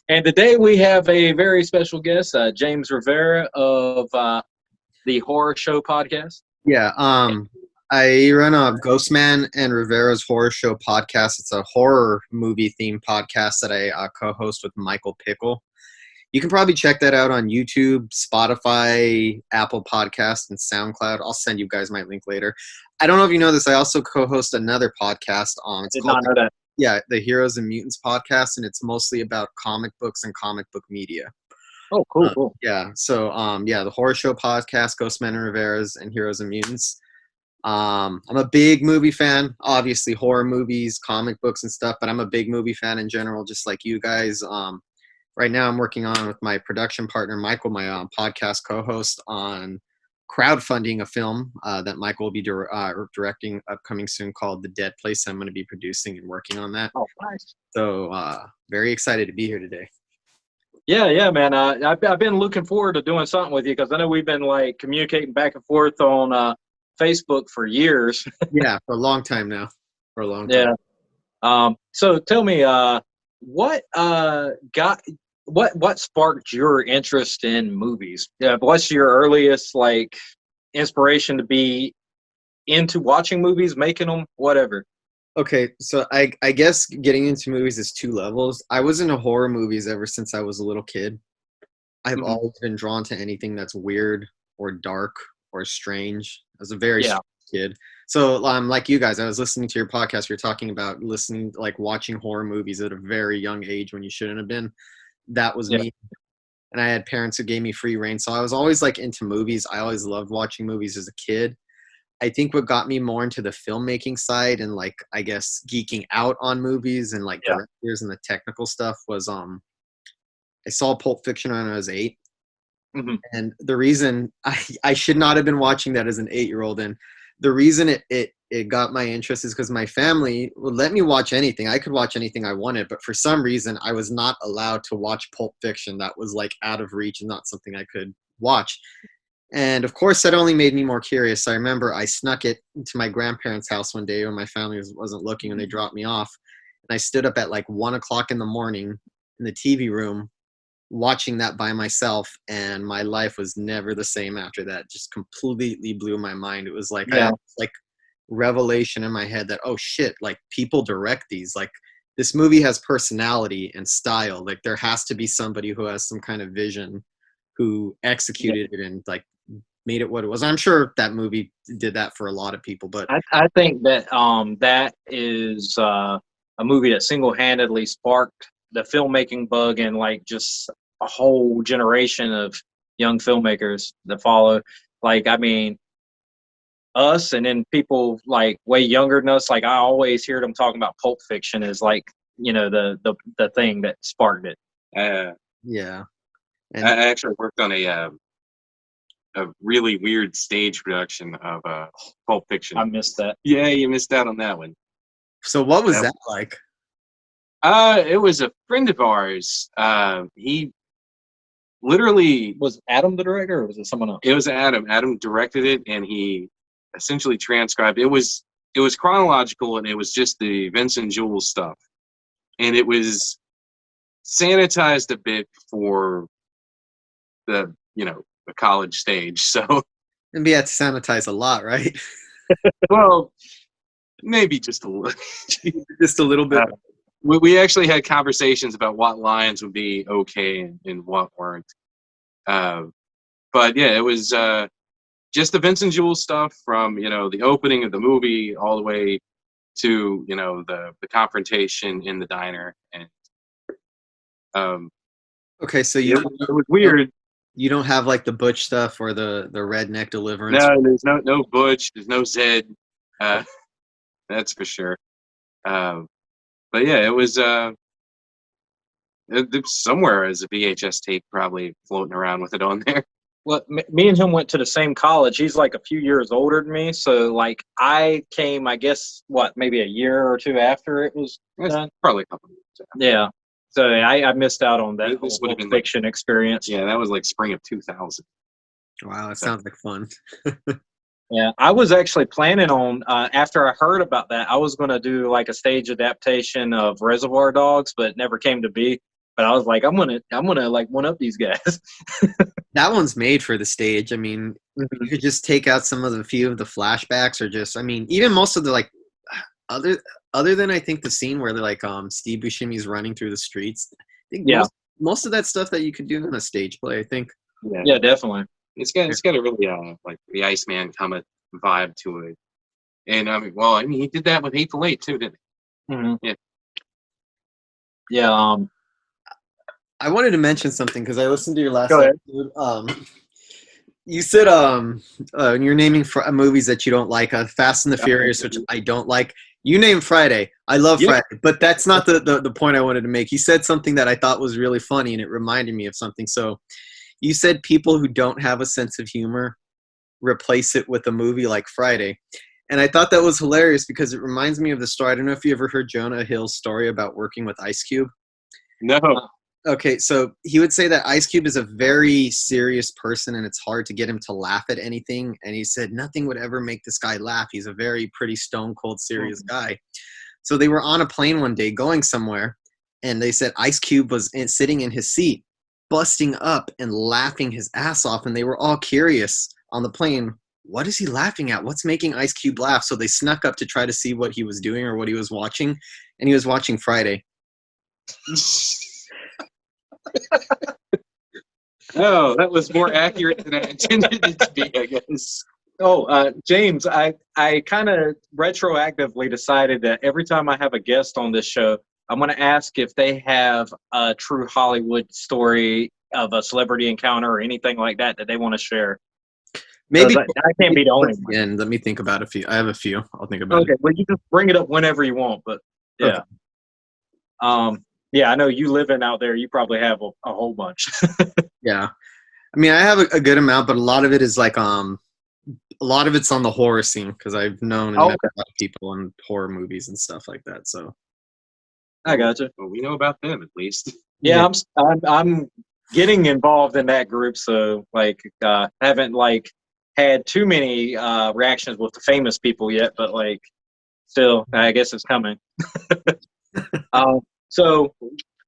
And today we have a very special guest, James Rivera of the Horror Show podcast. Yeah, I run a Ghostman and Rivera's Horror Show podcast. It's a horror movie themed podcast that I co-host with Michael Pickle. You can probably check that out on YouTube, Spotify, Apple Podcast, and SoundCloud. I'll send you guys my link later. I don't know if you know this. I also co-host another podcast. Did not know that. Yeah, the Heroes and Mutants podcast, and it's mostly about comic books and comic book media. Oh, cool. Yeah, so the Horror Show podcast, Ghostman and Rivera's, and Heroes and Mutants. I'm a big movie fan, obviously horror movies, comic books and stuff, but I'm a big movie fan in general, just like you guys. Right now I'm working on with my production partner, Michael, my podcast co-host, on crowdfunding a film that Michael will be directing upcoming soon called The Dead Place. I'm going to be producing and working on that. Oh, nice. So very excited to be here today. Yeah, man. I've been looking forward to doing something with you because I know we've been like communicating back and forth on Facebook for years. Yeah, for a long time now. For a long time. Yeah. So tell me, what sparked your interest in movies? Yeah, what's your earliest like inspiration to be into watching movies, making them, whatever? Okay, so I guess getting into movies is two levels. I was into horror movies ever since I was a little kid. I've always been drawn to anything that's weird or dark or strange. I was a very strange kid. So like you guys, I was listening to your podcast. You're talking about watching horror movies at a very young age when you shouldn't have been. That was me. And I had parents who gave me free reign. So I was always like into movies. I always loved watching movies as a kid. I think what got me more into the filmmaking side and like, I guess, geeking out on movies and like directors and the technical stuff was I saw Pulp Fiction when I was 8. Mm-hmm. And the reason I should not have been watching that as an 8-year-old, and the reason it got my interest is because my family would let me watch anything. I could watch anything I wanted, but for some reason I was not allowed to watch Pulp Fiction. That was like out of reach and not something I could watch. And of course, that only made me more curious. I remember I snuck it to my grandparents' house one day when my family wasn't looking and they dropped me off. And I stood up at like 1 o'clock in the morning in the TV room watching that by myself. And my life was never the same after that. It just completely blew my mind. It was like, I had like revelation in my head that, oh shit, like people direct these. Like this movie has personality and style. Like there has to be somebody who has some kind of vision who executed it and like made it what it was. I'm sure that movie did that for a lot of people, but I think that that is a movie that single-handedly sparked the filmmaking bug and like just a whole generation of young filmmakers that follow. Like, I mean, us and then people like way younger than us, like I always hear them talking about Pulp Fiction as like, you know, the thing that sparked it. Yeah. And I actually worked on a really weird stage production of Pulp Fiction. I missed that. Yeah, you missed out on that one. So what was that like? It was a friend of ours. He literally was Adam the director, or was it someone else? It was Adam. Adam directed it, and he essentially transcribed. It was chronological, and it was just the Vincent Jules stuff, and it was sanitized a bit for the college stage. So and we had to sanitize a lot, right? Well, maybe just a little. Just a little bit. We actually had conversations about what lines would be okay and what weren't. But yeah, it was just the Vincent Jules stuff from the opening of the movie all the way to the confrontation in the diner, and okay, so it was weird. You don't have like the Butch stuff or the redneck deliverance. No, there's no Butch. There's no Zed. That's for sure. But yeah, it was somewhere as a VHS tape probably floating around with it on there. Well, me and him went to the same college. He's like a few years older than me, so like I came, I guess, maybe a year or two after it was done. Probably a couple of years after. Yeah. So I missed out on that whole fiction experience. Yeah, that was like spring of 2000. Wow, that sounds like fun. Yeah, I was actually planning on, after I heard about that, I was going to do like a stage adaptation of Reservoir Dogs, but it never came to be. But I was like, I'm gonna like one up these guys. That one's made for the stage. I mean, Mhm. you could just take out some of the few of the flashbacks, or just, I mean, even most of the like other than I think the scene where they're like Steve Buscemi's running through the streets. I think Yeah. most of that stuff that you could do in a stage play. I think. Yeah, definitely. It's got a really like the Iceman Comet vibe to it. And I mean, he did that with Hateful Eight too, didn't he? Mm-hmm. Yeah. Yeah. I wanted to mention something because I listened to your last Go ahead. episode. You said you're naming movies that you don't like. Fast and the Furious, which I don't like. You named Friday. I love Yep. Friday, but that's not the point I wanted to make. You said something that I thought was really funny, and it reminded me of something. So you said people who don't have a sense of humor replace it with a movie like Friday. And I thought that was hilarious because it reminds me of the story. I don't know if you ever heard Jonah Hill's story about working with Ice Cube. No. Okay, so he would say that Ice Cube is a very serious person and it's hard to get him to laugh at anything. And he said nothing would ever make this guy laugh. He's a very pretty stone cold serious guy. So they were on a plane one day going somewhere, and they said Ice Cube was sitting in his seat, busting up and laughing his ass off. And they were all curious on the plane, what is he laughing at? What's making Ice Cube laugh? So they snuck up to try to see what he was doing or what he was watching. And he was watching Friday. Oh, that was more accurate than I intended it to be, I guess. Oh, James, I kind of retroactively decided that every time I have a guest on this show, I'm going to ask if they have a true Hollywood story of a celebrity encounter or anything like that they want to share. Maybe I can't be the only one. again. Let me think about a few. I have a few. I'll think about Okay, well, you just bring it up whenever you want, but yeah. Okay. Yeah, I know you living out there, you probably have a whole bunch. Yeah. I mean, I have a good amount, but a lot of it is like a lot of it's on the horror scene because I've known and met a lot of people in horror movies and stuff like that. So I gotcha. Well, we know about them at least. Yeah, I'm getting involved in that group, so like haven't like had too many reactions with the famous people yet, but like still, I guess it's coming. So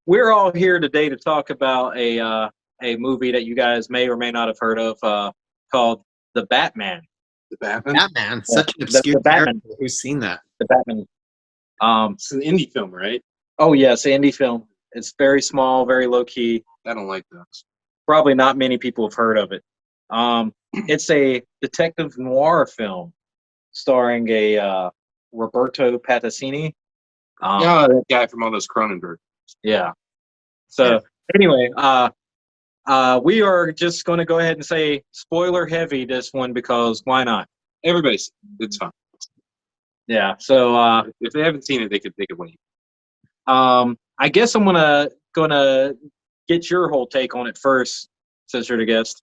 we're all here today to talk about a movie that you guys may or may not have heard of called The Batman. The Batman? Batman, such an obscure the Batman. character. Who's seen that? The Batman. It's an indie film, right? Oh yes, indie film. It's very small, very low key. I don't like those. Probably not many people have heard of it. It's a detective noir film starring a Roberto Patacini. Yeah, that guy from all those Cronenberg. Yeah. So anyway, we are just going to go ahead and say spoiler heavy this one because why not? Everybody's, it's fine. Yeah. So If they haven't seen it, they could wait. I guess I'm gonna get your whole take on it first, since you're the guest.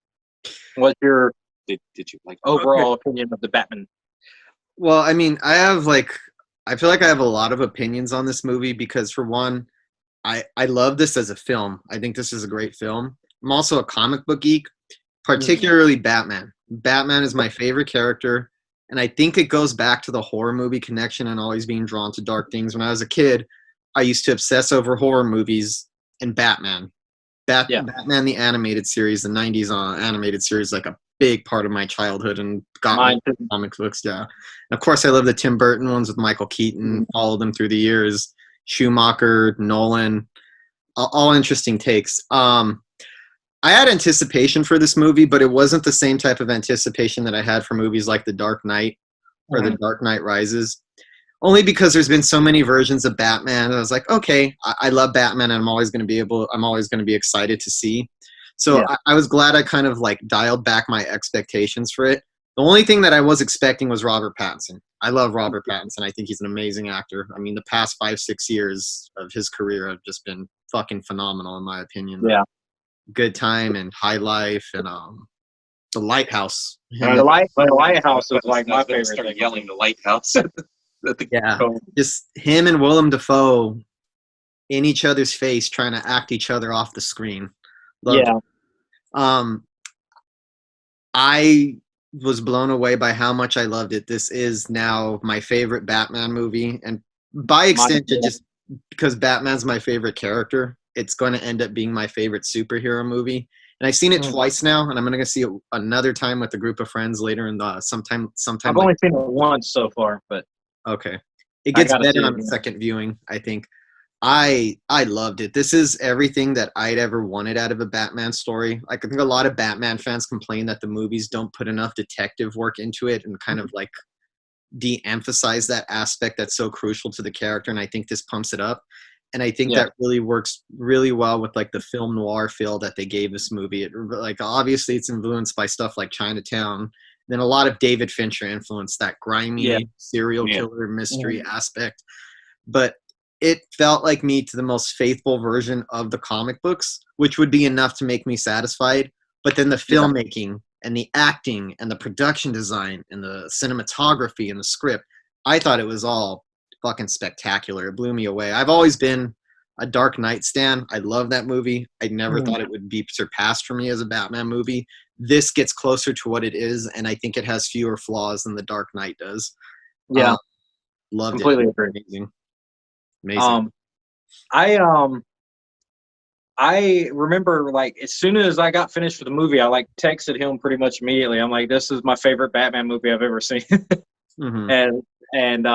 What's your Did you like overall opinion of the Batman? Well, I mean, I feel like I have a lot of opinions on this movie because, for one, I love this as a film. I think this is a great film. I'm also a comic book geek, particularly Batman. Batman is my favorite character, and I think it goes back to the horror movie connection and always being drawn to dark things. When I was a kid, I used to obsess over horror movies and Batman. Batman the animated series, the 90s animated series, like a big part of my childhood and got my comic books. Yeah. And of course, I love the Tim Burton ones with Michael Keaton, followed them through the years. Schumacher, Nolan, all interesting takes. I had anticipation for this movie, but it wasn't the same type of anticipation that I had for movies like The Dark Knight or The Dark Knight Rises. Only because there's been so many versions of Batman. And I was like, okay, I love Batman, and I'm always going to be excited to see. So I was glad I kind of like dialed back my expectations for it. The only thing that I was expecting was Robert Pattinson. I love Robert Pattinson. I think he's an amazing actor. I mean, the past 5-6 years of his career have just been fucking phenomenal, in my opinion. Yeah. Good Time and High Life and The Lighthouse. The Lighthouse is like my favorite. Start yelling The Lighthouse. Yeah, just him and Willem Dafoe in each other's face, trying to act each other off the screen. Loved it. I was blown away by how much I loved it. This is now my favorite Batman movie, and by extension, just because Batman's my favorite character. it's going to end up being my favorite superhero movie. And I've seen it twice now, and I'm going to see it another time with a group of friends later in the sometime. I've like, only seen it once so far, but okay, it I gets gotta see better it on the again. second viewing. I think I loved it. This is everything that I'd ever wanted out of a Batman story. Like, I think a lot of Batman fans complain that the movies don't put enough detective work into it and kind of like de-emphasize that aspect that's so crucial to the character, and I think this pumps it up. And I think Yeah. that really works really well with like the film noir feel that they gave this movie. It, like, obviously it's influenced by stuff like Chinatown, then a lot of David Fincher influence, that grimy Yeah. serial Yeah. killer mystery aspect. But it felt like me to the most faithful version of the comic books, which would be enough to make me satisfied. But then the filmmaking and the acting and the production design and the cinematography and the script, I thought it was all fucking spectacular. It blew me away. I've always been a Dark Knight stan. I love that movie. I never thought it would be surpassed for me as a Batman movie. This gets closer to what it is, and I think it has fewer flaws than the Dark Knight does. Yeah, Loved completely it. agree. Amazing. I remember, like, as soon as I got finished with the movie, I like texted him pretty much immediately. I'm like, "This is my favorite Batman movie I've ever seen." Mm-hmm. And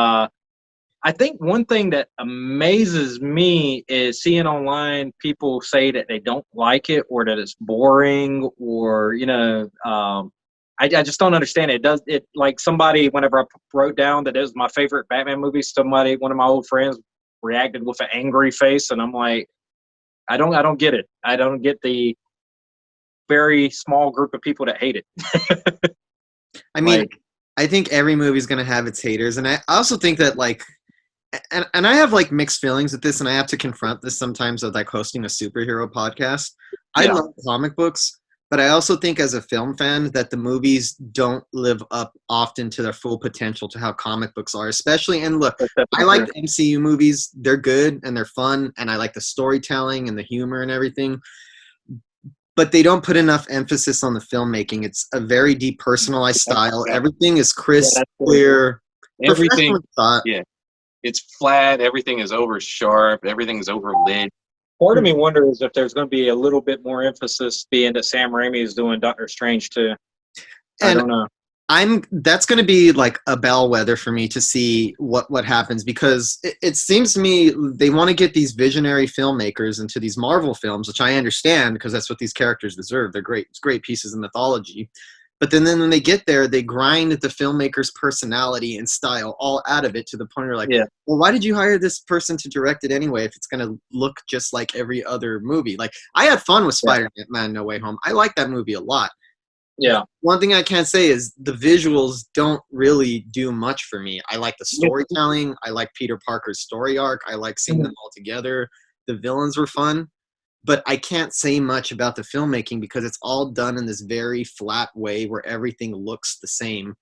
I think one thing that amazes me is seeing online people say that they don't like it or that it's boring, or I just don't understand it. It does it like somebody, whenever I wrote down that it was my favorite Batman movie, one of my old friends reacted with an angry face, and I'm like, I don't get it. I don't get the very small group of people that hate it. I mean, Like, I think every movie's gonna have its haters, and I also think that, like, and I have like mixed feelings with this, and I have to confront this sometimes with like hosting a superhero podcast. I yeah, love comic books, but I also think as a film fan that the movies don't live up often to their full potential to how comic books are, especially. And look, that's I definitely like true. the MCU movies. They're good and they're fun, and I like the storytelling and the humor and everything, but they don't put enough emphasis on the filmmaking. It's a very depersonalized style. Yeah. Everything is Yeah, crisp, that's true. clear, Everything, professionally shot. yeah, it's flat. Everything is over sharp. Everything's over lit. Part of me wonders if there's going to be a little bit more emphasis, being that Sam Raimi is doing Doctor Strange too. I And don't know. that's going to be like a bellwether for me to see what happens, because it seems to me they want to get these visionary filmmakers into these Marvel films, which I understand because that's what these characters deserve. They're great pieces of mythology. But then when they get there, they grind the filmmaker's personality and style all out of it to the point where, like, Yeah, well, why did you hire this person to direct it anyway if it's going to look just like every other movie? Like, I had fun with yeah, Spider-Man No Way Home. I like that movie a lot. yeah. One thing I can't say is the visuals don't really do much for me. I like the storytelling. I like Peter Parker's story arc. I like seeing them all together. The villains were fun, but I can't say much about the filmmaking because it's all done in this very flat way where everything looks the same.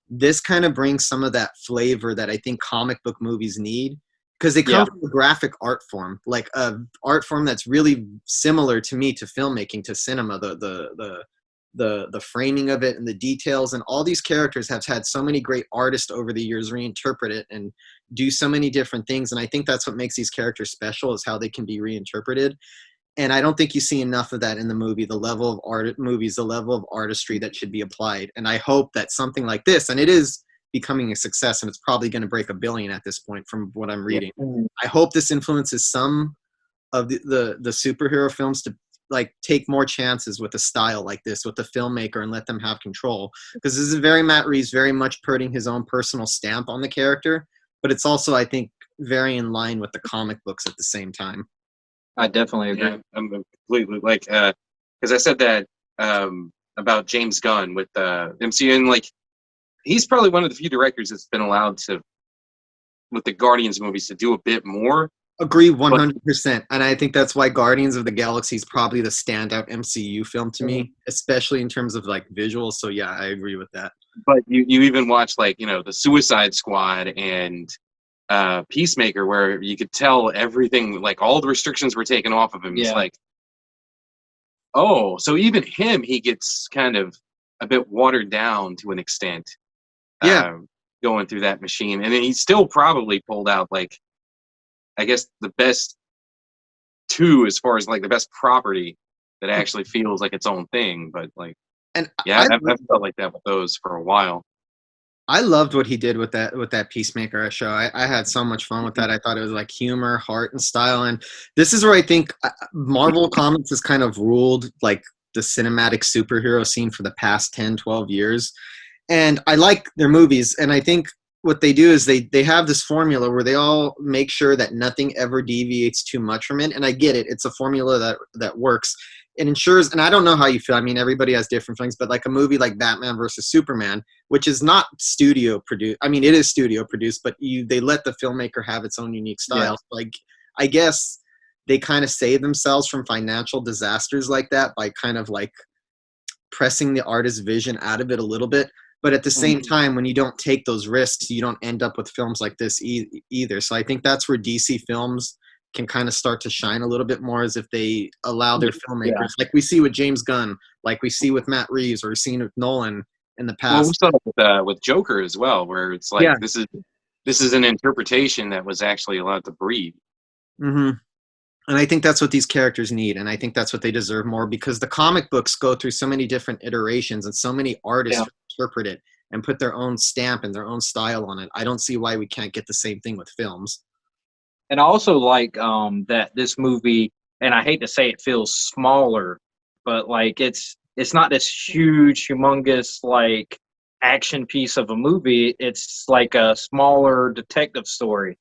This kind of brings some of that flavor that I think comic book movies need, because they come Yeah. from a graphic art form, like a art form that's really similar to me to filmmaking, to cinema. The framing of it and the details, and all these characters have had so many great artists over the years reinterpret it and do so many different things, and I think that's what makes these characters special, is how they can be reinterpreted. And I don't think you see enough of that in the movie, the level of the level of artistry that should be applied. And I hope that something like this, and it is becoming a success, and it's probably going to break $1 billion at this point from what I'm reading. I hope this influences some of the superhero films to like take more chances with a style like this with the filmmaker and let them have control, because this is Matt Reeves very much putting his own personal stamp on the character, but it's also, I think, very in line with the comic books at the same time. I definitely agree. Yeah, I'm completely like because I said that about James Gunn with MCU, and like he's probably one of the few directors that's been allowed to, with the Guardians movies, to do a bit more. Agree 100%. And I think that's why Guardians of the Galaxy is probably the standout MCU film to me, especially in terms of like visuals. So yeah, I agree with that. But you even watch, like, the Suicide Squad and Peacemaker, where you could tell everything, like all the restrictions were taken off of him. It's like, oh, so even him, he gets kind of a bit watered down to an extent. Yeah. Going through that machine, and then he still probably pulled out, like, I guess the best two as far as like the best property that actually feels like its own thing. But like, And yeah, I've felt like that with those for a while. I loved what he did with that Peacemaker show. I had so much fun with that. I thought it was like humor, heart, and style. And this is where I think Marvel Comics has kind of ruled like the cinematic superhero scene for the past 10, 12 years. And I like their movies. And I think what they do is they have this formula where they all make sure that nothing ever deviates too much from it. And I get it. It's a formula that works. It ensures, and I don't know how you feel. I mean, everybody has different feelings, but like a movie like Batman versus Superman, which is not studio produced. I mean, it is studio produced, but they let the filmmaker have its own unique style. Yeah. Like, I guess they kind of save themselves from financial disasters like that by kind of like pressing the artist's vision out of it a little bit. But at the same time, when you don't take those risks, you don't end up with films like this either. So I think that's where DC films can kind of start to shine a little bit more, as if they allow their filmmakers, like we see with James Gunn, like we see with Matt Reeves, or seen with Nolan in the past. Well, we saw it with Joker as well, where it's like this is an interpretation that was actually allowed to breathe. Mm-hmm. And I think that's what these characters need, and I think that's what they deserve more, because the comic books go through so many different iterations, and so many artists interpret it and put their own stamp and their own style on it. I don't see why we can't get the same thing with films. And I also like that this movie, and I hate to say it feels smaller, but like it's not this huge, humongous like action piece of a movie. It's like a smaller detective story.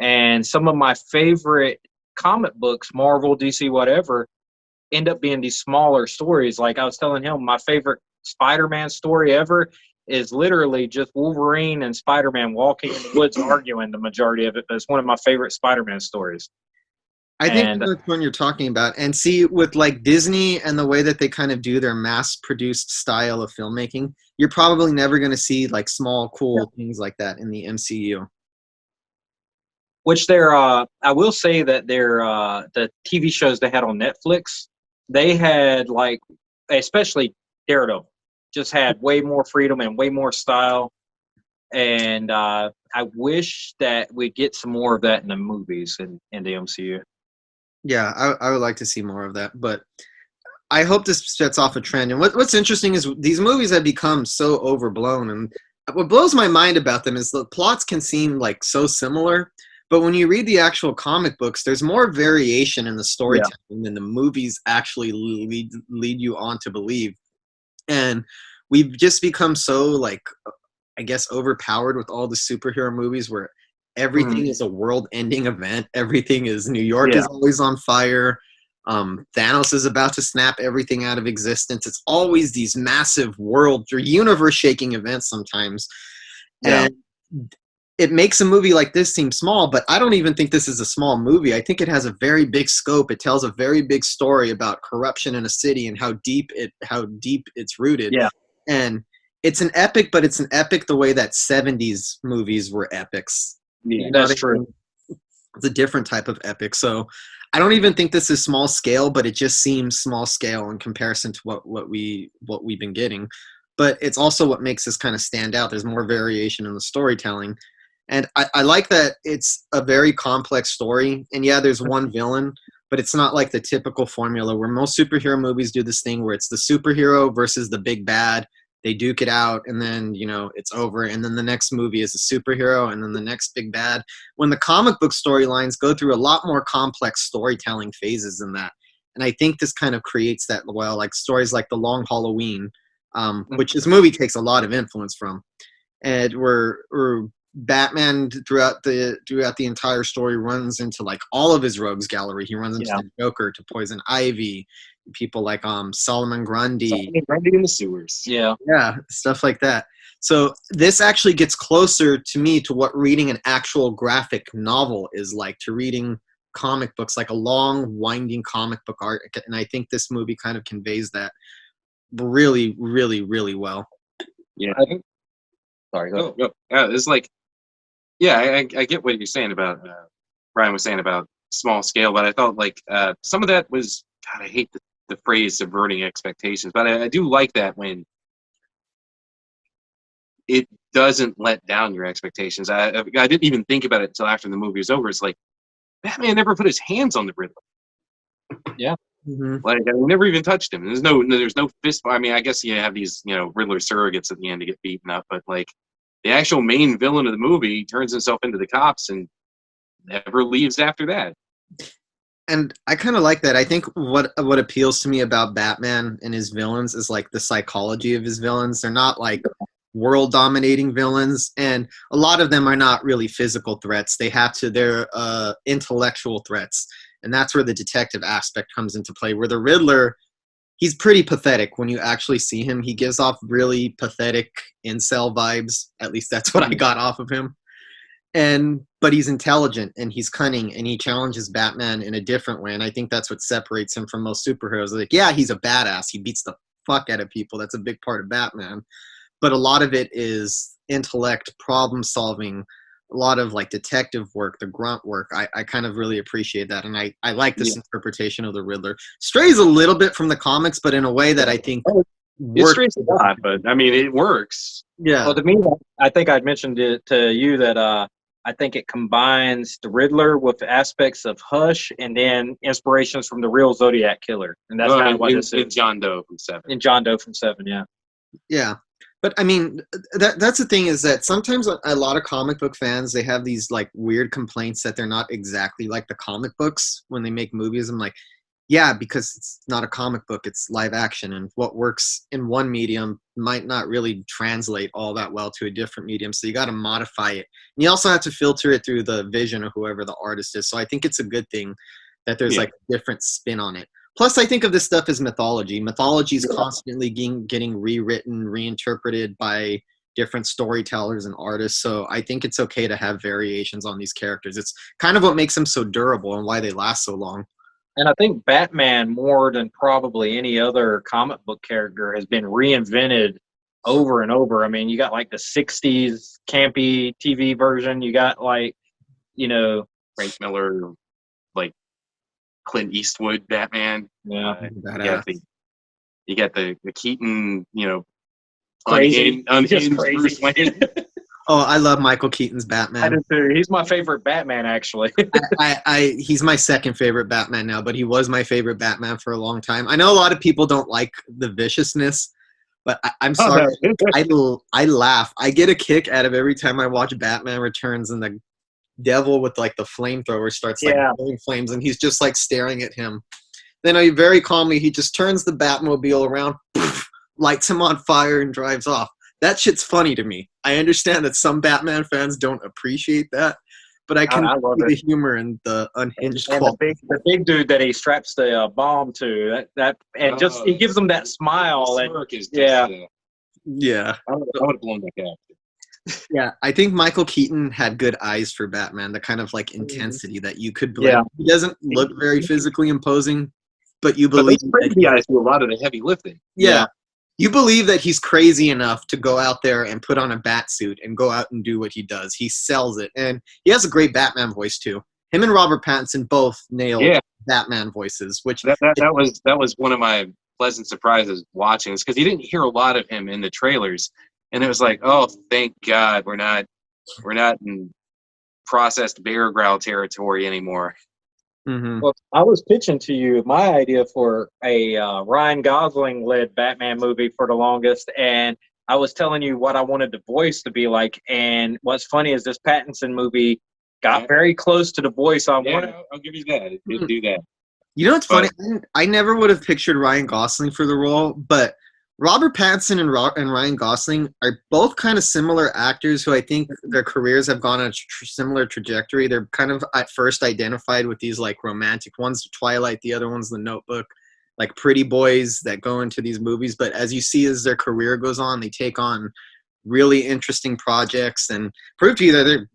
And some of my favorite comic books, Marvel, DC, whatever, end up being these smaller stories. Like I was telling him, my favorite Spider-Man story ever is literally just Wolverine and Spider-Man walking in the woods arguing the majority of it, but it's one of my favorite Spider-Man stories. I think that's what you're talking about. And see, with like Disney and the way that they kind of do their mass-produced style of filmmaking, you're probably never going to see like small, cool things like that in the MCU. Which I will say that the TV shows they had on Netflix, they had like, especially Daredevil, just had way more freedom and way more style. And I wish that we'd get some more of that in the movies in the MCU. Yeah, I would like to see more of that, but I hope this sets off a trend. And what's interesting is these movies have become so overblown, and what blows my mind about them is the plots can seem like so similar, but when you read the actual comic books, there's more variation in the storytelling than the movies actually lead you on to believe. And we've just become so, like, I guess, overpowered with all the superhero movies where everything is a world-ending event. Everything is New York is always on fire. Thanos is about to snap everything out of existence. It's always these massive world or universe-shaking events sometimes. And it makes a movie like this seem small, but I don't even think this is a small movie. I think it has a very big scope. It tells a very big story about corruption in a city and how deep it's rooted. Yeah. And it's an epic, but it's an epic the way that 70s movies were epics. Yeah, you know that's true. It's a different type of epic. So I don't even think this is small scale, but it just seems small scale in comparison to what we've been getting. But it's also what makes this kind of stand out. There's more variation in the storytelling. And I like that it's a very complex story. And yeah, there's one villain, but it's not like the typical formula where most superhero movies do this thing where it's the superhero versus the big bad. They duke it out, and then, it's over. And then the next movie is a superhero, and then the next big bad. When the comic book storylines go through a lot more complex storytelling phases than that. And I think this kind of creates that, well, like stories like The Long Halloween, which this movie takes a lot of influence from. And where Batman throughout the entire story runs into like all of his rogues gallery. He runs into the Joker, to Poison Ivy, people like Solomon Grundy in the sewers. Yeah, stuff like that. So this actually gets closer to me to what reading an actual graphic novel is like, to reading comic books, like a long, winding comic book art. And I think this movie kind of conveys that really, really, really well. Yeah. Sorry. Go. It's like, I get what you're saying about Bryan was saying about small scale, but I thought like some of that was, God, I hate the phrase subverting expectations, but I do like that when it doesn't let down your expectations. I didn't even think about it until after the movie was over. It's like, Batman never put his hands on the Riddler. Mhm. Like, I never even touched him. There's no fist. I mean, I guess you have these, Riddler surrogates at the end to get beaten up, but like the actual main villain of the movie turns himself into the cops and never leaves after that. And I kind of like that. I think what appeals to me about Batman and his villains is like the psychology of his villains. They're not like world dominating villains, and a lot of them are not really physical threats. They're intellectual threats, and that's where the detective aspect comes into play. Where the Riddler, he's pretty pathetic when you actually see him. He gives off really pathetic incel vibes. At least that's what I got off of him. But he's intelligent and he's cunning and he challenges Batman in a different way. And I think that's what separates him from most superheroes. Like, yeah, he's a badass. He beats the fuck out of people. That's a big part of Batman. But a lot of it is intellect, problem solving, a lot of like detective work, the grunt work. I kind of really appreciate that. And I like this interpretation of the Riddler. Strays a little bit from the comics, but in a way that I think It strays a lot, but I mean, it works. Yeah. Well, to me, I think I'd mentioned it to you that I think it combines the Riddler with aspects of Hush and then inspirations from the real Zodiac Killer, and that's kind of what this is. In John Doe from Seven. In John Doe from Seven, yeah. Yeah. But I mean, that's the thing is that sometimes a lot of comic book fans, they have these like weird complaints that they're not exactly like the comic books when they make movies. I'm like, yeah, because it's not a comic book, it's live action, and what works in one medium might not really translate all that well to a different medium, so you got to modify it. And you also have to filter it through the vision of whoever the artist is, so I think it's a good thing that there's like a different spin on it. Plus, I think of this stuff as mythology. Mythology is constantly getting rewritten, reinterpreted by different storytellers and artists, so I think it's okay to have variations on these characters. It's kind of what makes them so durable and why they last so long. And I think Batman, more than probably any other comic book character, has been reinvented over and over. I mean, you got like the 60s campy TV version. You got like, Frank Miller, like Clint Eastwood Batman. Yeah. You got the Keaton, Crazy. unhinged Bruce Wayne. Oh, I love Michael Keaton's I Batman. do too. He's my favorite Batman, actually. He's my second favorite Batman now, but he was my favorite Batman for a long time. I know a lot of people don't like the viciousness, but I'm sorry. I laugh. I get a kick out of every time I watch Batman Returns and the devil with like the flamethrower starts like blowing flames and he's just like staring at him. Then very calmly, he just turns the Batmobile around, lights him on fire and drives off. That shit's funny to me. I understand that some Batman fans don't appreciate that, but I can see the humor and the unhinged quality. The big dude that he straps the bomb to, he gives him that smile. Yeah. I would have blown back out. Yeah, I think Michael Keaton had good eyes for Batman, the kind of like intensity that you could believe. He doesn't look very physically imposing, but you believe that he guys do a lot of the heavy lifting. Yeah. You believe that he's crazy enough to go out there and put on a bat suit and go out and do what he does. He sells it. And he has a great Batman voice, too. Him and Robert Pattinson both nailed Batman voices. Which that was one of my pleasant surprises watching this, because you didn't hear a lot of him in the trailers. And it was like, oh, thank God we're not in processed bear growl territory anymore. Mm-hmm. Well, I was pitching to you my idea for a Ryan Gosling-led Batman movie for the longest, and I was telling you what I wanted the voice to be like. And what's funny is this Pattinson movie got very close to the voice I wanted. I'll give you that. It did do that. You know what's funny? I never would have pictured Ryan Gosling for the role, but Robert Pattinson and Ryan Gosling are both kind of similar actors who I think their careers have gone on a similar trajectory. They're kind of at first identified with these like romantic ones, Twilight, the other one's The Notebook, like pretty boys that go into these movies. But as you see, as their career goes on, they take on really interesting projects and prove to you that they're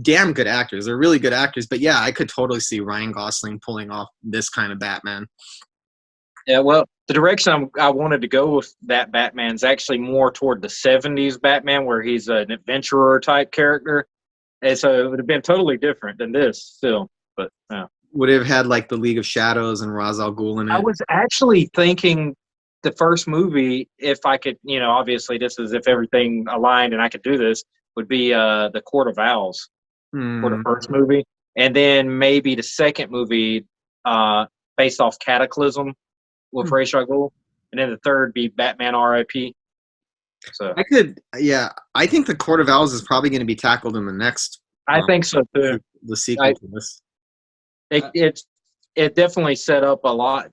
damn good actors. They're really good actors. But yeah, I could totally see Ryan Gosling pulling off this kind of Batman. Yeah, well, the direction I wanted to go with that Batman's actually more toward the 70s Batman, where he's an adventurer type character. And so it would have been totally different than this still. But would have had like the League of Shadows and Ra's al Ghul in it. I was actually thinking the first movie, if I could, obviously this is if everything aligned and I could do this, would be the Court of Owls for the first movie. And then maybe the second movie, based off Cataclysm with Ra's al Ghul, and then the third be Batman R.I.P. So I think the Court of Owls is probably going to be tackled in the next. I think so too. The sequel to this. It definitely set up a lot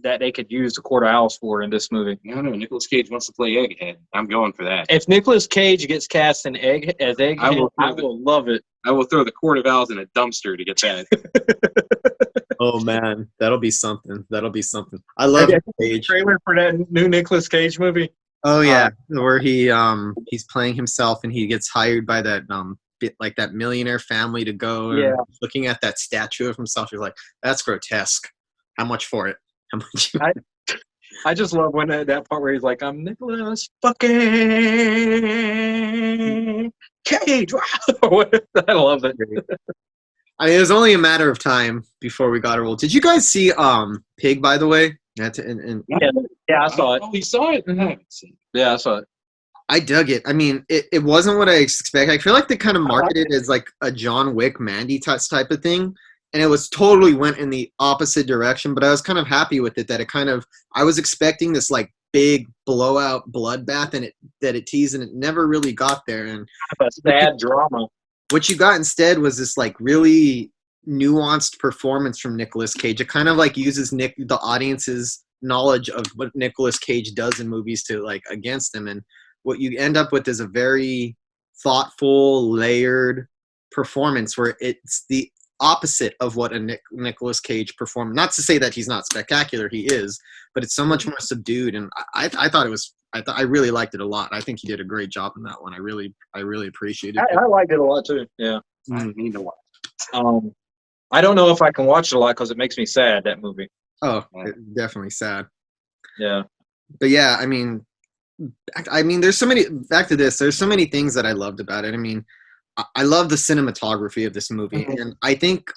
that they could use the Court of Owls for in this movie. I don't know. Nicolas Cage wants to play Egghead. I'm going for that. If Nicolas Cage gets cast in Egghead, I will love it. I will throw the Court of Owls in a dumpster to get that. Oh man, that'll be something. I love Cage. Trailer for that new Nicolas Cage movie. Oh yeah, where he's playing himself and he gets hired by that that millionaire family to go. And looking at that statue of himself, he's like, "That's grotesque. How much for it? How much?" I just love when that part where he's like, "I'm Nicolas fucking Cage." I love it. I mean, it was only a matter of time before we got a role. Did you guys see Pig, by the way? Yeah, I saw it. Oh, you saw it? Yeah, I saw it. I dug it. I mean, it wasn't what I expected. I feel like they kind of marketed it as like a John Wick, Mandy type of thing. And it was totally went in the opposite direction, but I was kind of happy with it that I was expecting this like big blowout bloodbath and it teased and it never really got there. And a sad drama. What you got instead was this like really nuanced performance from Nicolas Cage. It kind of like uses the audience's knowledge of what Nicolas Cage does in movies to like against him. And what you end up with is a very thoughtful, layered performance where it's the opposite of what a Nicolas Cage performed. Not to say that he's not spectacular, he is, but it's so much more subdued. And I thought I really liked it a lot. I think he did a great job in that one. I really appreciated it. I liked it a lot too. Yeah. I need to watch. I don't know if I can watch it a lot because it makes me sad, that movie. Oh, definitely sad. Yeah. But yeah, I mean, there's so many, back to this, there's so many things that I loved about it. I mean, I love the cinematography of this movie. Mm-hmm. And I think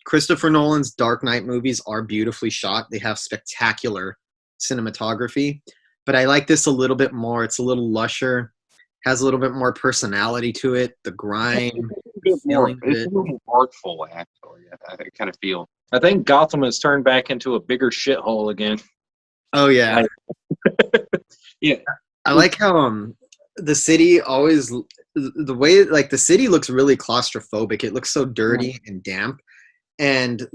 Christopher Nolan's Dark Knight movies are beautifully shot. They have spectacular cinematography. But I like this a little bit more. It's a little lusher, has a little bit more personality to it. The grime. It's a little more artful, actually. I kind of feel. I think Gotham has turned back into a bigger shithole again. Oh, yeah. Yeah. I like how the city always, the way, like, the city looks really claustrophobic. It looks so dirty and damp. And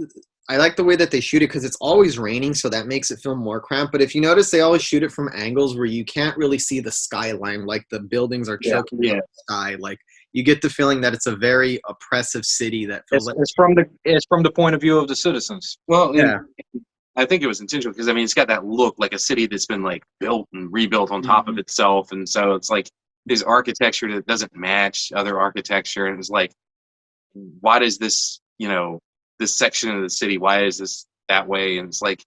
I like the way that they shoot it because it's always raining, so that makes it feel more cramped. But if you notice, they always shoot it from angles where you can't really see the skyline. Like, the buildings are choking the sky. Like, you get the feeling that it's a very oppressive city that feels it's from the point of view of the citizens. Well, yeah. I think it was intentional because, I mean, it's got that look like a city that's been, like, built and rebuilt on top of itself. And so it's like there's architecture that doesn't match other architecture. And it's like, why does this, this section of the city, why is this that way? And it's like,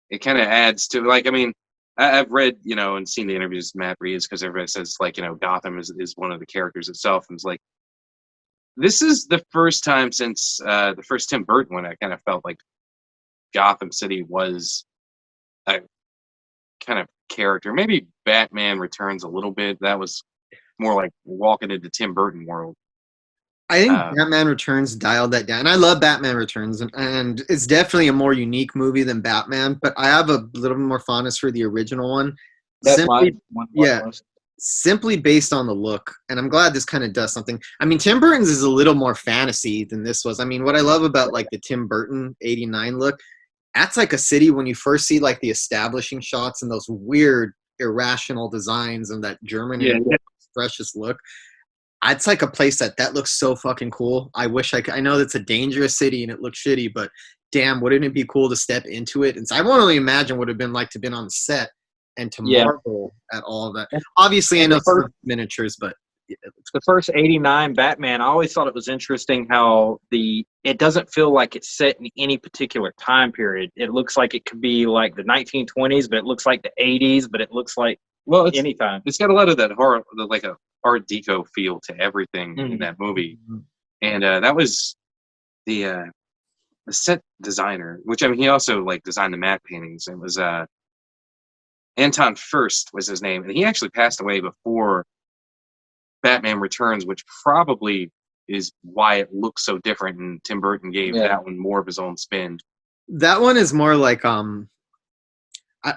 it kind of adds to, like, I mean, I've read, and seen the interviews Matt Reeves because everybody says, like, Gotham is one of the characters itself. And it's like, this is the first time since the first Tim Burton when I kind of felt like Gotham City was a kind of character. Maybe Batman Returns a little bit. That was more like walking into Tim Burton world. I think Batman Returns dialed that down. I love Batman Returns, and it's definitely a more unique movie than Batman, but I have a little bit more fondness for the original one. Simply based on the look, and I'm glad this kind of does something. I mean, Tim Burton's is a little more fantasy than this was. I mean, what I love about, like, the Tim Burton 89 look, that's like a city when you first see, like, the establishing shots and those weird, irrational designs and that German freshest look. It's like a place that looks so fucking cool. I wish I could. I know that's a dangerous city and it looks shitty, but damn, wouldn't it be cool to step into it? And so I won't really imagine what it would have been like to have been on the set and to marvel at all of that. Obviously, I know some miniatures, but the first 89 Batman, I always thought it was interesting how it doesn't feel like it's set in any particular time period. It looks like it could be like the 1920s, but it looks like the 80s, but it looks like anytime. It's got a lot of that horror, like a Art Deco feel to everything in that movie. And that was the set designer, which, I mean, he also, like, designed the matte paintings. It was Anton Furst was his name, and he actually passed away before Batman Returns, which probably is why it looks so different, and Tim Burton gave that one more of his own spin. That one is more like I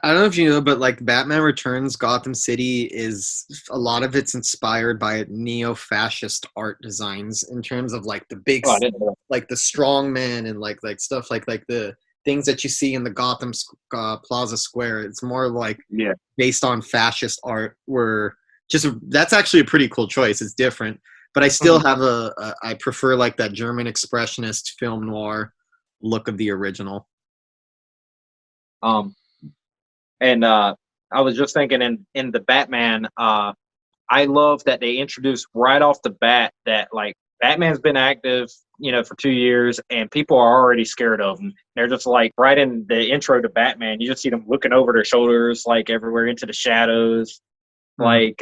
don't know if you know, but like Batman Returns, Gotham City is a lot of it's inspired by neo-fascist art designs in terms of like the big, Oh, I didn't know that. like the strong man and like stuff like the things that you see in the Gotham Plaza Square. It's more like Yeah. based on fascist art. Where just that's actually a pretty cool choice. It's different, but I still have I prefer like that German expressionist film noir look of the original. Um, and I was just thinking in the Batman, I love that they introduced right off the bat that like Batman's been active, for 2 years, and people are already scared of him. They're just like right in the intro to Batman, you just see them looking over their shoulders, like everywhere into the shadows. Like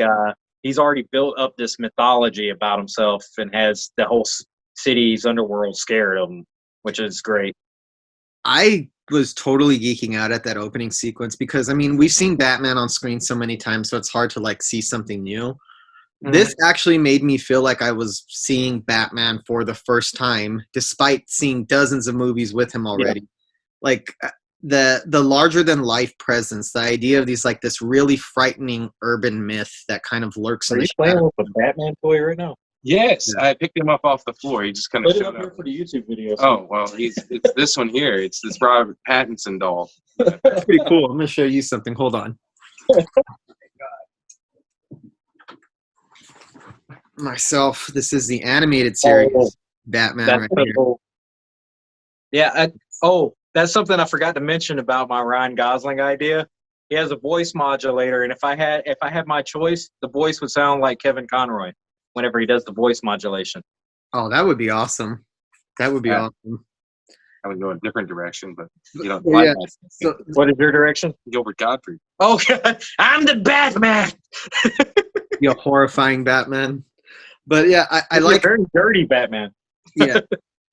he's already built up this mythology about himself and has the whole city's underworld scared of him, which is great. I was totally geeking out at that opening sequence because I mean we've seen Batman on screen so many times, so it's hard to like see something new. This actually made me feel like I was seeing Batman for the first time, despite seeing dozens of movies with him already. Like the larger than life presence, the idea of these like this really frightening urban myth that kind of lurks Are in the you playing shadows. with a Batman toy right now? Yes, I picked him up off the floor. He just kind of Put it showed up here up. for the YouTube video. Oh well, it's this one here. It's this Robert Pattinson doll. That's pretty cool. I'm gonna show you something. Hold on. Myself, this is the animated series Batman That's right so here. cool. Yeah. That's something I forgot to mention about my Ryan Gosling idea. He has a voice modulator, and if I had my choice, the voice would sound like Kevin Conroy whenever he does the voice modulation. Oh, that would be awesome. That would be awesome. I would go a different direction, but you don't Yeah, like yeah. that. So What is your direction? Gilbert Godfrey. Oh, God, I'm the Batman. you horrifying Batman. But yeah, I He's a like very dirty Batman. yeah.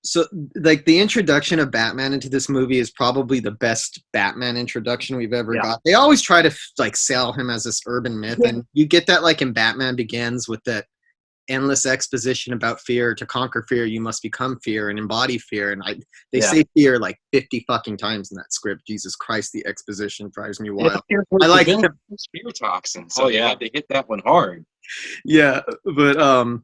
So like the introduction of Batman into this movie is probably the best Batman introduction we've ever got. They always try to like sell him as this urban myth, and you get that like in Batman Begins with that endless exposition about fear. To conquer fear, you must become fear and embody fear. And they say fear like 50 fucking times in that script. Jesus Christ, the exposition drives me wild. I like fear toxin, so you had to hit that one hard. Yeah, but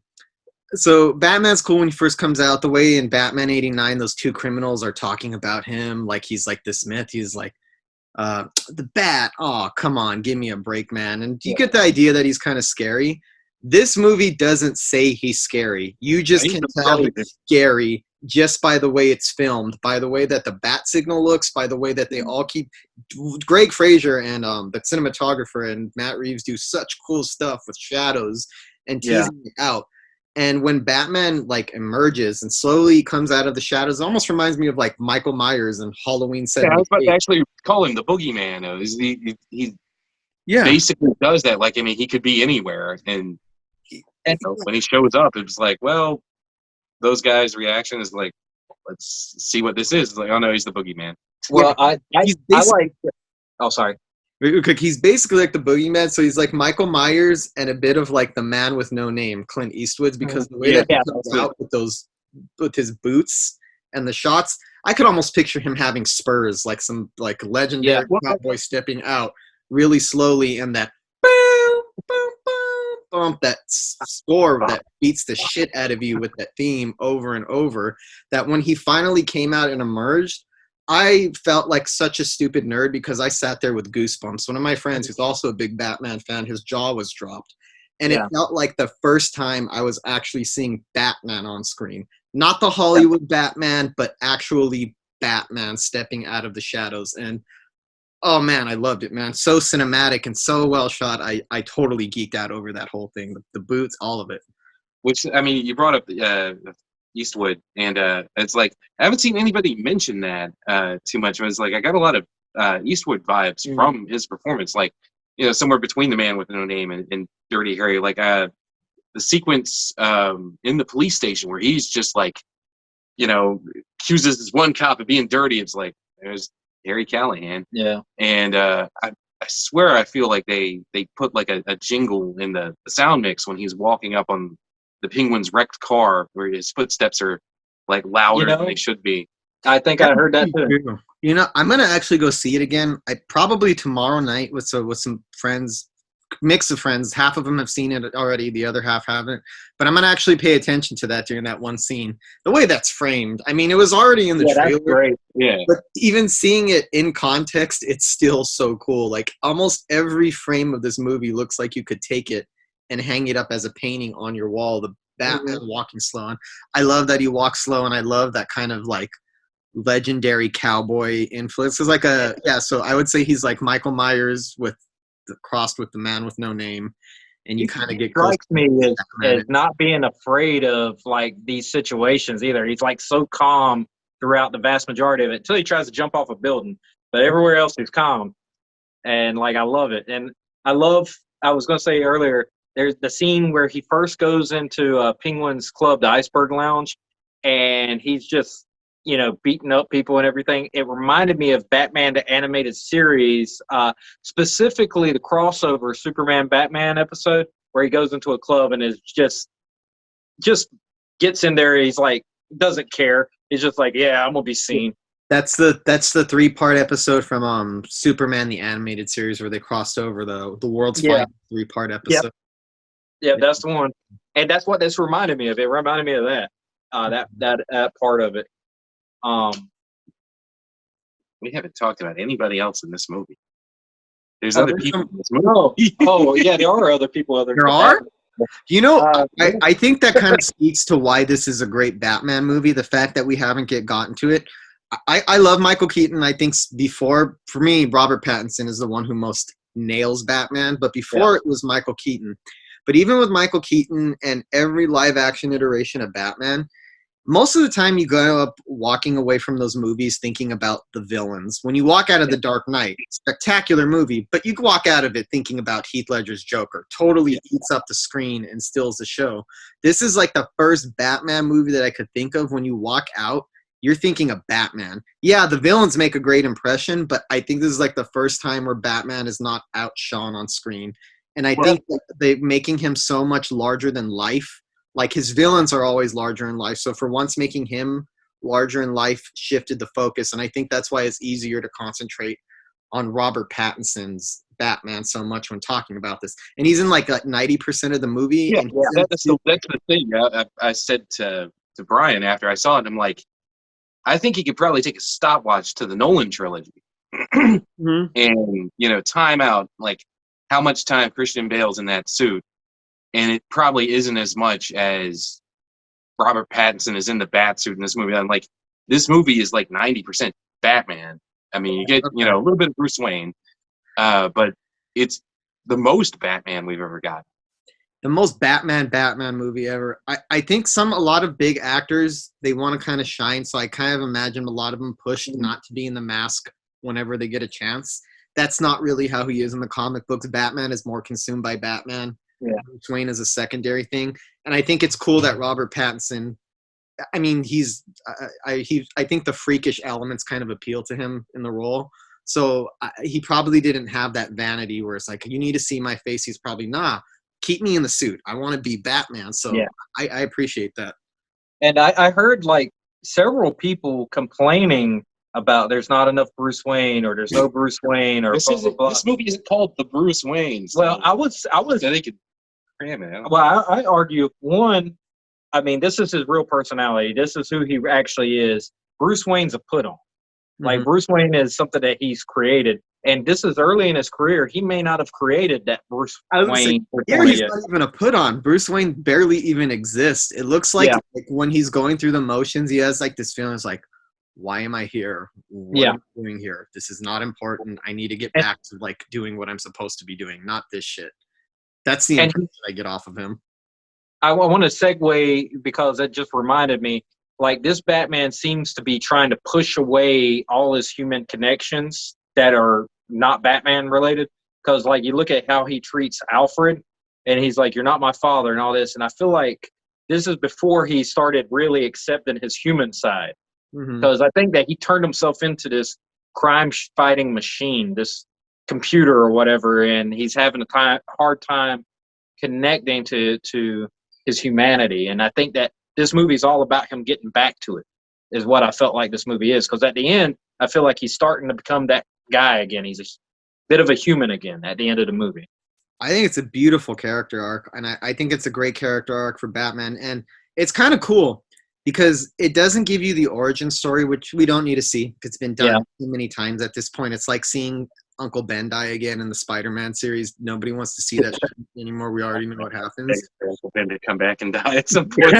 so Batman's cool when he first comes out. The way in Batman 89 those two criminals are talking about him like he's like this myth. He's like the Bat. Oh, come on, give me a break, man. And you get the idea that he's kind of scary. This movie doesn't say he's scary. You just can tell he's scary just by the way it's filmed, by the way that the bat signal looks, by the way that they all keep. Greg Fraser and the cinematographer and Matt Reeves do such cool stuff with shadows and teasing it out. And when Batman like emerges and slowly comes out of the shadows, it almost reminds me of like Michael Myers and Halloween 78. I was about to actually call him the boogeyman. He basically does that. Like, I mean, he could be anywhere. And when he shows up, it's like, well, those guys' reaction is like, let's see what this is. It's like, oh no, he's the boogeyman. Well, I like. Oh, sorry. He's basically like the boogeyman, so he's like Michael Myers and a bit of like the man with no name, Clint Eastwood's, because the way that he comes out with his boots and the shots, I could almost picture him having spurs, like some like legendary cowboy stepping out really slowly, and that boom, boom, boom, boom, that score that beats the shit out of you with that theme over and over. That when he finally came out and emerged, I felt like such a stupid nerd because I sat there with goosebumps. One of my friends, who's also a big Batman fan, his jaw was dropped. And it felt like the first time I was actually seeing Batman on screen. Not the Hollywood Batman, but actually Batman stepping out of the shadows. And, oh, man, I loved it, man. So cinematic and so well shot. I totally geeked out over that whole thing. The boots, all of it. Which, I mean, you brought up Eastwood, and it's like I haven't seen anybody mention that too much. But it's like I got a lot of Eastwood vibes from his performance, like somewhere between The Man with No Name and Dirty Harry, like the sequence in the police station where he's just like accuses this one cop of being dirty. It's like there's Harry Callahan, and I swear I feel like they put like a jingle in the sound mix when he's walking up on the Penguin's wrecked car, where his footsteps are like louder than they should be. I think I heard that too. You know, I'm gonna actually go see it again. I probably tomorrow night with some friends, mix of friends. Half of them have seen it already, the other half haven't. But I'm gonna actually pay attention to that during that one scene. The way that's framed. I mean, it was already in the Yeah, trailer. that's great. Yeah. But even seeing it in context, it's still so cool. Like almost every frame of this movie looks like you could take it and hang it up as a painting on your wall. The Batman walking slow. And I love that he walks slow, and I love that kind of like legendary cowboy influence. It's like so I would say he's like Michael Myers with crossed with the Man with No Name, and you kind of get close. Strikes me as not being afraid of like these situations either. He's like so calm throughout the vast majority of it until he tries to jump off a building, but everywhere else he's calm, and like I love it. And I was going to say earlier, there's the scene where he first goes into Penguin's Club, the Iceberg Lounge, and he's just beating up people and everything. It reminded me of Batman the Animated Series, specifically the crossover Superman Batman episode where he goes into a club and is just gets in there. He's like, doesn't care. He's just like, yeah, I'm gonna be seen. That's the 3-part episode from Superman the Animated Series where they crossed over the world's finest 3-part episode. Yeah, that's the one, and that's what this reminded me of. It reminded me of that part of it. We haven't talked about anybody else in this movie. There's other people in this movie. Oh, yeah, there are other people. There are? I think that kind of speaks to why this is a great Batman movie, the fact that we haven't gotten to it. I love Michael Keaton. I think for me, Robert Pattinson is the one who most nails Batman, but before it was Michael Keaton. But even with Michael Keaton and every live-action iteration of Batman, most of the time you go up walking away from those movies thinking about the villains. When you walk out of The Dark Knight, spectacular movie, but you walk out of it thinking about Heath Ledger's Joker. Totally eats up the screen and steals the show. This is like the first Batman movie that I could think of when you walk out, you're thinking of Batman. Yeah, the villains make a great impression, but I think this is like the first time where Batman is not outshone on screen. And I think that they're making him so much larger than life. Like his villains are always larger in life. So for once making him larger in life shifted the focus. And I think that's why it's easier to concentrate on Robert Pattinson's Batman so much when talking about this. And he's in like 90% of the movie. Yeah, that's the thing. I said to Bryan after I saw it, I'm like, I think he could probably take a stopwatch to the Nolan trilogy. And, time out, like how much time Christian Bale's in that suit. And it probably isn't as much as Robert Pattinson is in the bat suit in this movie. I'm like, this movie is like 90% Batman. I mean, you get, a little bit of Bruce Wayne, but it's the most Batman we've ever got. The most Batman movie ever. I think a lot of big actors, they want to kind of shine. So I kind of imagine a lot of them pushed not to be in the mask whenever they get a chance. That's not really how he is in the comic books. Batman is more consumed by Batman. Yeah. Bruce Wayne is a secondary thing. And I think it's cool that Robert Pattinson, I mean, I think the freakish elements kind of appeal to him in the role. So he probably didn't have that vanity where it's like, you need to see my face. He's probably, keep me in the suit. I want to be Batman. So I appreciate that. And I heard like several people complaining about there's not enough Bruce Wayne or there's no Bruce Wayne or this movie isn't called the Bruce Wayne. So well, I was they could cram it. Well, I argue one. I mean, this is his real personality. This is who he actually is. Bruce Wayne's a put on. Like Bruce Wayne is something that he's created, and this is early in his career. He may not have created that Bruce Wayne. He's not even a put on. Bruce Wayne barely even exists. It looks like when he's going through the motions, he has like this feeling. It's like, why am I here? What am I doing here? This is not important. I need to get back to like doing what I'm supposed to be doing, not this shit. That's the impression I get off of him. I want to segue because it just reminded me, like this Batman seems to be trying to push away all his human connections that are not Batman related. Because like you look at how he treats Alfred, and he's like, "You're not my father," and all this. And I feel like this is before he started really accepting his human side. Because I think that he turned himself into this crime-fighting machine, this computer or whatever, and he's having a hard time connecting to his humanity. And I think that this movie is all about him getting back to it, is what I felt like this movie is. Because at the end, I feel like he's starting to become that guy again. He's a bit of a human again at the end of the movie. I think it's a beautiful character arc, and I think it's a great character arc for Batman. And it's kind of cool because it doesn't give you the origin story, which we don't need to see. It's been done too many times at this point. It's like seeing Uncle Ben die again in the Spider-Man series. Nobody wants to see that shit anymore. We already know what happens. Uncle Ben to come back and die at some point.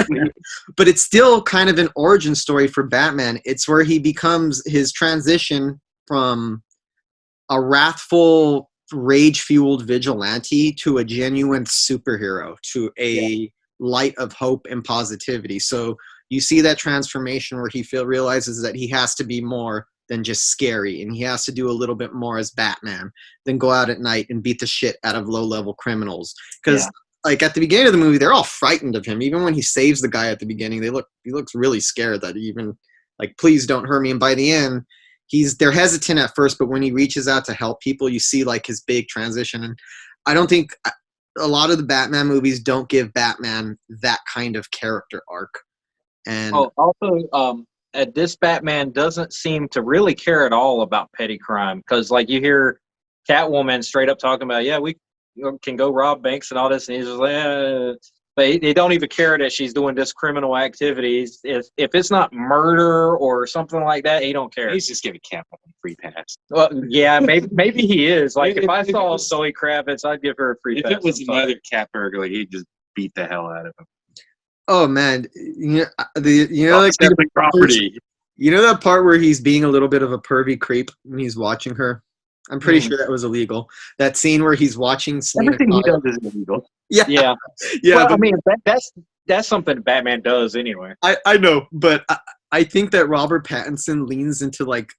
But it's still kind of an origin story for Batman. It's where he becomes his transition from a wrathful, rage-fueled vigilante to a genuine superhero, to a light of hope and positivity. So you see that transformation where he realizes that he has to be more than just scary, and he has to do a little bit more as Batman than go out at night and beat the shit out of low-level criminals. Because like at the beginning of the movie, they're all frightened of him. Even when he saves the guy at the beginning, he looks really scared that he even like, please don't hurt me. And by the end, they're hesitant at first, but when he reaches out to help people, you see like his big transition. And I don't think a lot of the Batman movies don't give Batman that kind of character arc. And also, this Batman doesn't seem to really care at all about petty crime, because like you hear Catwoman straight up talking about, we can go rob banks and all this, and he's just like, but they don't even care that she's doing this criminal activities. If it's not murder or something like that, he don't care. He's just giving Catwoman a free pass. Well, yeah, maybe he is. Like if I saw Zoe Kravitz, I'd give her a free pass. If it was another cat burglar, he'd just beat the hell out of him. Oh man, property. You know that part where he's being a little bit of a pervy creep when he's watching her? I'm pretty sure that was illegal. That scene where he's watching Selena Everything he does is illegal. Yeah. Well, I mean, that's something Batman does anyway. I know, but I think that Robert Pattinson leans into like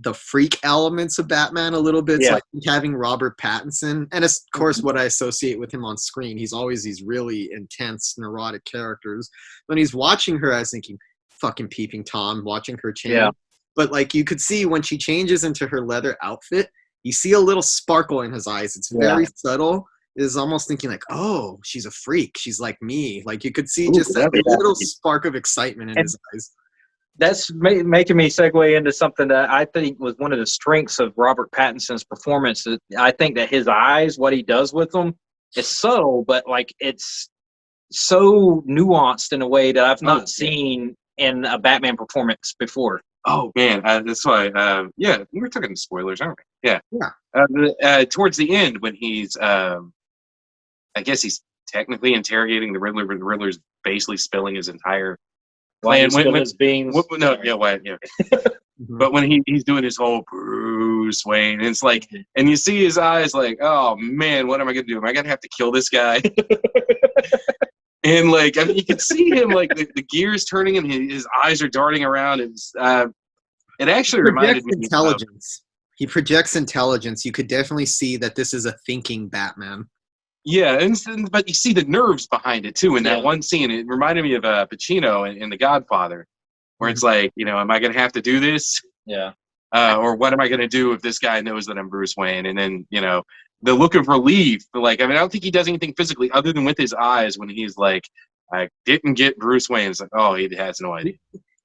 the freak elements of Batman a little bit. Yeah. So I think having Robert Pattinson, and of course what I associate with him on screen, he's always these really intense, neurotic characters. When he's watching her, I was thinking, fucking peeping Tom, watching her change. Yeah. But like you could see when she changes into her leather outfit, you see a little sparkle in his eyes. It's very subtle. It's almost thinking like, oh, she's a freak. She's like me. Like you could see just that little spark of excitement in his eyes. That's making me segue into something that I think was one of the strengths of Robert Pattinson's performance. I think that his eyes, what he does with them, is subtle, but like it's so nuanced in a way that I've not seen in a Batman performance before. Oh man, that's why. We were talking spoilers, aren't we? Yeah. Towards the end, when he's, I guess he's technically interrogating the Riddler, but the Riddler's basically spilling his entire plan. But when he's doing his whole Bruce Wayne, it's like, and you see his eyes, like, oh man, what am I gonna do? Am I gonna have to kill this guy? And like, I mean, you can see him like the gears turning, and his eyes are darting around. It actually reminded me intelligence. He projects intelligence. You could definitely see that this is a thinking Batman. Yeah, but you see the nerves behind it too. In that one scene, it reminded me of Pacino in The Godfather, where it's like, am I going to have to do this? Yeah. Or what am I going to do if this guy knows that I'm Bruce Wayne? And then, the look of relief. Like, I mean, I don't think he does anything physically other than with his eyes when he's like, I didn't get Bruce Wayne. It's like, oh, he has no idea.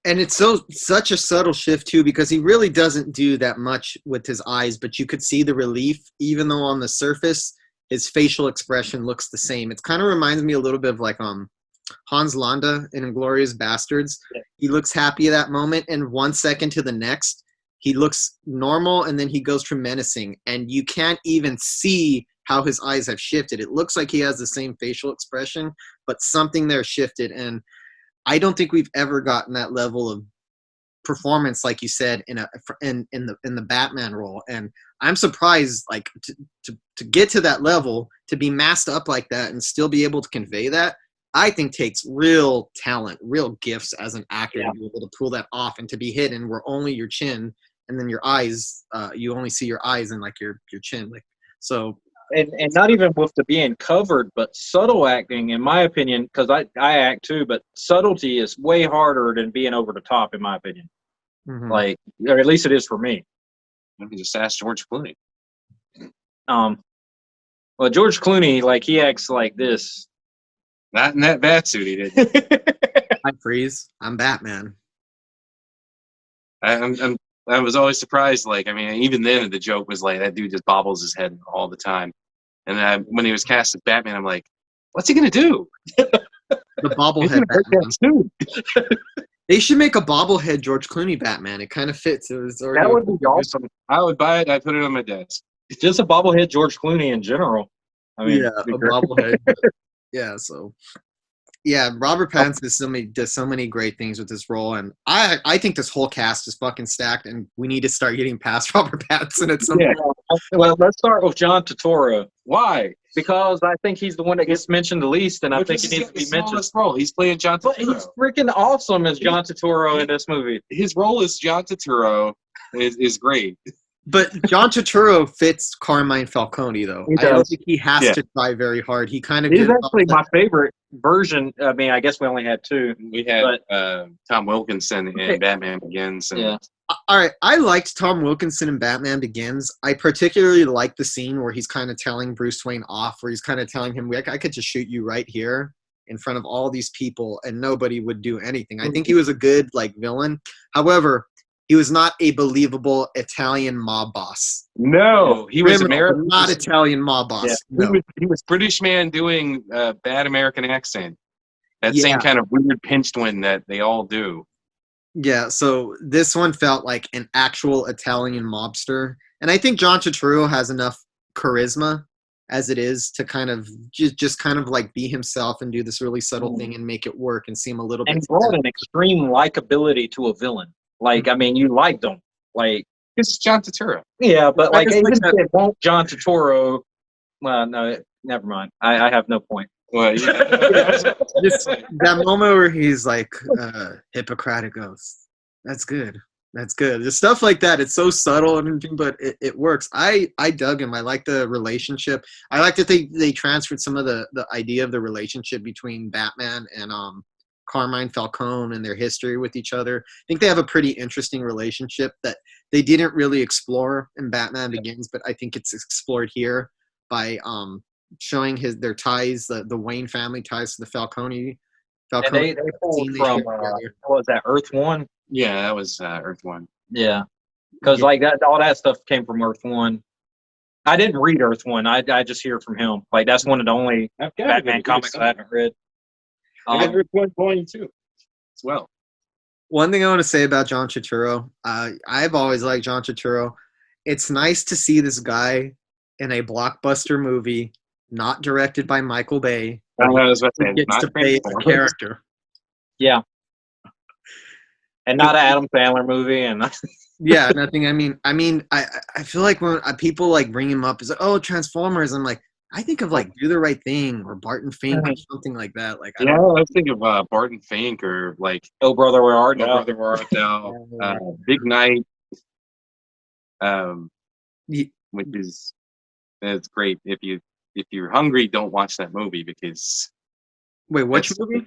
And it's such a subtle shift too, because he really doesn't do that much with his eyes, but you could see the relief, even though on the surface his facial expression looks the same. It kind of reminds me a little bit of like Hans Landa in Inglourious Bastards. Yeah. He looks happy at that moment, and 1 second to the next, he looks normal, and then he goes from menacing, and you can't even see how his eyes have shifted. It looks like he has the same facial expression, but something there shifted, and I don't think we've ever gotten that level of performance, like you said, in the Batman role. And I'm surprised, like to get to that level, to be masked up like that and still be able to convey that, I think takes real talent, real gifts as an actor to be able to pull that off and to be hidden where only your chin and then your eyes, you only see your eyes and like your chin, like so. And not even with the being covered, but subtle acting, in my opinion, because I act too, but subtlety is way harder than being over the top, in my opinion. Mm-hmm. Like, or at least it is for me. You can just ask George Clooney. Well, George Clooney, like, he acts like this. Not in that bat suit, he did. I freeze. I'm Batman. I'm I was always surprised. Like, I mean, even then, the joke was like that dude just bobbles his head all the time. And when he was cast as Batman, I'm like, what's he gonna do? The He's bobblehead gonna break Batman. that suit. They should make a bobblehead George Clooney Batman. It kind of fits. It was already That would be awesome. I would buy it. I'd put it on my desk. Just a bobblehead George Clooney in general. I mean, yeah, it'd be a great. bobblehead. Yeah, so yeah, Robert Pattinson does so many great things with this role, and I think this whole cast is fucking stacked, and we need to start getting past Robert Pattinson at some Yeah. point. Well, let's start with John Turturro Why? because I think he's the one that gets mentioned the least, and I Which think is he needs to be his mentioned. smallest role. He's playing John But Turturro. he's freaking awesome as John Turturro in this movie. His role as John Turturro is great. But John Turturro fits Carmine Falcone, though. He I don't does. think he has Yeah. to try very hard. He kind of He's gives off actually that- my favorite version. I mean, I guess we only had two. We had Tom Wilkinson in Okay. Batman Begins. And Yeah. All right, I liked Tom Wilkinson in Batman Begins. I particularly like the scene where he's kind of telling Bruce Wayne off, where he's kind of telling him, I could just shoot you right here in front of all these people and nobody would do anything. I think he was a good villain. However, he was not a believable Italian mob boss. No, he was Criminal, American. but not Italian mob boss. Yeah. No. He was British man doing a bad American accent. That Yeah. same kind of weird pinched one that they all do. Yeah, so this one felt like an actual Italian mobster. And I think John Turturro has enough charisma as it is to kind of just kind of be himself and do this really subtle thing and make it work and seem a little And bit he brought an extreme likability to a villain. I mean, you liked him. It's John Turturro. Yeah, but I just even like if it won't John Turturro, well, no, never mind. I have no point. Well, just that moment where he's like Hippocratic oath. That's good. That's good. The stuff like that, it's so subtle and everything, but it works. I dug him. I like the relationship. I like that they transferred some of the idea of the relationship between Batman and Carmine Falcone and their history with each other. I think they have a pretty interesting relationship that they didn't really explore in Batman Begins, but I think it's explored here by showing their ties, the Wayne family ties to the Falcone. And they pulled scene they from, share together. what was that, Earth One? yeah, that was Earth One. Yeah. Because all that stuff came from Earth One. I didn't read Earth One. I just hear from him. That's one of the only I've got Batman comics I haven't read. I got Earth One Volume 2 as well. One thing I want to say about John Turturro, I've always liked John Turturro. It's nice to see this guy in a blockbuster movie, not directed by Michael Bay. I was about to say, He gets not to play a Transformers. character. Yeah. And not an Adam Sandler movie. And Yeah, nothing. I feel like when people bring him up, it's like, oh, Transformers. I'm like, I think of Do the Right Thing or Barton Fink or something like that. I was thinking of Barton Fink or Oh Brother, Where Art No Thou? Brother Where Art Thou, Big Night, which is it's great. If you're hungry, don't watch that movie because Wait, which movie?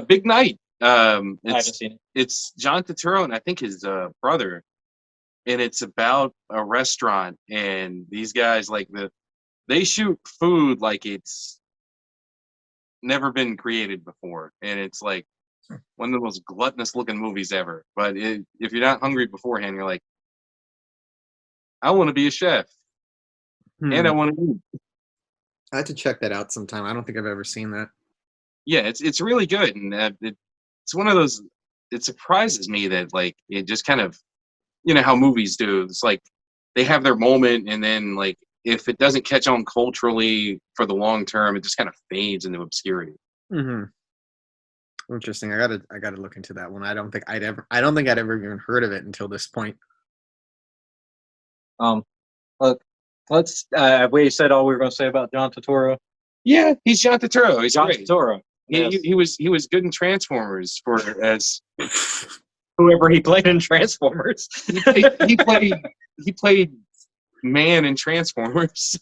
Big Night. I haven't seen it. It's John Turturro and I think his brother, and it's about a restaurant and these guys they shoot food like it's never been created before, and it's one of the most gluttonous looking movies ever. But if you're not hungry beforehand, you're like, I want to be a chef and I want to eat. I have to check that out sometime. I don't think I've ever seen that. Yeah, it's really good, and it's one of those. It surprises me that it just kind of, how movies do. It's they have their moment, and then if it doesn't catch on culturally for the long term, it just kind of fades into obscurity. Mm-hmm. Interesting. I gotta look into that one. I don't think I'd ever even heard of it until this point. Look, let's. We said all we were going to say about John Turturro. Yeah, he's John Turturro. He's John great. Turturro. He was good in Transformers as Whoever he played in Transformers. he played man in Transformers.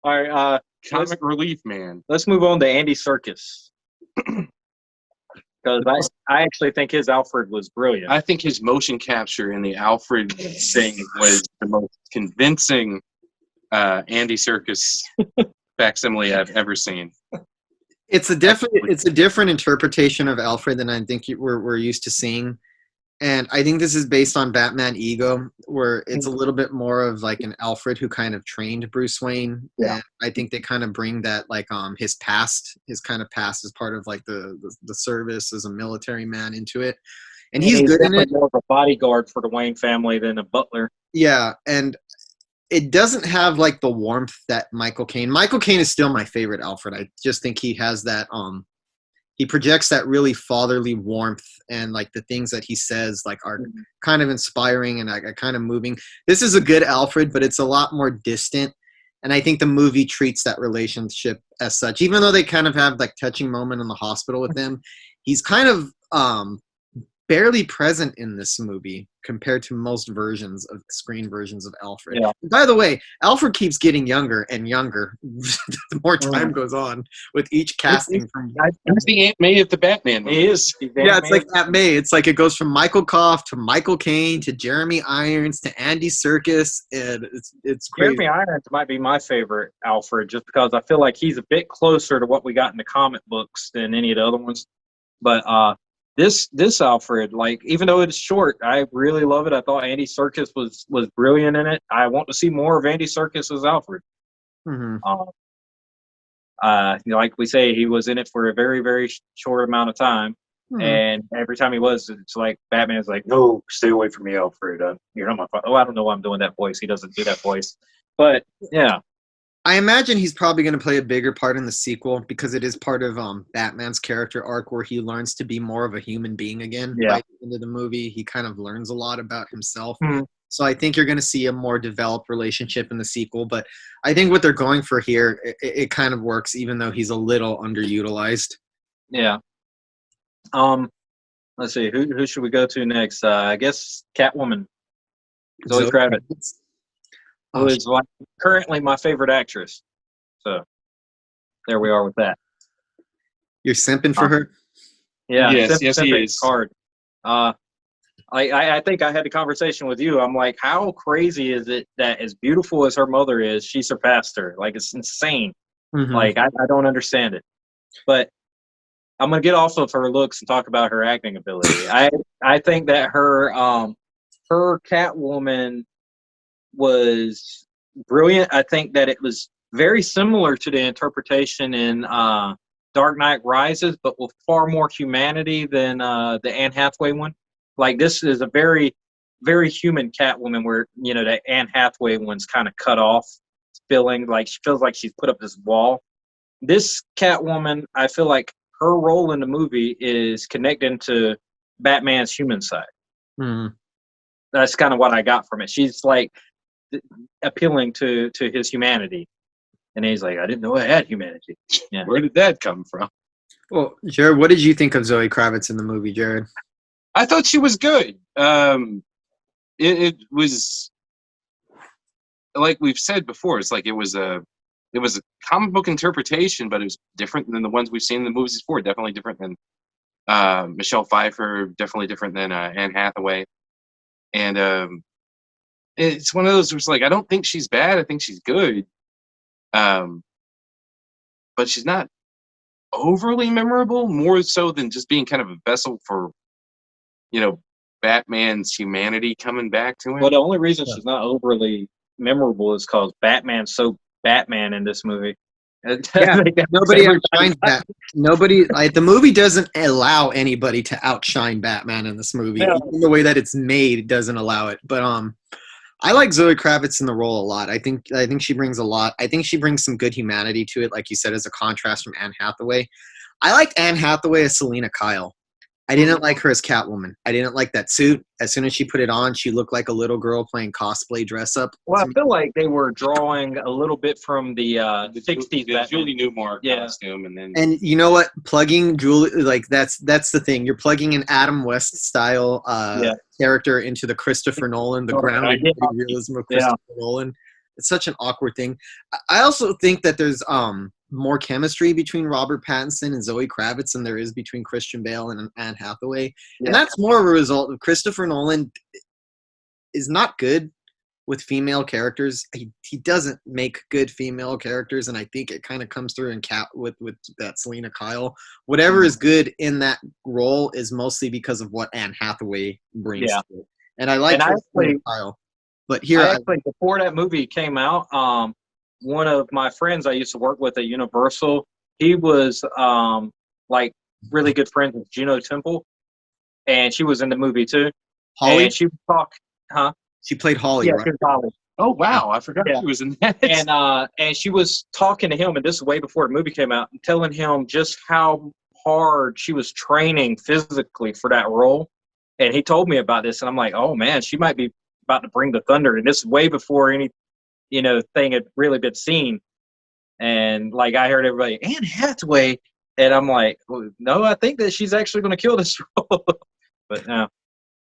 All right. Comic relief man. Let's move on to Andy Serkis. Because I actually think his Alfred was brilliant. I think his motion capture in the Alfred thing was the most convincing Andy Serkis facsimile I've ever seen. It's a different interpretation of Alfred than I think we're used to seeing. And I think this is based on Batman Ego, where it's a little bit more of like an Alfred who kind of trained Bruce Wayne. Yeah. And I think they kind of bring that like his kind of past as part of like the service as a military man into it. And he's good in definitely it. more of a bodyguard for the Wayne family than a butler. Yeah, and it doesn't have like the warmth that Michael Caine. Michael Caine is still my favorite Alfred. I just think he has that he projects that really fatherly warmth, and like the things that he says like are kind of inspiring and like are kind of moving. This is a good Alfred, but it's a lot more distant. And I think the movie treats that relationship as such. Even though they kind of have like touching moment in the hospital with him, he's kind of barely present in this movie compared to most screen versions of Alfred. Yeah. By the way, Alfred keeps getting younger and younger the more time goes on with each casting. He's the Aunt May of the Batman movie. He is. Yeah, it's like Aunt May. It's like it goes from Michael Koff to Michael Caine to Jeremy Irons to Andy Serkis, and it's crazy. Jeremy Irons might be my favorite Alfred, just because I feel like he's a bit closer to what we got in the comic books than any of the other ones. But this Alfred, like, even though it's short, I really love it. I thought Andy Serkis was brilliant in it. I want to see more of Andy Serkis as Alfred. Mm-hmm. Like we say, he was in it for a very, very short amount of time. Mm-hmm. And every time he was, it's like Batman's like, no, stay away from me, Alfred. You're not my father. Oh, I don't know why I'm doing that voice. He doesn't do that voice. But, yeah. I imagine he's probably going to play a bigger part in the sequel because it is part of Batman's character arc where he learns to be more of a human being again. Yeah. By the end of the movie, he kind of learns a lot about himself. Mm-hmm. So I think you're going to see a more developed relationship in the sequel. But I think what they're going for here, it kind of works, even though he's a little underutilized. Yeah. Let's see. Who should we go to next? I guess Catwoman. Zoe Kravitz. Who is like currently my favorite actress. So there we are with that. You're simping for her? Yeah. Yes, he is. Hard. I think I had a conversation with you. I'm like, how crazy is it that as beautiful as her mother is, she surpassed her? Like, it's insane. Mm-hmm. Like, I don't understand it. But I'm going to get off of her looks and talk about her acting ability. I think that her Catwoman was brilliant. I think that it was very similar to the interpretation in Dark Knight Rises, but with far more humanity than the Anne Hathaway one. Like, this is a very, very human Catwoman where, the Anne Hathaway one's kind of cut off, feeling like she feels like she's put up this wall. This Catwoman, I feel like her role in the movie is connecting to Batman's human side. Mm. That's kind of what I got from it. She's like appealing to his humanity, and he's like, I didn't know I had humanity. Yeah. Where did that come from? Well, Jared, what did you think of Zoe Kravitz in the movie, Jared? I thought she was good. It was like we've said before. It's like it was a comic book interpretation, but it was different than the ones we've seen in the movies before. Definitely different than Michelle Pfeiffer. Definitely different than Anne Hathaway. And it's one of those where it's like, I don't think she's bad. I think she's good. But she's not overly memorable, more so than just being kind of a vessel for, Batman's humanity coming back to him. Well, the only reason she's not overly memorable is because Batman's so Batman in this movie. Yeah, nobody outshines that. Nobody, like, the movie doesn't allow anybody to outshine Batman in this movie. No. Even the way that it's made doesn't allow it. But I like Zoe Kravitz in the role a lot. I think she brings a lot. I think she brings some good humanity to it, like you said, as a contrast from Anne Hathaway. I liked Anne Hathaway as Selena Kyle. I didn't like her as Catwoman. I didn't like that suit. As soon as she put it on, she looked like a little girl playing cosplay dress up. Well, I feel like they were drawing a little bit from the 60s the Julie Newmar costume, and you know what? Plugging Julie, like that's the thing. You're plugging an Adam West style character into the Christopher Nolan, the grounded realism of Christopher Nolan. It's such an awkward thing. I also think that there's more chemistry between Robert Pattinson and Zoe Kravitz than there is between Christian Bale and Anne Hathaway. Yeah. And that's more of a result of Christopher Nolan is not good, with female characters. He doesn't make good female characters, and I think it kind of comes through in Cat with that Selena Kyle. Whatever is good in that role is mostly because of what Anne Hathaway brings Yeah. to it. And I like Selena Kyle. But here, before that movie came out, one of my friends I used to work with at Universal, he was like really good friends with Juno Temple, and she was in the movie too. Holly? And she would talk, huh? She played Holly, yeah, right? she was Holly. Oh wow, I forgot she was in that. And she was talking to him, and this is way before the movie came out, and telling him just how hard she was training physically for that role. And he told me about this, and I'm like, oh man, she might be about to bring the thunder. And this is way before any, thing had really been seen. And like I heard everybody, Anne Hathaway, and I'm like, well, no, I think that she's actually going to kill this role. But no.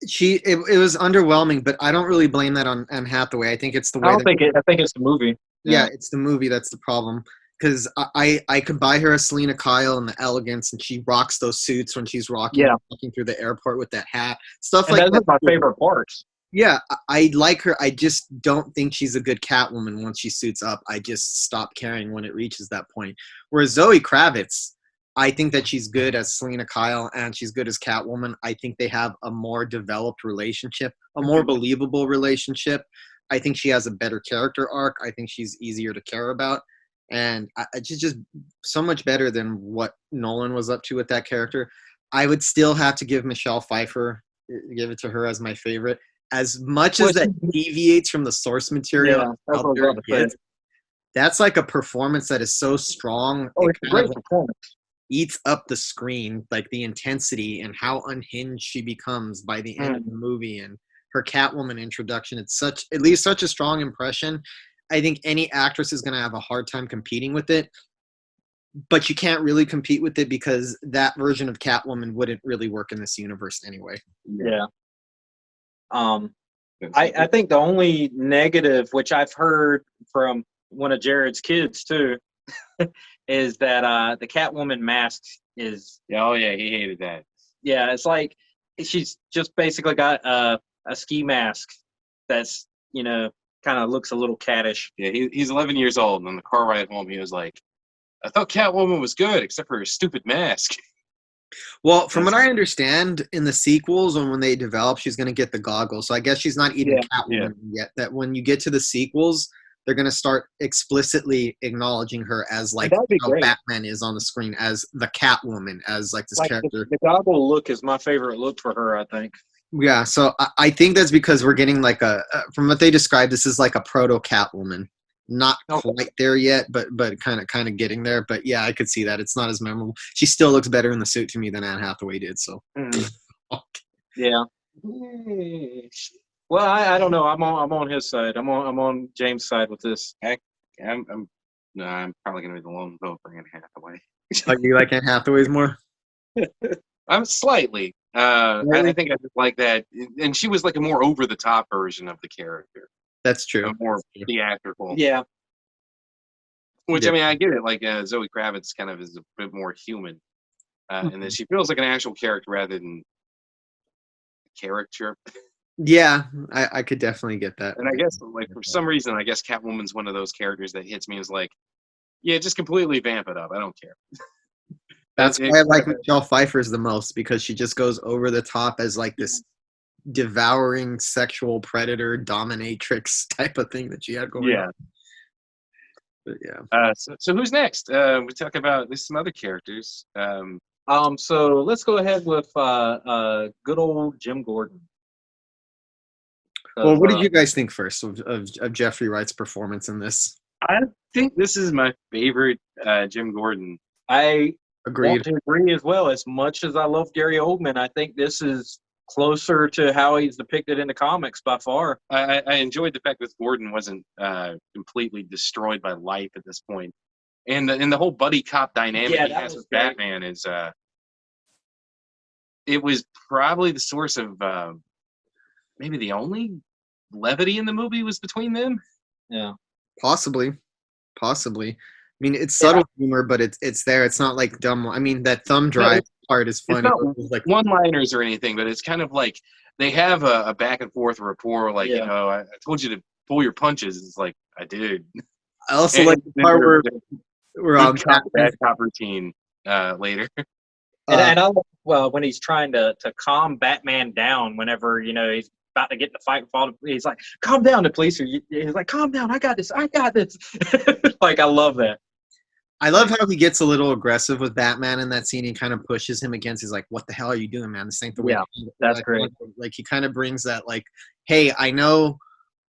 It was underwhelming, but I don't really blame that on Anne Hathaway. I think it's the way. I think it's the movie. Yeah, it's the movie that's the problem. Because I could buy her a Selena Kyle and the elegance, and she rocks those suits when she's walking through the airport with that hat, stuff like that. That's my favorite parts. Yeah, I like her. I just don't think she's a good Catwoman once she suits up. I just stop caring when it reaches that point. Whereas Zoe Kravitz, I think that she's good as Selena Kyle and she's good as Catwoman. I think they have a more developed relationship, a more believable relationship. I think she has a better character arc. I think she's easier to care about. And she's just so much better than what Nolan was up to with that character. I would still have to give Michelle Pfeiffer, give it to her as my favorite. As much as that deviates from the source material, that's like a performance that is so strong. Oh, it's a great performance. Eats up the screen, like the intensity and how unhinged she becomes by the end of the movie, and her Catwoman introduction. It leaves such a strong impression. I think any actress is going to have a hard time competing with it, but you can't really compete with it because that version of Catwoman wouldn't really work in this universe anyway. Yeah. I think the only negative, which I've heard from one of Jared's kids too, is that the Catwoman mask is. Oh yeah, he hated that. Yeah, it's like she's just basically got a ski mask that's kind of looks a little cattish. Yeah, he's 11 years old, and on the car ride home, he was like, "I thought Catwoman was good, except for her stupid mask." Well, from what I understand, in the sequels and when they develop, she's going to get the goggles. So I guess she's not even Catwoman yet. That when you get to the sequels, they're going to start explicitly acknowledging her as like how Batman is on the screen, as the Catwoman, as like this character. The goggle look is my favorite look for her, I think. Yeah, so I think that's because we're getting like from what they described, this is like a proto Catwoman. Not quite there yet, but kind of getting there. But yeah, I could see that. It's not as memorable. She still looks better in the suit to me than Anne Hathaway did. So yeah. Well, I don't know. I'm on his side. I'm on James' side with this. I'm probably gonna be the lone vote for Anne Hathaway. Like you like Anne Hathaway's more? I'm slightly. Really? I think I just like that, and she was like a more over the top version of the character. That's true. More theatrical. Yeah. Which I mean, I get it. Like Zoe Kravitz kind of is a bit more human, and then she feels like an actual character rather than a caricature. Yeah, I could definitely get that. And I guess, like, for some reason, I guess Catwoman's one of those characters that hits me as like, yeah, just completely vamp it up. I don't care. That's why I like Michelle Pfeiffer's the most, because she just goes over the top as like this devouring sexual predator dominatrix type of thing that she had going on. But yeah. So who's next? We talk about there's some other characters. So let's go ahead with good old Jim Gordon. Well, what did you guys think first of Jeffrey Wright's performance in this? I think this is my favorite Jim Gordon. I Agreed. want to agree as well. As much as I love Gary Oldman, I think this is closer to how he's depicted in the comics by far. I enjoyed the fact that Gordon wasn't completely destroyed by life at this point. And the whole buddy cop dynamic he has with Batman is it was probably the source of maybe the only levity in the movie was between them. Yeah. Possibly. I mean, it's subtle humor, but it's there. It's not like dumb. I mean, that thumb drive part is funny. It's not like one-liners or anything, but it's kind of like they have a back and forth rapport. Like, I told you to pull your punches. It's like, I did. I also And like the part where good cop, bad cop routine later. And well, when he's trying to calm Batman down, whenever he's about to get in the fight with all he's like, "Calm down, the police." He's like, "Calm down, I got this, I got this." Like, I love that. I love how he gets a little aggressive with Batman in that scene. He kind of pushes him against. He's like, "What the hell are you doing, man? This ain't the way." Yeah, that's great. Like he kind of brings that, like, "Hey, I know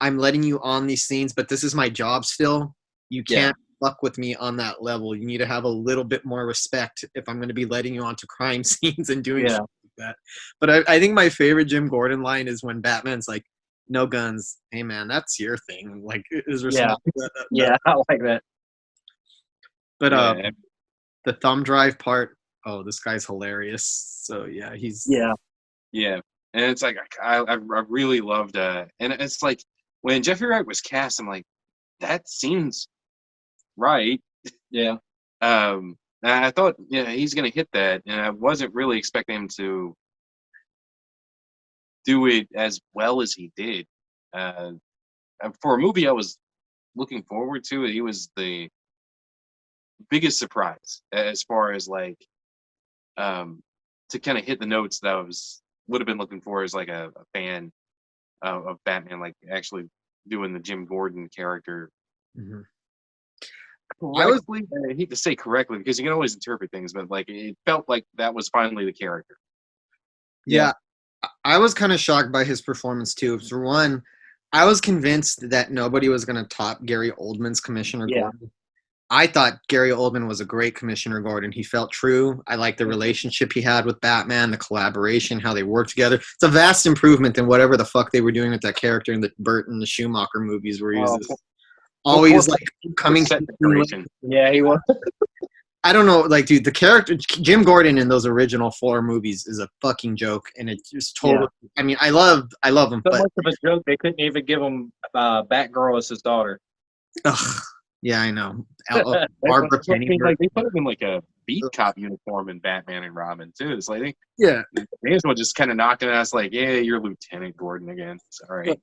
I'm letting you on these scenes, but this is my job still. You can't fuck with me on that level. You need to have a little bit more respect if I'm going to be letting you onto crime scenes and doing shit like that." But I think my favorite Jim Gordon line is when Batman's like, "No guns. Hey, man, that's your thing." Like, his response. Yeah, I like that. But the thumb drive part, oh, this guy's hilarious. So yeah, he's yeah, and it's like I really loved and it's like when Jeffrey Wright was cast, I'm like, that seems right. Yeah. And I thought, he's gonna hit that, and I wasn't really expecting him to do it as well as he did. For a movie I was looking forward to, he was the biggest surprise as far as like to kind of hit the notes that I would have been looking for as like a fan of Batman, like actually doing the Jim Gordon character. Mm-hmm. I hate to say correctly because you can always interpret things, but like it felt like that was finally the character. Yeah. I was kind of shocked by his performance too. For one, I was convinced that nobody was going to top Gary Oldman's Commissioner Gordon. I thought Gary Oldman was a great Commissioner Gordon. He felt true. I liked the relationship he had with Batman, the collaboration, how they worked together. It's a vast improvement than whatever the fuck they were doing with that character in the Burton, the Schumacher movies, where he was always like coming. Yeah, he was. I don't know, like, dude, the character Jim Gordon in those original 4 movies is a fucking joke, and it's just totally. Yeah. I mean, I love him, so but much of a joke they couldn't even give him Batgirl as his daughter. Ugh, yeah, I know. Barbara Pennyworth. Like they put him in like a beat cop uniform in Batman and Robin too. It's like yeah, they just kind of knocking at us like, yeah, you're Lieutenant Gordon again. Sorry.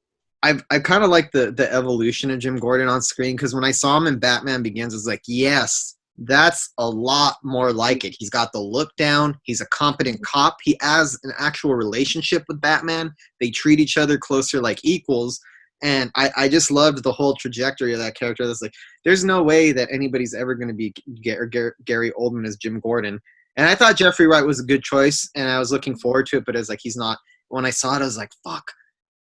I kind of like the evolution of Jim Gordon on screen, because when I saw him in Batman Begins, I was like, yes. That's a lot more like it. He's got the look down. He's a competent cop. He has an actual relationship with Batman. They treat each other closer like equals. And I just loved the whole trajectory of that character. That's like, there's no way that anybody's ever going to be Gary Oldman as Jim Gordon. And I thought Jeffrey Wright was a good choice, and I was looking forward to it. But it's like, he's not. When I saw it, I was like, fuck.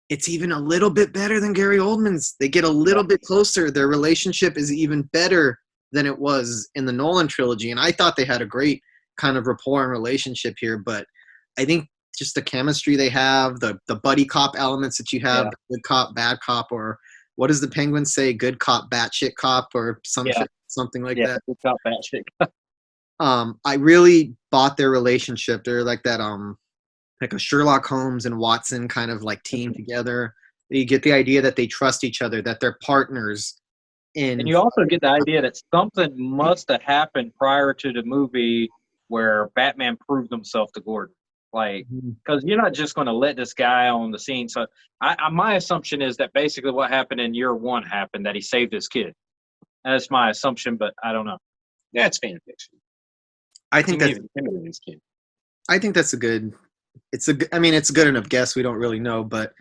It's even a little bit better than Gary Oldman's. They get a little bit closer. Their relationship is even better than it was in the Nolan trilogy. And I thought they had a great kind of rapport and relationship here, but I think just the chemistry they have, the buddy cop elements that you have, good cop, bad cop, or what does the Penguin say? Good cop, batshit cop, or something like that. Good cop, batshit cop. I really bought their relationship. They're like that, like a Sherlock Holmes and Watson kind of like team together. You get the idea that they trust each other, that they're partners. And you also get the idea that something must have happened prior to the movie where Batman proved himself to Gordon. Like, because you're not just going to let this guy on the scene. So my assumption is that basically what happened in year 1 happened, that he saved his kid. That's my assumption, but I don't know. That's fan fiction. I think that's a good enough guess. We don't really know, but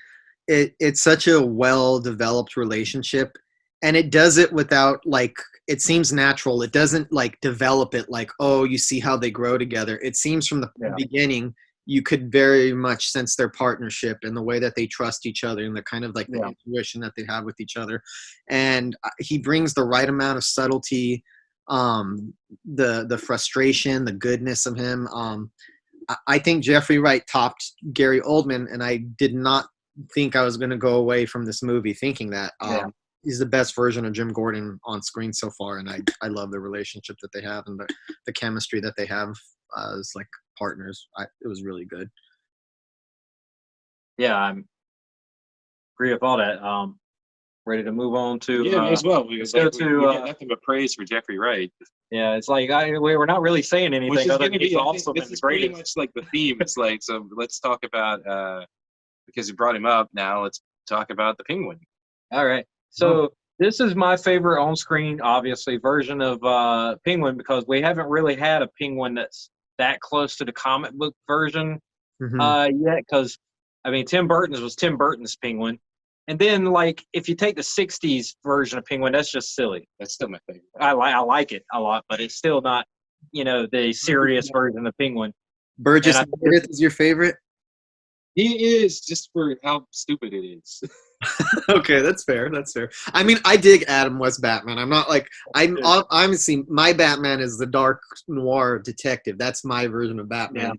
it's such a well-developed relationship. And it does it without, like, it seems natural. It doesn't, like, develop it like, oh, you see how they grow together. It seems from the beginning you could very much sense their partnership and the way that they trust each other and the kind of, like, the intuition that they have with each other. And he brings the right amount of subtlety, the frustration, the goodness of him. I think Jeffrey Wright topped Gary Oldman, and I did not think I was going to go away from this movie thinking that. He's the best version of Jim Gordon on screen so far, and I love the relationship that they have and the chemistry that they have as like partners. It was really good. Yeah, I agree with all that. Ready to move on to as well. We get nothing but praise for Jeffrey Wright. Yeah, it's like we're not really saying anything other than he's awesome. This is pretty much like the theme. It's like, so let's talk about because you brought him up. Now let's talk about the Penguin. All right. So this is my favorite on-screen, obviously, version of Penguin because we haven't really had a Penguin that's that close to the comic book version Mhm. yet. Because I mean, Tim Burton's was Tim Burton's Penguin, and then like if you take the '60s version of Penguin, that's just silly. That's still my favorite. I like it a lot, but it's still not the serious version of Penguin. And Burgess I Meredith is your favorite? He is just for how stupid it is. Okay, that's fair. That's fair. I mean, I dig Adam West Batman. I'm not like I'm seeing my Batman is the dark noir detective. That's my version of Batman.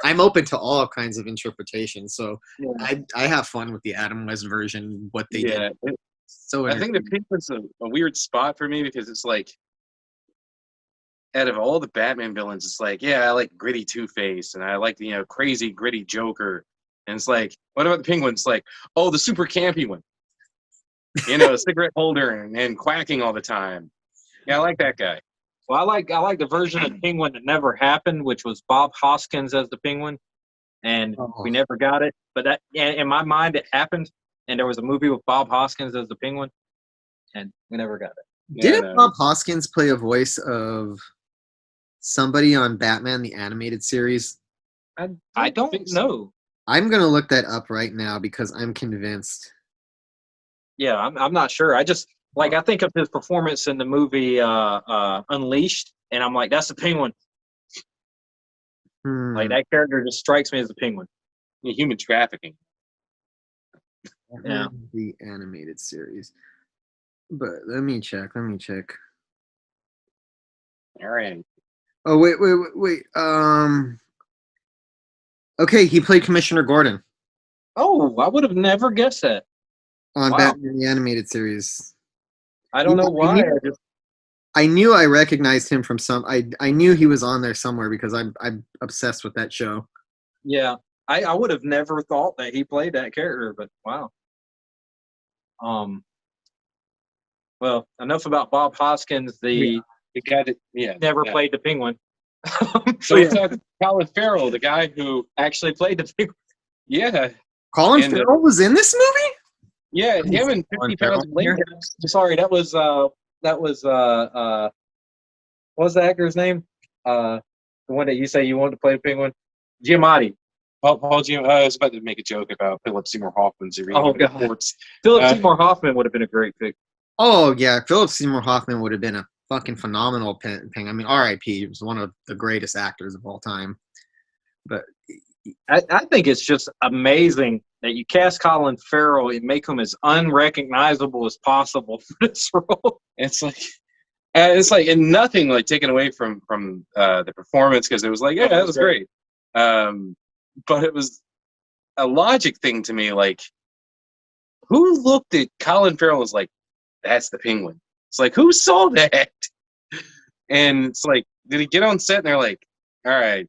I'm open to all kinds of interpretations, so yeah. I have fun with the Adam West version. What they Yeah, did. So I think the Penguin's a weird spot for me because it's like, out of all the Batman villains, it's like, yeah, I like gritty Two-Face and I like crazy gritty Joker, and it's like, what about the Penguin? It's like, oh, the super campy one, a cigarette holder and quacking all the time. Yeah, I like that guy. Well, I like the version of Penguin that never happened, which was Bob Hoskins as the Penguin, and we never got it. But that in my mind it happened, and there was a movie with Bob Hoskins as the Penguin, and we never got it. Didn't Bob Hoskins play a voice of somebody on Batman the Animated Series? I don't know. I'm gonna look that up right now because I'm convinced. Yeah, I'm not sure. I just I think of his performance in the movie Unleashed, and I'm like, that's the Penguin. Like that character just strikes me as the Penguin. Human trafficking. Yeah. The animated series. But let me check. All right. Oh wait. Okay, he played Commissioner Gordon. Oh, I would have never guessed that. On Batman the Animated Series. I don't know why. I knew I recognized him from some. I knew he was on there somewhere because I'm obsessed with that show. Yeah, I would have never thought that he played that character, but wow. Well, enough about Bob Hoskins, the guy that never played the Penguin. So we talked Colin Farrell, the guy who actually played the Penguin. Yeah, Colin Farrell was in this movie. Yeah, him and 50 Pounds of Lincoln. Sorry, that was what was the actor's name? The one that you say you wanted to play the Penguin? Giamatti. Paul Giamatti. I was about to make a joke about Philip Seymour Hoffman's. Oh God, Philip Seymour Hoffman would have been a great pick. Oh yeah, Philip Seymour Hoffman would have been a fucking phenomenal thing. I mean, R.I.P. He was one of the greatest actors of all time. But I think it's just amazing that you cast Colin Farrell and make him as unrecognizable as possible for this role. It's like, and nothing like taken away from the performance because it was like, yeah, that was great. But it was a logic thing to me. Like, who looked at Colin Farrell and was like, that's the Penguin? It's like, who saw that? And it's like, did he get on set and they're like, all right,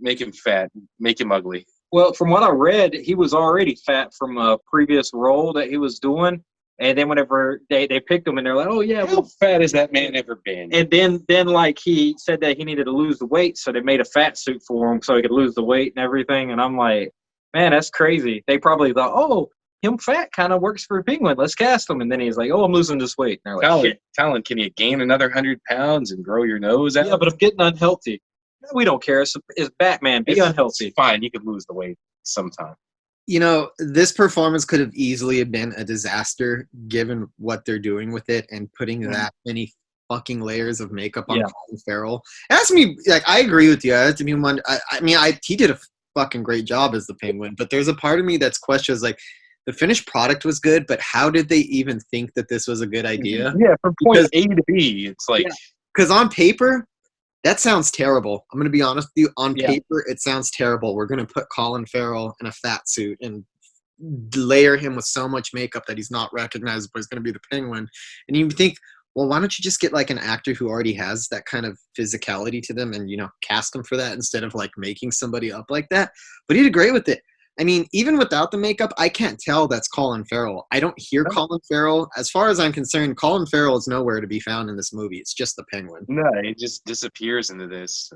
make him fat, make him ugly? Well, from what I read, he was already fat from a previous role that he was doing. And then whenever they picked him and they're like, oh, yeah. How fat has that man ever been? And then like he said that he needed to lose the weight. So they made a fat suit for him so he could lose the weight and everything. And I'm like, man, that's crazy. They probably thought, oh, him fat kind of works for a Penguin. Let's cast him. And then he's like, oh, I'm losing this weight. And they're like, Colin, can you gain another 100 pounds and grow your nose out? Yeah, but I'm getting unhealthy. We don't care. It's Batman. Be unhealthy. It's fine. You could lose the weight sometime. You know, this performance could have easily been a disaster given what they're doing with it and putting that many fucking layers of makeup on Colin Farrell. Ask me, like, I agree with you. He did a fucking great job as the Penguin, but there's a part of me that's questions like, the finished product was good, but how did they even think that this was a good idea? Yeah, from point A to B, it's like, because on paper, that sounds terrible. I'm going to be honest with you. On paper, it sounds terrible. We're going to put Colin Farrell in a fat suit and layer him with so much makeup that he's not recognizable. He's going to be the Penguin. And you think, well, why don't you just get like an actor who already has that kind of physicality to them and, cast them for that instead of like making somebody up like that? But he did great with it. I mean, even without the makeup, I can't tell that's Colin Farrell. I don't hear Colin Farrell. As far as I'm concerned, Colin Farrell is nowhere to be found in this movie. It's just the Penguin. No, he just disappears into this,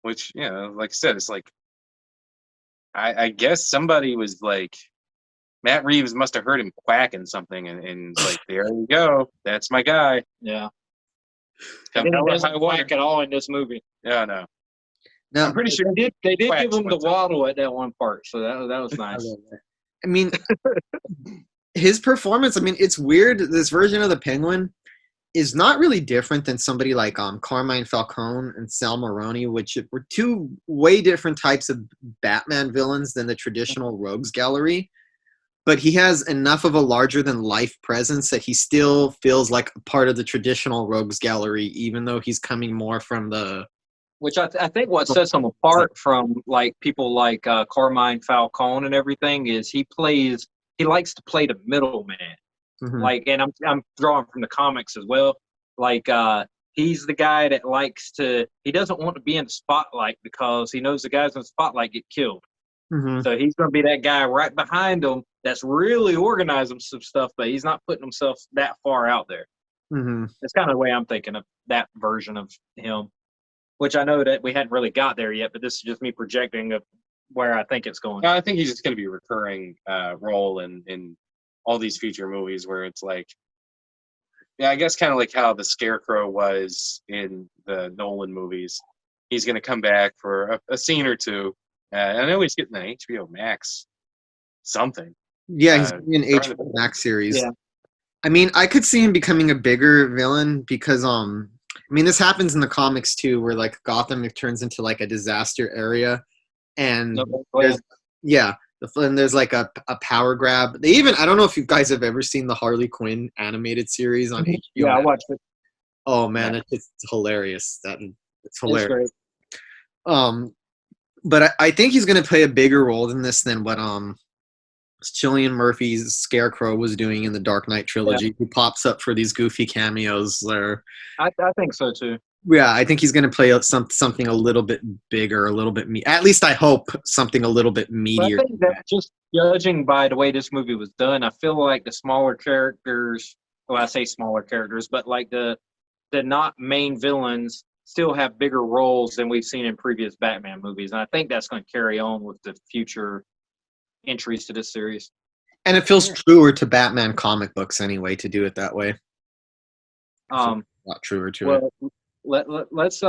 which, like I said, it's like, I guess somebody was like, Matt Reeves must have heard him quacking something, and like, there you go, that's my guy. Yeah. Come He hell or doesn't high water. quack at all in this movie. Yeah, no. No, I'm pretty sure They did quacks give him one the time. waddle at that one part, so that was I nice. love that. I mean, his performance. I mean, it's weird. This version of the Penguin is not really different than somebody like Carmine Falcone and Sal Maroni, which were two way different types of Batman villains than the traditional Rogues Gallery. But he has enough of a larger than life presence that he still feels like a part of the traditional Rogues Gallery, even though he's coming more from the. Which I think what sets him apart from like people like Carmine Falcone and everything is he likes to play the middleman. Mhm. Like, and I'm drawing from the comics as well. Like, he's the guy that he doesn't want to be in the spotlight because he knows the guys in the spotlight get killed. Mhm. So he's going to be that guy right behind him that's really organizing some stuff, but he's not putting himself that far out there. Mhm. That's kind of the way I'm thinking of that version of him, which I know that we hadn't really got there yet, but this is just me projecting of where I think it's going. I think he's just going to be a recurring role in all these future movies where it's like, yeah, I guess kind of like how the Scarecrow was in the Nolan movies. He's going to come back for a scene or two. I know he's getting an HBO Max something. Yeah, he's in an HBO Max series. Yeah. I mean, I could see him becoming a bigger villain because I mean, this happens in the comics too, where like Gotham turns into like a disaster area, and there's like a power grab. They even, I don't know if you guys have ever seen the Harley Quinn animated series on HBO. Yeah, I watched it. Oh man, it's hilarious. It's hilarious. It's great. But I think he's going to play a bigger role in this than what Cillian Murphy's Scarecrow was doing in the Dark Knight trilogy. Yeah. He pops up for these goofy cameos there. I think so too. Yeah, I think he's going to play something a little bit bigger, a little bit at least I hope something a little bit meatier. I think that just judging by the way this movie was done, I feel like the smaller characters, well, I say smaller characters, but like the not main villains still have bigger roles than we've seen in previous Batman movies. And I think that's going to carry on with the future entries to this series. And it feels truer to Batman comic books anyway to do it that way. Not truer to it. Let's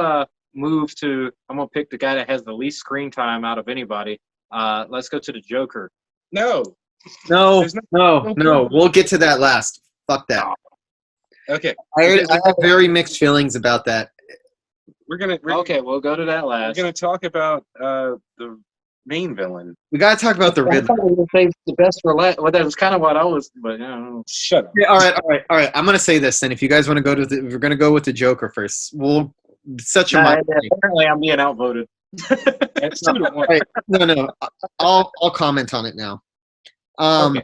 move to, I'm going to pick the guy that has the least screen time out of anybody. Let's go to the Joker. No. We'll get to that last. Fuck that. Okay. I have very mixed feelings about that. Okay, we'll go to that last. We're going to talk about the main villain. We got to talk about the Riddler. I thought we would save the best for last. Well, that was kind of what I was, but shut up. Yeah, all right. I'm going to say this, and if you guys want to go we're going to go with the Joker first. Apparently I'm being outvoted. It's 2-1. Right. No. I'll comment on it now. Okay.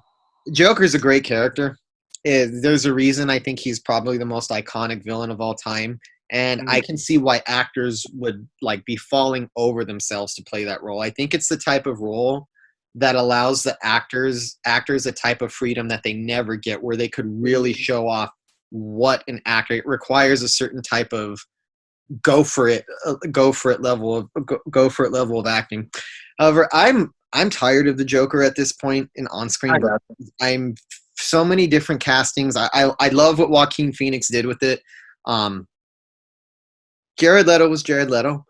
Joker's a great character. There's a reason I think he's probably the most iconic villain of all time. And I can see why actors would like be falling over themselves to play that role. I think it's the type of role that allows the actors a type of freedom that they never get, where they could really show off what an actor. It requires a certain type of go for it level of acting. However, I'm tired of the Joker at this point in on-screen. I'm so many different castings. I love what Joaquin Phoenix did with it. Jared Leto was Jared Leto.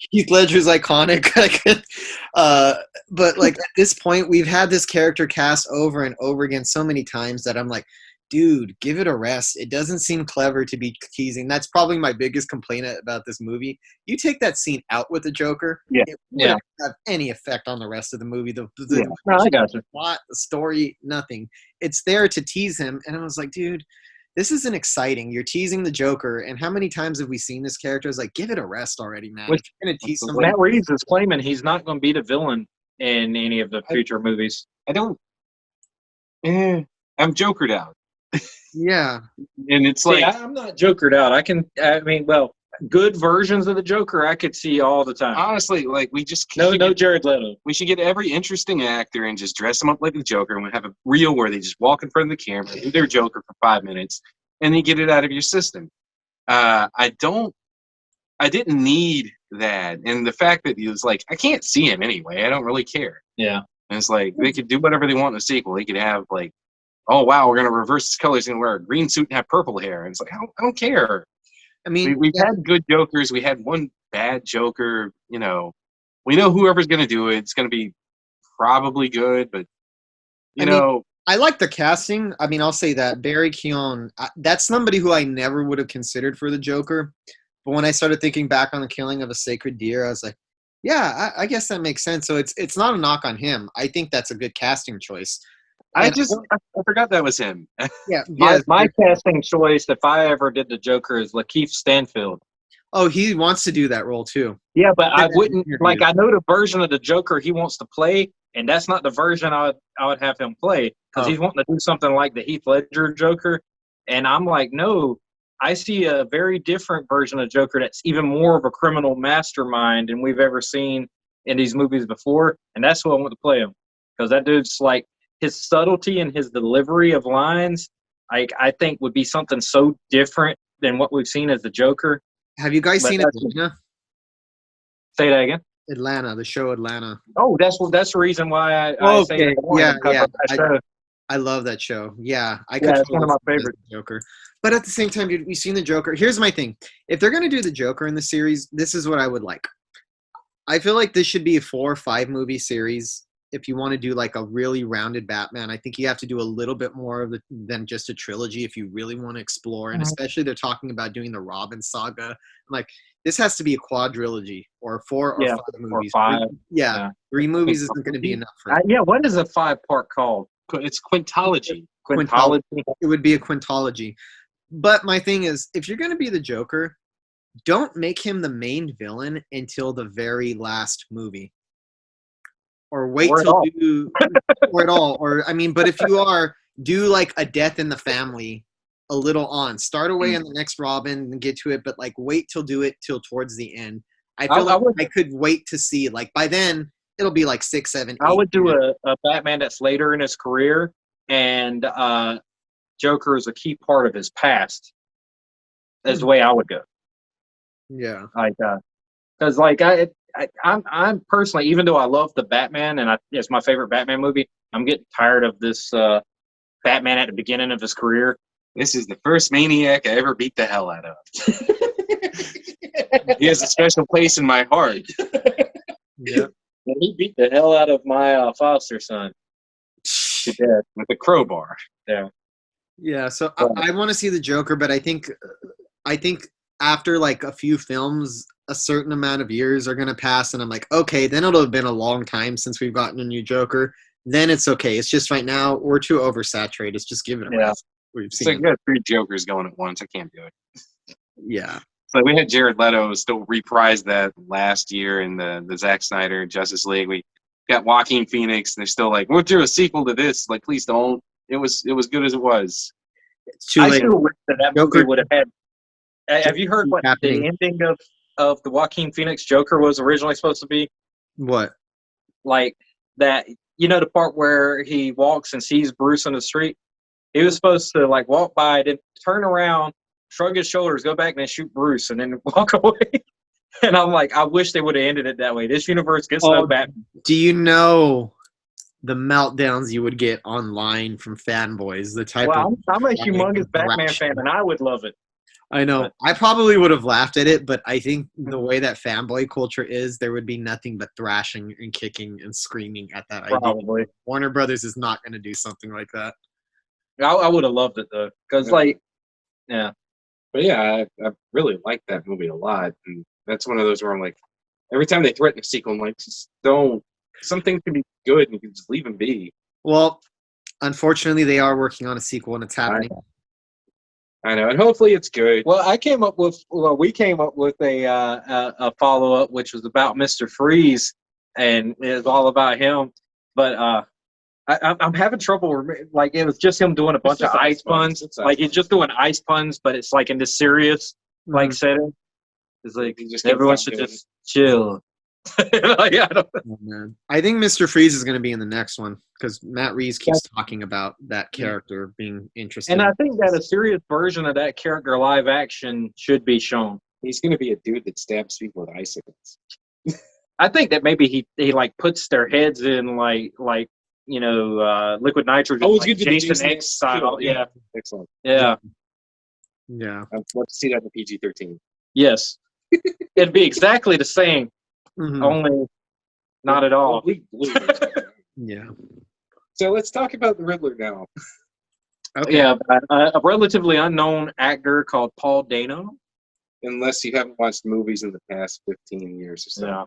Heath Ledger's iconic. But like at this point, we've had this character cast over and over again so many times that I'm like, dude, give it a rest. It doesn't seem clever to be teasing. That's probably my biggest complaint about this movie. You take that scene out with the Joker, it wouldn't have any effect on the rest of the movie. I got you. Plot, the story, nothing. It's there to tease him, and I was like, dude, this isn't exciting. You're teasing the Joker, and how many times have we seen this character? It's like, give it a rest already, man. If you're gonna tease somebody. Matt Reeves is claiming he's not going to be the villain in any of the future movies. I'm Jokered out. Yeah, and it's like I'm not Jokered out. Good versions of the Joker I could see all the time. Honestly, like we just no Jared Leto. We should get every interesting actor and just dress them up like the Joker, and we have a reel where they just walk in front of the camera, do their Joker for 5 minutes, and then get it out of your system. I didn't need that, and the fact that he was like, I can't see him anyway. I don't really care. Yeah. And it's like they could do whatever they want in the sequel. They could have like, oh wow, we're gonna reverse his colors and wear a green suit and have purple hair. And it's like, I don't care. I mean, We've had good Jokers. We had one bad Joker. You know, we know whoever's gonna do it, it's gonna be probably good. But you know, I like the casting. I mean, I'll say that Barry Keoghan. That's somebody who I never would have considered for the Joker. But when I started thinking back on the killing of a sacred deer, I was like, yeah, I guess that makes sense. So it's not a knock on him. I think that's a good casting choice. I And forgot that was him. yeah, My casting choice, if I ever did the Joker, is Lakeith Stanfield. Oh, he wants to do that role too. Yeah, but I wouldn't Interview. like. I know the version of the Joker he wants to play, and that's not the version I would have him play because he's wanting to do something like the Heath Ledger Joker, and I'm like, no, I see a very different version of Joker that's even more of a criminal mastermind than we've ever seen in these movies before, and that's who I want to play him because that dude's like his subtlety and his delivery of lines, I think would be something so different than what we've seen as the Joker. Have you guys seen Atlanta? Say that again. Atlanta, the show Atlanta. Oh, that's the reason why I say Okay, yeah. show. I love that show. Yeah, it's one of my favorites. Joker. But at the same time, dude, we've seen the Joker. Here's my thing: if they're gonna do the Joker in the series, this is what I would like. I feel like this should be a 4 or 5 movie series. If you want to do like a really rounded Batman, I think you have to do a little bit more of it than just a trilogy if you really want to explore. And especially they're talking about doing the Robin saga. I'm like, this has to be a quadrilogy or 4 or 5 movies. Or 5. 3 movies isn't going to be enough for what is a 5-part called? It's quintology. Quintology. It would be a quintology. But my thing is, if you're going to be the Joker, don't make him the main villain until the very last movie. Or wait till you or at all. Or I mean, but if you are, do like a death in the family a little on. Start away on the next Robin and get to it, but like wait till do it till towards the end. I feel I could wait to see, like by then it'll be like 6, 7, 8. I would do a Batman that's later in his career, and Joker is a key part of his past. That's the way I would go. Yeah, like because I'm personally, even though I love the Batman and it's my favorite Batman movie, I'm getting tired of this Batman at the beginning of his career. This is the first Maniac I ever beat the hell out of. He has a special place in my heart. Yeah. He beat the hell out of my foster son to death with a crowbar. Yeah. Yeah. So I want to see the Joker, but I think after like a few films, a certain amount of years are going to pass, and I'm like, okay, then it'll have been a long time since we've gotten a new Joker. Then it's okay. It's just right now we're too oversaturated. It's just give it a rest. We've seen you got 3 Jokers going at once. I can't do it. Yeah. So we had Jared Leto still reprise that last year in the Zack Snyder Justice League. We got Joaquin Phoenix, and they're still like, we'll do a sequel to this. Like, please don't. It was good as it was. It's too late. I still wish that movie would have had. Have you heard what the ending of the Joaquin Phoenix Joker was originally supposed to be? What? Like that, the part where he walks and sees Bruce on the street? He was supposed to like walk by, then turn around, shrug his shoulders, go back and then shoot Bruce, and then walk away. And I'm like, I wish they would have ended it that way. This universe gets no Batman. Do you know the meltdowns you would get online from fanboys? The type of I'm a humongous Batman fan, and I would love it. I know. I probably would have laughed at it, but I think the way that fanboy culture is, there would be nothing but thrashing and kicking and screaming at that Probably. idea. Warner Brothers is not going to do something like that. I would have loved it, though. Because, yeah. But, yeah, I really like that movie a lot. And that's one of those where I'm like, every time they threaten a sequel, I'm like, just don't. Some things can be good, and you can just leave them be. Well, unfortunately, they are working on a sequel, and it's happening. I know, and hopefully it's good. Well, we came up with a follow-up, which was about Mr. Freeze, and it was all about him. But I'm having trouble. Like, it was just him doing a bunch of ice puns. Like, he's just doing ice puns, but it's like in this serious setting. It's like everyone should just chill. I think Mr. Freeze is going to be in the next one because Matt Reeves keeps talking about that character being interesting. And I think that a serious version of that character live action should be shown. He's going to be a dude that stabs people with icicles. I think that maybe he like puts their heads in like liquid nitrogen, Oh, it's like good to be Jason X style. Yeah, Excellent. yeah, Yeah. I'd love to see that in the PG-13. yes. It'd be exactly the same, Mhm. only not at all. Yeah. So let's talk about the Riddler now. Okay. Yeah, a relatively unknown actor called Paul Dano. Unless you haven't watched movies in the past 15 years or so. Yeah.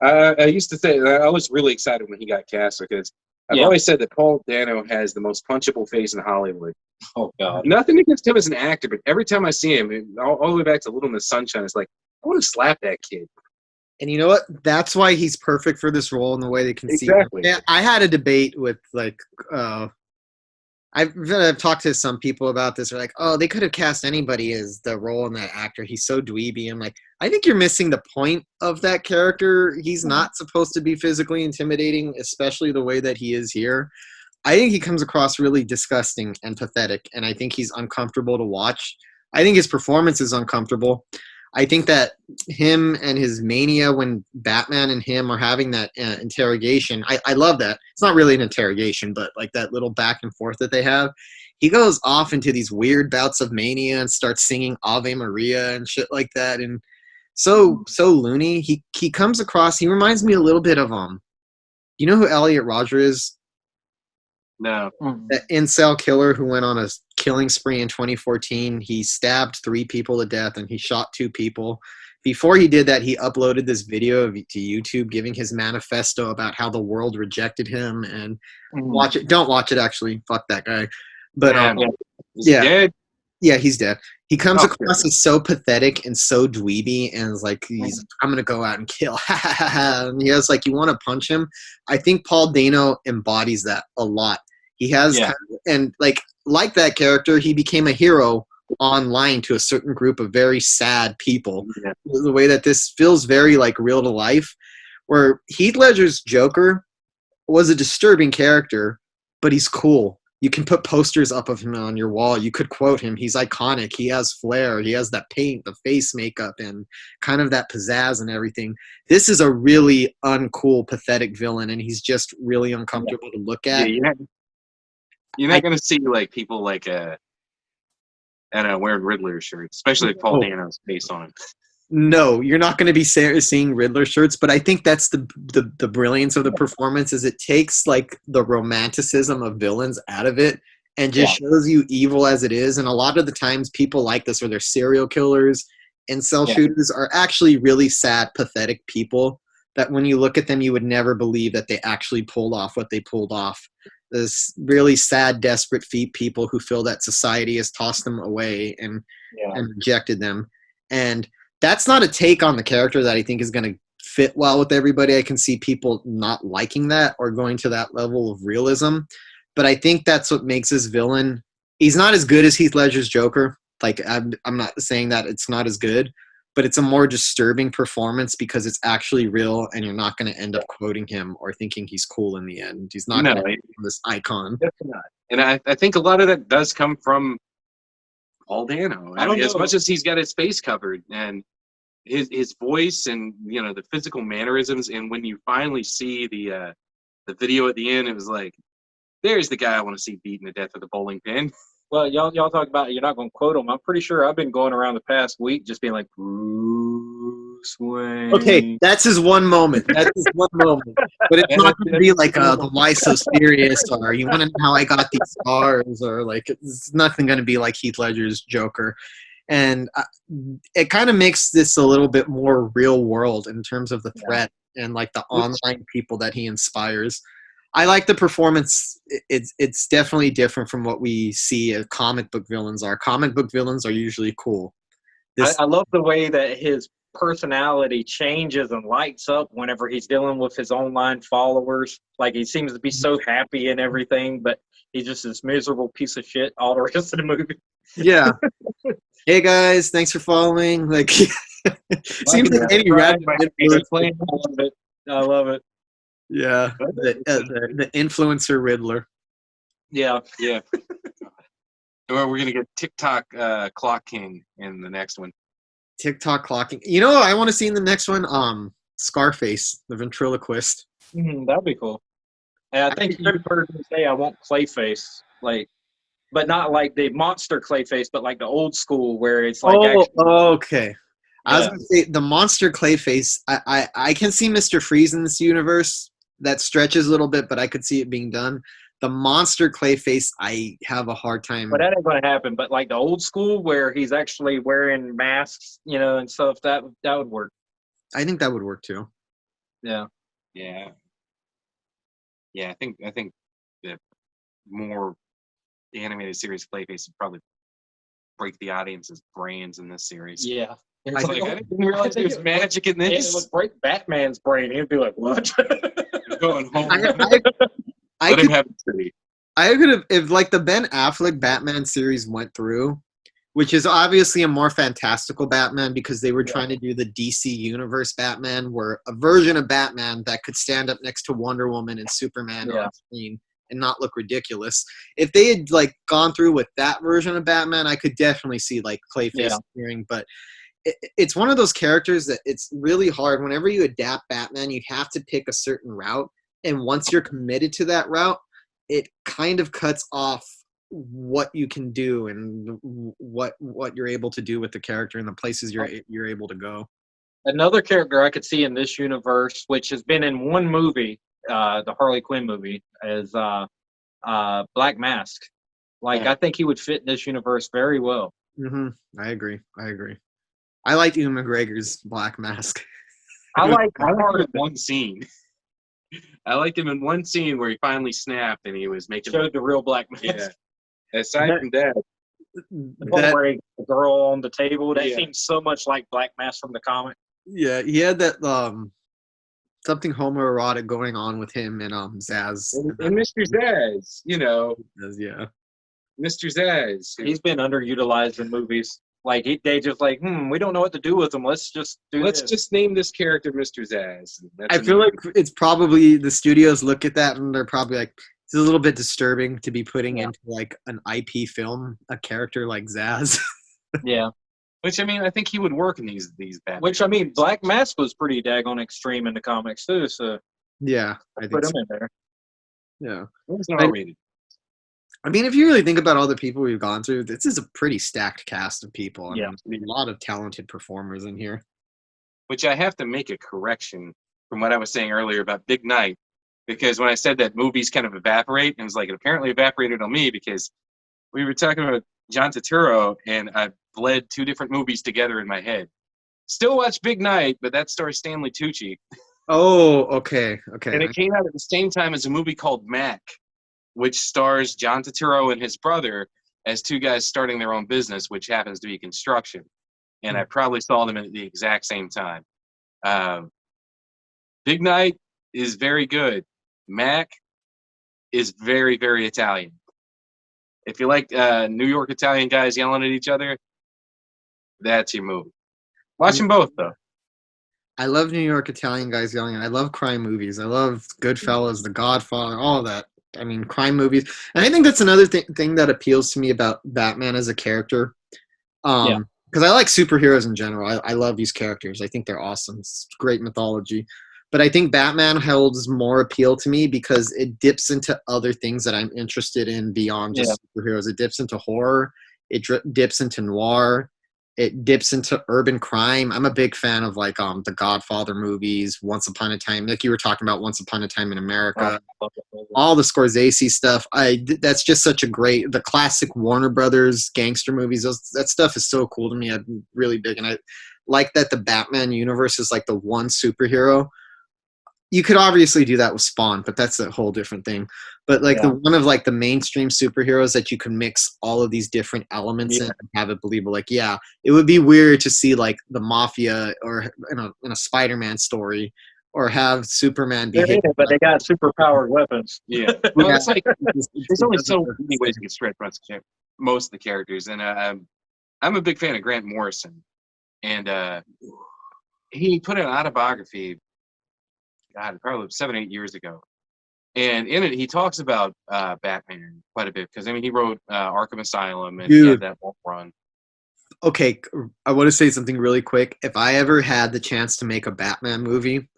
I used to say I was really excited when he got cast because I've always said that Paul Dano has the most punchable face in Hollywood. Oh God. Nothing against him as an actor, but every time I see him, all the way back to Little Miss Sunshine, it's like I want to slap that kid. And you know what? That's why he's perfect for this role in the way they can see him. Exactly. Yeah, I had a debate with I've talked to some people about this. They're like, oh, they could have cast anybody as the role in that actor. He's so dweeby. I'm like, I think you're missing the point of that character. He's not supposed to be physically intimidating, especially the way that he is here. I think he comes across really disgusting and pathetic, and I think he's uncomfortable to watch. I think his performance is uncomfortable. I think that him and his mania when Batman and him are having that interrogation, I love that. It's not really an interrogation, but like that little back and forth that they have. He goes off into these weird bouts of mania and starts singing Ave Maria and shit like that. And so loony. He comes across, he reminds me a little bit of you know who Elliot Rodger is? No. That incel killer who went on a killing spree in 2014. He stabbed 3 people to death and he shot 2 people. Before he did that, he uploaded this video to YouTube giving his manifesto about how the world rejected him. And watch it. Don't watch it, actually. Fuck that guy. But He's dead. Yeah, he's dead. He comes across as so pathetic and so dweeby, and is like, I'm gonna go out and kill. And he has like, you want to punch him. I think Paul Dano embodies that a lot. He has kind of, and like that character, he became a hero online to a certain group of very sad people. Yeah. The way that this feels very like real to life, where Heath Ledger's Joker was a disturbing character, but he's cool. You can put posters up of him on your wall. You could quote him. He's iconic. He has flair. He has that paint, the face makeup, and kind of that pizzazz and everything. This is a really uncool, pathetic villain, and he's just really uncomfortable to look at. Yeah, you're not going to see like people like wearing Riddler shirts, especially like Paul Dano's face on him. No, you're not going to be seeing Riddler shirts, but I think that's the brilliance of the performance is it takes like the romanticism of villains out of it and just shows you evil as it is. And a lot of the times people like this, or they're serial killers, incel shooters, are actually really sad, pathetic people that when you look at them, you would never believe that they actually pulled off what they pulled off. This really sad, desperate people who feel that society has tossed them away and rejected them. And that's not a take on the character that I think is going to fit well with everybody. I can see people not liking that or going to that level of realism. But I think that's what makes this villain. He's not as good as Heath Ledger's Joker. Like, I'm not saying that it's not as good, but it's a more disturbing performance because it's actually real and you're not going to end up quoting him or thinking he's cool in the end. He's not going to be this icon. Definitely not. And I think a lot of that does come from Paul Dano. I mean, as much as he's got his face covered and his voice and the physical mannerisms, and when you finally see the video at the end, it was like, there's the guy I want to see beaten to death with a bowling pin. Well, y'all talk about you're not going to quote him. I'm pretty sure I've been going around the past week just being like, Bruce Wayne. Okay, that's his one moment. That's his one moment. But it's not going to be like the Why So Serious, or you want to know how I got these scars, or like it's nothing going to be like Heath Ledger's Joker. And it kind of makes this a little bit more real world in terms of the threat and like the online people that he inspires. I like the performance. It's definitely different from what we see as comic book villains are. Comic book villains are usually cool. I love the way that his personality changes and lights up whenever he's dealing with his online followers. Like, he seems to be so happy and everything, but he's just this miserable piece of shit all the rest of the movie. Yeah. Hey guys, thanks for following. Like, seems like any random influencer. I love it. Yeah, the influencer Riddler. Yeah. Or we're gonna get TikTok Clock King in the next one. TikTok clocking. You know what I want to see in the next one? Scarface, the ventriloquist. That'd be cool. And I think you've heard me say I want Clayface, like, but not like the monster Clayface, but like the old school where it's like Okay. I was Yeah. gonna say the monster Clayface. I can see Mr. Freeze in this universe. That stretches a little bit, but I could see it being done. The monster Clayface, I have a hard time. But that ain't gonna happen. But like the old school where he's actually wearing masks, and stuff, that would work. I think that would work too. Yeah. Yeah. Yeah, I think the more animated series Clayface would probably break the audience's brains in this series. Yeah. It's like, I didn't realize there was magic in It this. would break Batman's brain. He'd be like, "What?" Going home. I Let him could, have the city. I could have, if like the Ben Affleck Batman series went through, which is obviously a more fantastical Batman because they were trying to do the DC Universe Batman, where a version of Batman that could stand up next to Wonder Woman and Superman on screen and not look ridiculous. If they had like gone through with that version of Batman, I could definitely see like Clayface appearing, but it's one of those characters that it's really hard. Whenever you adapt Batman, you have to pick a certain route. And once you're committed to that route, it kind of cuts off what you can do and what you're able to do with the character and the places you're able to go. Another character I could see in this universe, which has been in one movie, the Harley Quinn movie, is Black Mask. Like, I think he would fit in this universe very well. I agree. I like Ewan McGregor's Black Mask. I like him in one scene. I liked him in one scene where he finally snapped and he was making showed the real Black Mask. Yeah. Aside from that, where the girl on the table, that seems so much like Black Mask from the comic. Yeah, he had that something homoerotic going on with him and Zaz. And Mr. Zaz, Yeah. Mr. Zaz. He's been underutilized in movies. Like they just like, we don't know what to do with him. Let's just just name this character Mr. Zaz. I feel like it's probably the studios look at that and they're probably like, it's a little bit disturbing to be putting into like an IP film a character like Zaz. Yeah. Which I think he would work in these Batman. Which Black Mask was pretty daggone extreme in the comics too. So yeah, I put him in there. Yeah, it was not rated. If you really think about all the people we've gone through, this is a pretty stacked cast of people. Yeah, a lot of talented performers in here. Which I have to make a correction from what I was saying earlier about Big Night, because when I said that movies kind of evaporate, it was like it apparently evaporated on me because we were talking about John Turturro, and I bled two different movies together in my head. Still watch Big Night, but that stars Stanley Tucci. Oh, okay. And it came out at the same time as a movie called Mac, which stars John Turturro and his brother as two guys starting their own business, which happens to be construction. And I probably saw them at the exact same time. Big Night is very good. Mac is very, very Italian. If you like New York Italian guys yelling at each other, that's your movie. Watch them both, though. I love New York Italian guys yelling. I love crime movies. I love Goodfellas, The Godfather, all of that. Crime movies. And I think that's another thing that appeals to me about Batman as a character. Because I like superheroes in general. I love these characters. I think they're awesome. It's great mythology. But I think Batman holds more appeal to me because it dips into other things that I'm interested in beyond just superheroes. It dips into horror. It dips into noir. It dips into urban crime. I'm a big fan of the Godfather movies, Once Upon a Time, like you were talking about, Once Upon a Time in America, all the Scorsese stuff. That's just such a great, the classic Warner Brothers gangster movies. That stuff is so cool to me. I'm really big, and I like that the Batman universe is like the one superhero. You could obviously do that with Spawn, but that's a whole different thing. But the one of the mainstream superheroes that you can mix all of these different elements in and have it believable. It would be weird to see the Mafia or in a Spider-Man story, or have Superman be hit. But they got super powered weapons. Yeah, well, it's there's only so many ways you can stretch most of the characters, and I'm a big fan of Grant Morrison, and he put an autobiography. God, probably 7 or 8 years ago. And in it, he talks about Batman quite a bit because he wrote Arkham Asylum and he had that book run. Okay, I want to say something really quick. If I ever had the chance to make a Batman movie,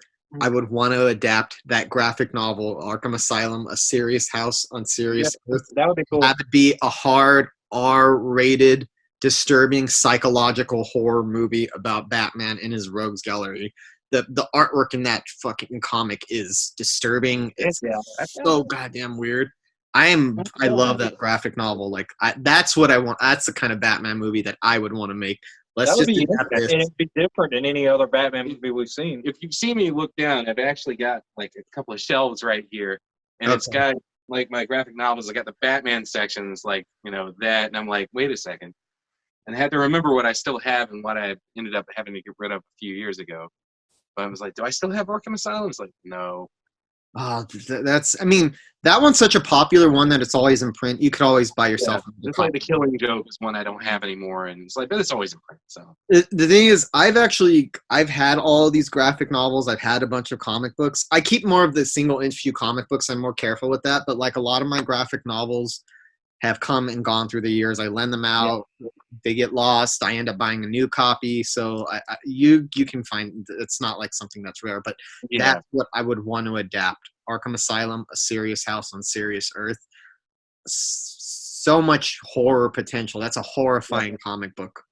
I would want to adapt that graphic novel, Arkham Asylum, A Serious House on Yeah, Serious Earth. that would be cool. Have it be a hard R-rated, disturbing psychological horror movie about Batman in his rogues gallery. The artwork in that fucking comic is disturbing. It's Yeah, so goddamn weird. I love that graphic novel. Like that's what I want. That's the kind of Batman movie that I would want to make. Let's that would just be adapt this. and it'd be different than any other Batman movie we've seen. If you see me look down, I've actually got like a couple of shelves right here, and it's Okay. got like my graphic novels. I got the Batman sections, like that, and I'm like, wait a second, and I had to remember what I still have and what I ended up having to get rid of a few years ago. But I was like, do I still have Arkham Asylum? It's like, no. Oh, that's. I mean, that one's such a popular one that it's always in print. You could always buy Yeah, yourself. just like the Killing Joke is one I don't have anymore, and it's like, but it's always in print. So The thing is, I've had all of these graphic novels. I've had a bunch of comic books. I keep more of the single issue comic books. I'm more careful with that. But like a lot of my graphic novels have come and gone through the years. I lend them out. They get lost. I end up buying a new copy. So you can find. It's not like something that's rare, but yeah, that's what I would want to adapt. Arkham Asylum, A Serious House on Serious Earth. So much horror potential. That's a horrifying comic book.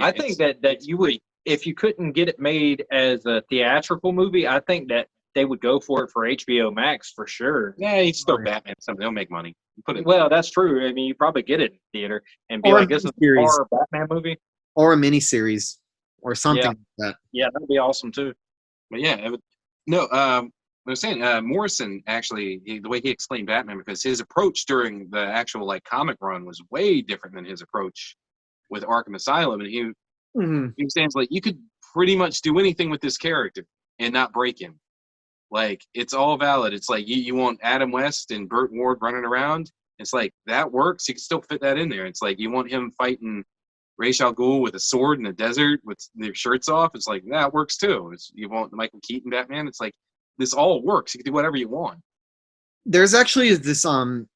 I think that you would, if you couldn't get it made as a theatrical movie, I think that they would go for it for HBO Max for sure. yeah, it's still Batman. Something they'll make money. Put it. Well, that's true. I mean, you probably get it in theater and be Or a like, "This is a miniseries. horror Batman movie." Or a miniseries or something Yeah. like that. Yeah, that'd be awesome too. But yeah, it would, no. I was saying Morrison actually the way he explained Batman, because his approach during the actual like comic run was way different than his approach with Arkham Asylum, and Mhm. he was saying like you could pretty much do anything with this character and not break him. Like it's all valid. It's like you want Adam West and Burt Ward running around. It's like that works. You can still fit that in there. It's like you want him fighting Ra's al Ghul with a sword in the desert with their shirts off. It's like that works too. You want Michael Keaton Batman. It's like this all works. You can do whatever you want. There's actually this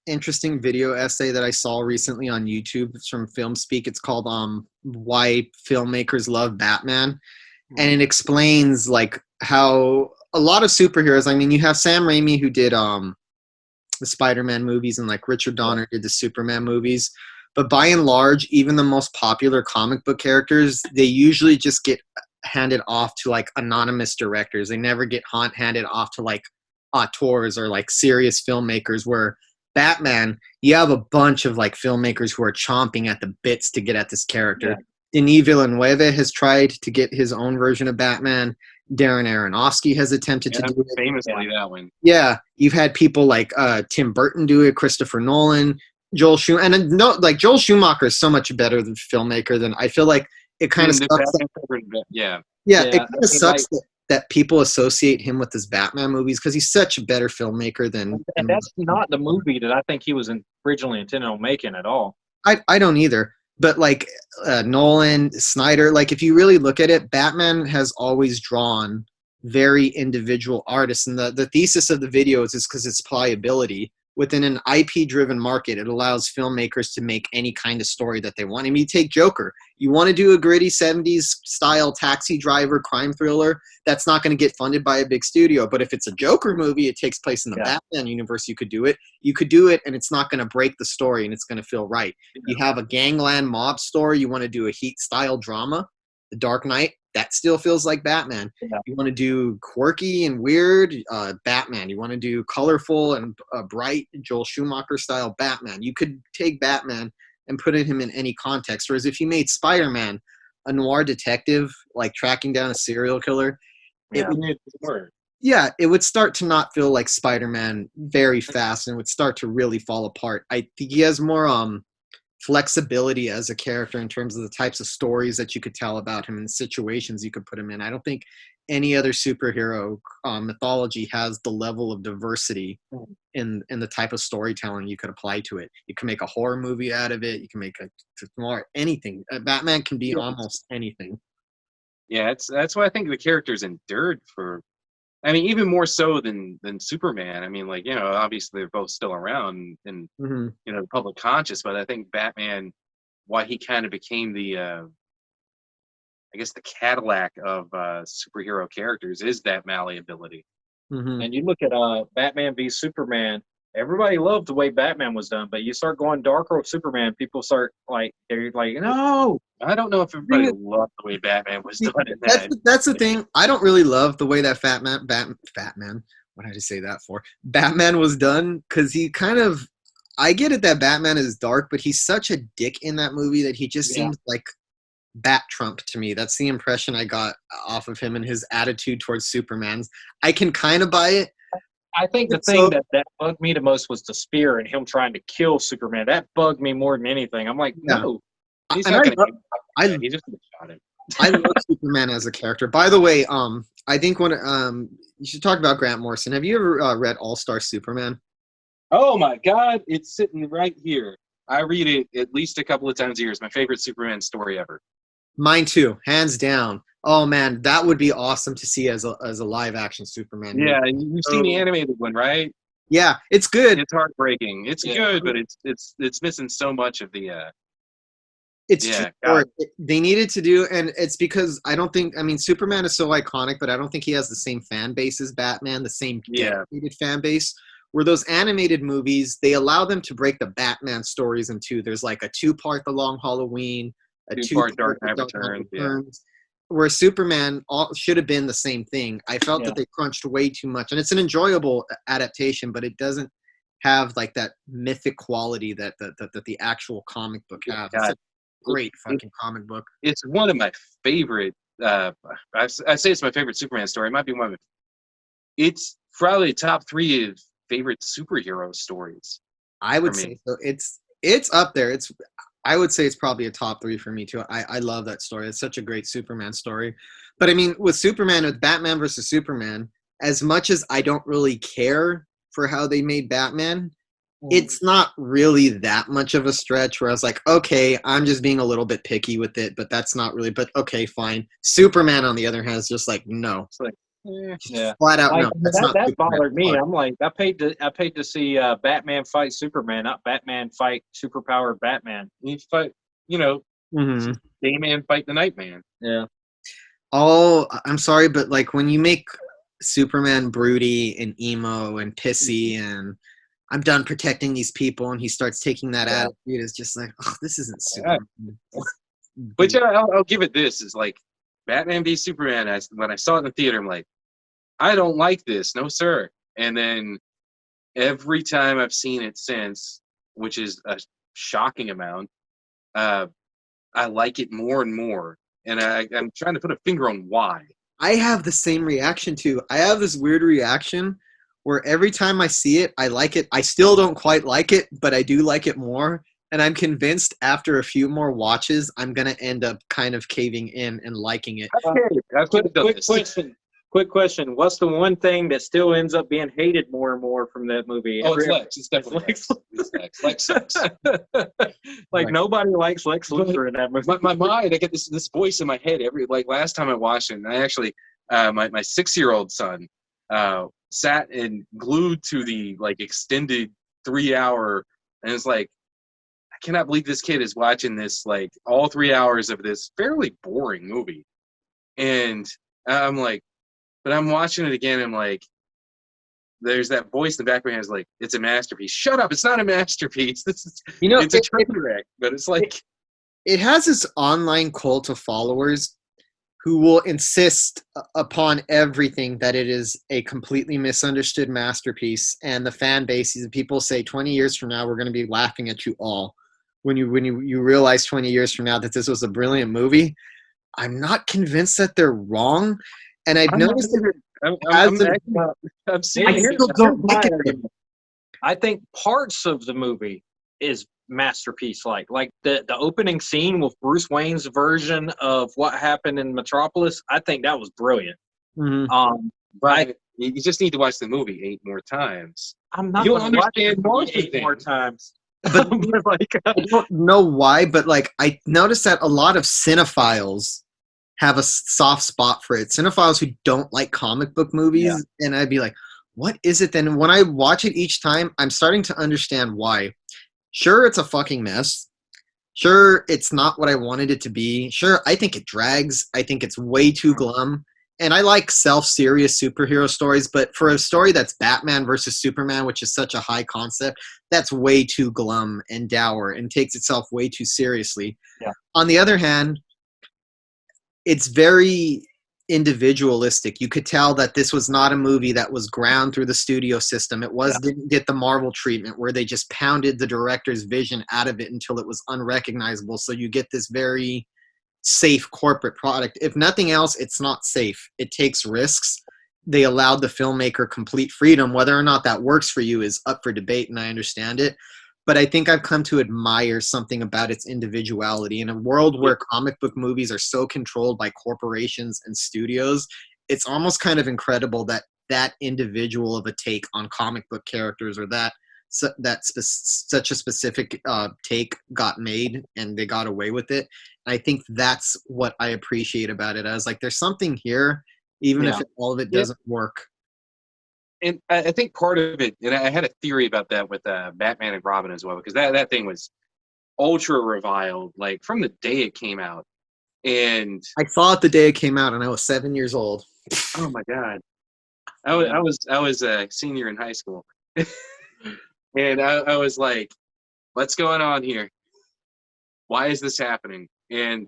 interesting video essay that I saw recently on YouTube. It's from Film Speak. It's called Why Filmmakers Love Batman. And it explains like how a lot of superheroes, I mean, you have Sam Raimi who did the Spider-Man movies, and like Richard Donner did the Superman movies. But by and large, even the most popular comic book characters, they usually just get handed off to like anonymous directors. They never get handed off to like auteurs or like serious filmmakers. Where Batman, you have a bunch of like filmmakers who are chomping at the bits to get at this character. Yeah. Denis Villeneuve has tried to get his own version of Batman. Darren Aronofsky has attempted to do it. Famously, that one. Yeah, you've had people like Tim Burton do it, Christopher Nolan, Joel Schumacher, and no, like Joel Schumacher is so much better than filmmaker than I feel like it kind of And the sucks. yeah. Yeah, Yeah, it kind I of mean, sucks like- that people associate him with his Batman movies because he's such a better filmmaker than. And that's not the movie that I think he was originally intended on making at all. I don't either. But like Nolan, Snyder, like if you really look at it, Batman has always drawn very individual artists. And the thesis of the videos is because it's pliability. Within an IP-driven market, it allows filmmakers to make any kind of story that they want. I mean, you take Joker. You want to do a gritty 70s style taxi driver crime thriller, that's not going to get funded by a big studio. But if it's a Joker movie, it takes place in the Batman universe, you could do it. You could do it, and it's not going to break the story, and it's going to feel right. You have a gangland mob story. You want to do a Heat-style drama, The Dark Knight. That still feels like Batman. Yeah. You want to do quirky and weird, Batman. You want to do colorful and bright, Joel Schumacher-style Batman. You could take Batman and put him in any context. Whereas if you made Spider-Man a noir detective, like tracking down a serial killer, it would start to not feel like Spider-Man very fast, and it would start to really fall apart. I think he has more flexibility as a character in terms of the types of stories that you could tell about him and situations you could put him in. I don't think any other superhero mythology has the level of diversity in the type of storytelling you could apply to it. You can make a horror movie out of it. You can make anything. Batman can be almost anything. Yeah, that's why I think the character's endured for. I mean, even more so than Superman. I mean, like obviously they're both still around and Mm-hmm. the public conscious, but I think Batman why he kind of became the I guess the Cadillac of superhero characters is that malleability. Mhm. And you look at Batman v Superman. Everybody loved the way Batman was done, but you start going darker with Superman, people start they're like, no. I don't know if everybody loved the way Batman was done in that. That's the thing. I don't really love the way that Batman. What did I just say that for? Batman was done because he kind of. I get it that Batman is dark, but he's such a dick in that movie that he just seems like Bat Trump to me. That's the impression I got off of him and his attitude towards Superman's. I can kind of buy it. I think the thing that bugged me the most was the spear and him trying to kill Superman. That bugged me more than anything. I'm like, no. He's not going to. He just shot him. I love Superman as a character. By the way, I think when you should talk about Grant Morrison. Have you ever read All Star Superman? Oh my God, it's sitting right here. I read it at least a couple of times a year. It's my favorite Superman story ever. Mine too, hands down. Oh man, that would be awesome to see as a live action Superman. Yeah, you've seen the animated one, right? Yeah, it's good. It's heartbreaking. It's good, but it's missing so much of the. It's they needed to do, and it's because I don't think. I mean, Superman is so iconic, but I don't think he has the same fan base as Batman, the same dedicated fan base. Where those animated movies, they allow them to break the Batman stories in two. There's like a 2-part The Long Halloween, a 2-part Dark Knight Returns. Where Superman should have been the same thing. I felt that they crunched way too much, and it's an enjoyable adaptation, but it doesn't have like that mythic quality that the actual comic book has. It's a great fucking comic book. It's one of my favorite. I say it's my favorite Superman story. It might be one of. It's probably top 3 of favorite superhero stories. I would say so. It's up there. I would say it's probably a top 3 for me too. I love that story. It's such a great Superman story. But I mean, with Batman versus Superman, as much as I don't really care for how they made Batman, it's not really that much of a stretch where I was like, okay, I'm just being a little bit picky with it, but that's not really, but okay, fine. Superman, on the other hand, is just like, no. It's like, flat out, no. That bothered me. I'm like, I paid to see Batman fight Superman, not Batman fight superpowered Batman. You fight, Dayman fight the Nightman. Yeah. Oh, I'm sorry, but like when you make Superman broody and emo and pissy and I'm done protecting these people, and he starts taking that attitude, it's just like, oh, this isn't Superman. But I'll give it this: is like Batman v Superman. When I saw it in the theater, I'm like, I don't like this, no sir. And then every time I've seen it since, which is a shocking amount, I like it more and more. And I'm trying to put a finger on why. I have the same reaction too. I have this weird reaction where every time I see it, I like it. I still don't quite like it, but I do like it more. And I'm convinced after a few more watches, I'm going to end up kind of caving in and liking it. Quick question. What's the one thing that still ends up being hated more and more from that movie? Oh, it's Lex. It's definitely Lex. Lex sucks. Nobody likes Lex Luthor in that movie. My mind, I get this voice in my head last time I watched it. And I actually, my 6-year-old son sat and glued to the extended 3-hour, and it's like, I cannot believe this kid is watching this all 3 hours of this fairly boring movie. And I'm like, but I'm watching it again. I'm like, there's that voice in the back of my head is like, it's a masterpiece. Shut up! It's not a masterpiece. It's a train wreck. But it's like, it has this online cult of followers who will insist upon everything that it is a completely misunderstood masterpiece, and the fan bases. People say 20 years from now we're going to be laughing at you all when you realize 20 years from now that this was a brilliant movie. I'm not convinced that they're wrong. And I've noticed I'm seeing I think parts of the movie is masterpiece like the opening scene with Bruce Wayne's version of what happened in Metropolis. I think that was brilliant. But you just need to watch the movie 8 more times. I'm not going to watch it 8 more times. But I don't know why, but I noticed that a lot of cinephiles have a soft spot for it. Cinephiles who don't like comic book movies, and I'd be like, what is it then? When I watch it each time, I'm starting to understand why. Sure, it's a fucking mess, Sure, it's not what I wanted it to be. Sure, I think it drags. I think it's way too glum. And I like self-serious superhero stories, but for a story that's Batman versus Superman, which is such a high concept, that's way too glum and dour and takes itself way too seriously. Yeah. On the other hand, it's very individualistic. You could tell that this was not a movie that was ground through the studio system. It was didn't get the Marvel treatment where they just pounded the director's vision out of it until it was unrecognizable. So you get this very safe corporate product. If nothing else, it's not safe. It takes risks. They allowed the filmmaker complete freedom. Whether or not that works for you is up for debate, and I understand it. But I think I've come to admire something about its individuality. In a world where comic book movies are so controlled by corporations and studios, it's almost kind of incredible that that individual of a take on comic book characters, or such a specific take got made and they got away with it. I think that's what I appreciate about it. I was like, there's something here, even if all of it doesn't work. And I think part of it, and I had a theory about that with Batman and Robin as well, because that thing was ultra reviled, like from the day it came out. And I saw it the day it came out, and I was 7 years old. oh my god, I was a senior in high school, and I was like, what's going on here? Why is this happening? And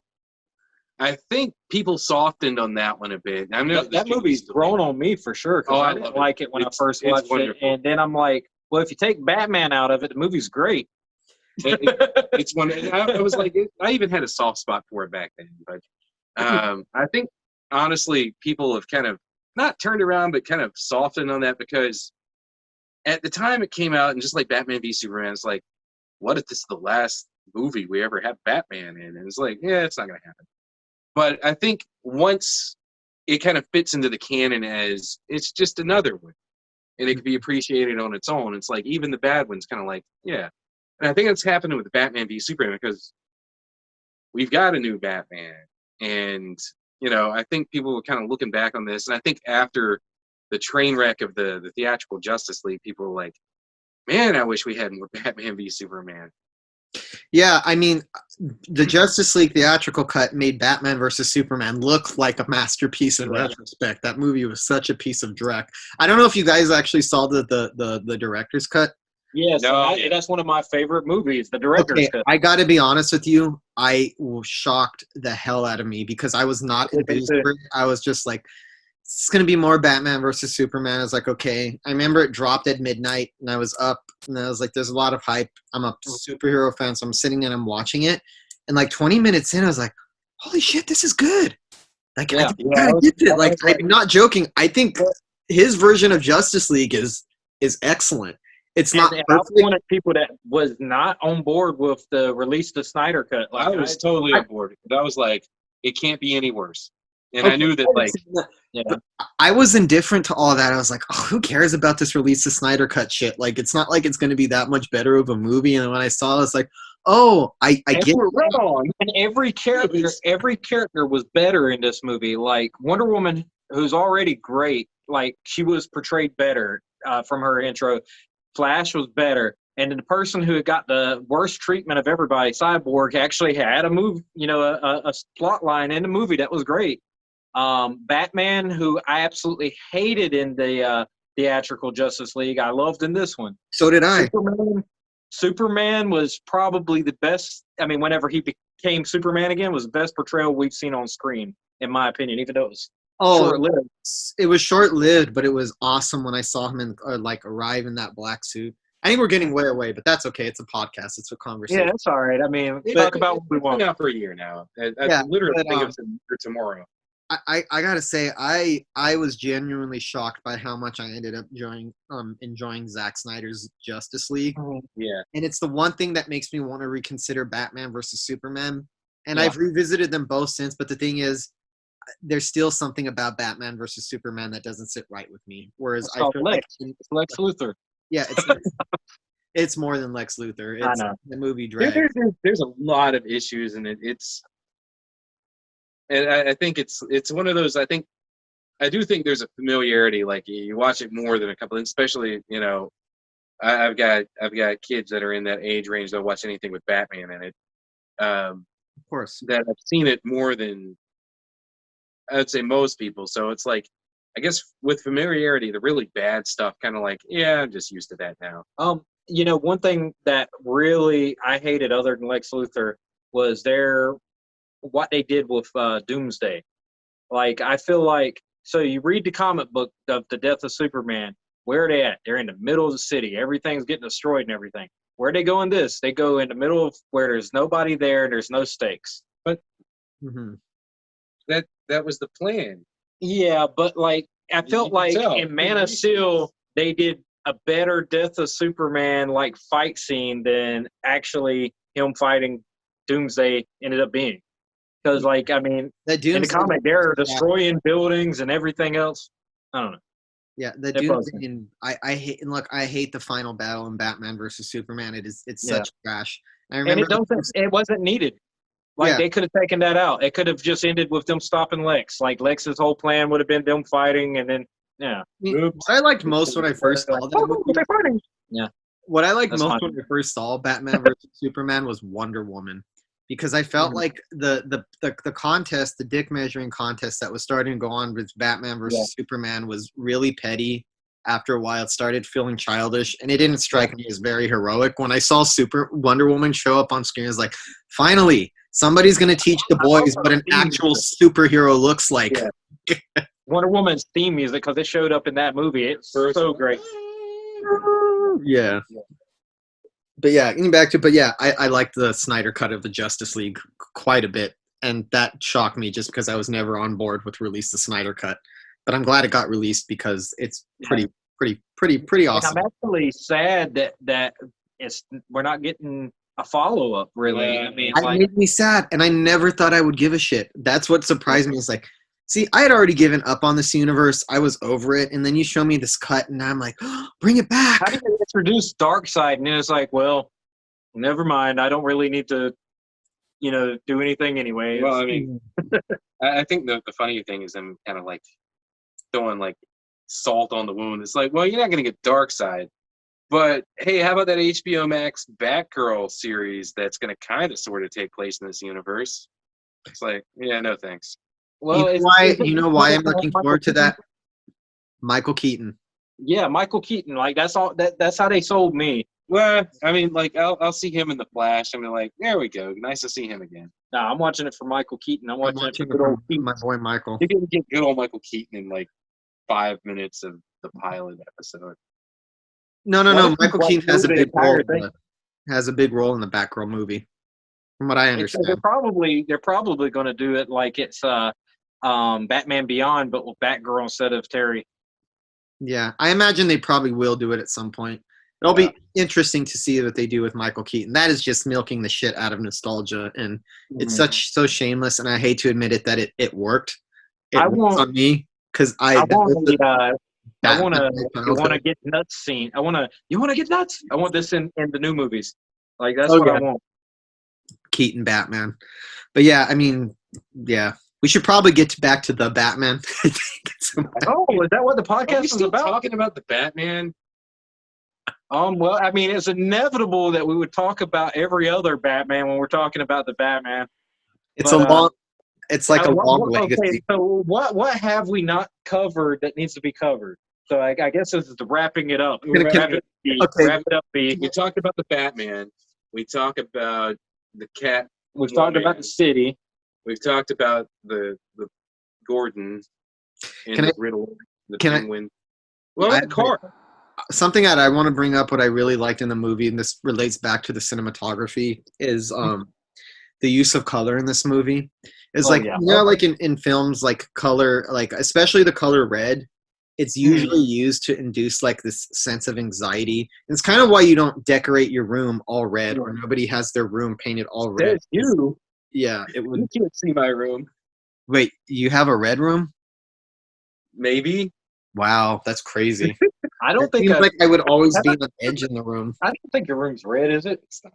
I think people softened on that one a bit. I know that movie's grown on me for sure, because I didn't like it when I first watched it. And then I'm like, well, if you take Batman out of it, the movie's great. It's one. I was like, I even had a soft spot for it back then. But I think, honestly, people have kind of not turned around, but kind of softened on that, because at the time it came out, and just like Batman v Superman, it's like, what if this is the last movie we ever have Batman in? And it's like, yeah, it's not going to happen. But I think once it kind of fits into the canon as it's just another one, and it can be appreciated on its own, it's like even the bad ones kind of like, yeah. And I think it's happening with Batman v Superman, because we've got a new Batman. And, I think people were kind of looking back on this. And I think after the train wreck of the theatrical Justice League, people were like, man, I wish we had more Batman v Superman. Yeah, I mean, the Justice League theatrical cut made Batman versus Superman look like a masterpiece in retrospect. That movie was such a piece of dreck. I don't know if you guys actually saw the director's cut. Yes, that's one of my favorite movies, the director's cut. I got to be honest with you. I was shocked the hell out of me, because I was not enthused for it. I was just like, it's going to be more Batman versus Superman. I was like, okay. I remember it dropped at midnight, and I was up, and I was like, there's a lot of hype. I'm a superhero fan, so I'm sitting and I'm watching it. And like 20 minutes in, I was like, holy shit, this is good. Like, I get it. Like, I'm not joking. I think his version of Justice League is excellent. It's not perfect. I was one of the people that was not on board with the release the Snyder cut. Like, I was totally on board. But I was like, it can't be any worse. And I knew that, like, I was indifferent to all of that. I was like, oh, who cares about this release the Snyder cut shit? Like, it's not like it's going to be that much better of a movie. And when I saw it, I was like, oh, I get it. And every character was better in this movie. Like Wonder Woman, who's already great, like she was portrayed better from her intro. Flash was better. And the person who got the worst treatment of everybody, Cyborg, actually had a plot line in the movie that was great. Batman, who I absolutely hated in the theatrical Justice League, I loved in this one. So did I. Superman was probably the best. I mean, whenever he became Superman again, was the best portrayal we've seen on screen, in my opinion, even though it was short-lived. It was short-lived, but it was awesome when I saw him arrive in that black suit. I think we're getting way away, but that's okay. It's a podcast. It's a conversation. Yeah, that's all right. I mean, talk about what we want. It's been out for a year now. I literally think it was tomorrow. I gotta say, I was genuinely shocked by how much I ended up enjoying Zack Snyder's Justice League. Yeah. And it's the one thing that makes me want to reconsider Batman versus Superman. And I've revisited them both since, but the thing is, there's still something about Batman versus Superman that doesn't sit right with me. Whereas I feel like it's Lex Luthor. Yeah, it's more than Lex Luthor. It's the movie drag. There's a lot of issues in it. And I think it's one of those. I do think there's a familiarity. Like you watch it more than a couple, especially I've got kids that are in that age range that watch anything with Batman in it, Of course. that have seen it more than I'd say most people. So it's like, I guess with familiarity, the really bad stuff, kind of like, yeah, I'm just used to that now. One thing that really I hated other than Lex Luthor was what they did with Doomsday. Like, I feel like, so you read the comic book of the death of Superman. Where are they at? They're in the middle of the city. Everything's getting destroyed and everything. Where they go in this? They go in the middle of where there's nobody there. There's no stakes. But Mm-hmm. that was the plan. Yeah, but like I felt like tell. in Man of Steel they did a better Death of Superman like fight scene than actually him fighting Doomsday ended up being. Because like I mean, That in the Doomsday, comic they're destroying buildings and everything else. I don't know. yeah, the They're Doomsday. And I hate. And look, I hate the final battle in Batman versus Superman. It's Yeah. such trash. I And remember it wasn't needed. Like Yeah. they could have taken that out. It could have just ended with them stopping Lex. Like Lex's whole plan would have been them fighting, and then I mean, what I liked most when I first saw that movie, they're fighting. Yeah. what I liked That's most fine. when I first saw Batman versus Superman was Wonder Woman, because I felt Mhm. like the contest, the dick measuring contest that was starting to go on with Batman versus Superman was really petty. After a while, it started feeling childish, and it didn't strike me as very heroic. When I saw Wonder Woman show up on screen, I was like, finally, somebody's going to teach the boys what an actual superhero looks like. Yeah. Wonder Woman's theme music, because it showed up in that movie. It's so great. Yeah. But yeah, getting back to, I liked the Snyder cut of the Justice League quite a bit, and that shocked me just because I was never on board with release the Snyder cut. But I'm glad it got released because it's pretty awesome. And I'm actually sad that we're not getting a follow up. Really, Yeah. I mean, It made me sad, and I never thought I would give a shit. That's what surprised me. It's like, see, I had already given up on this universe. I was over it, and then you show me this cut, and I'm like, oh, bring it back. how do you introduce Darkseid? And then it's like, well, never mind. I don't really need to, do anything anyway. Well, I mean, I think the funny thing is them kind of like throwing like salt on the wound. It's like, well, you're not going to get Darkseid. But hey, how about that HBO Max Batgirl series that's going to kind of sort of take place in this universe? It's like, yeah, no thanks. Well, You know why I'm looking forward to that? Michael Keaton. Yeah, Michael Keaton. Like that's all. That's how they sold me. Well, I mean, like I'll see him in the Flash. I'm like, there we go. Nice to see him again. Nah, I'm watching it for Michael Keaton. I'm watching it for good for old Keaton. my boy Michael. You can get good old Michael Keaton in like 5 minutes of the pilot episode. No. Michael Keaton has a the big role. entire thing. Has a big role in the Batgirl movie, from what I understand. They're probably going to do it like it's Batman Beyond, but with Batgirl instead of Terry. Yeah, I imagine they probably will do it at some point. It'll be interesting to see what they do with Michael Keaton. That is just milking the shit out of nostalgia, and it's so shameless. And I hate to admit it that it worked. It worked on me because I want to get nuts scene. You want to get nuts? I want this in the new movies. Like that's what I want. Keaton Batman. But yeah, I mean, yeah. We should probably get back to the Batman. Oh, is that what the podcast is about? Talking about the Batman. Well, I mean, it's inevitable that we would talk about every other Batman when we're talking about the Batman. It's a long legacy. Okay, so what have we not covered that needs to be covered? So I guess this is wrapping it up. Wrap it up, B. We talked about the Batman. We talked about the cat. We've talked about the city. We've talked about the Gordon and the Riddle, the Penguin. The car. Something that I want to bring up, what I really liked in the movie, and this relates back to the cinematography, is the use of color in this movie. It's like in films, like color, like especially the color red, it's usually used to induce like this sense of anxiety. And it's kind of why you don't decorate your room all red, or nobody has their room painted all red. There's you. Yeah, it would. You can't see my room. Wait, you have a red room? Maybe. Wow, that's crazy. I don't think I would always be on the edge in the room. I don't think your room's red, is it? It's not.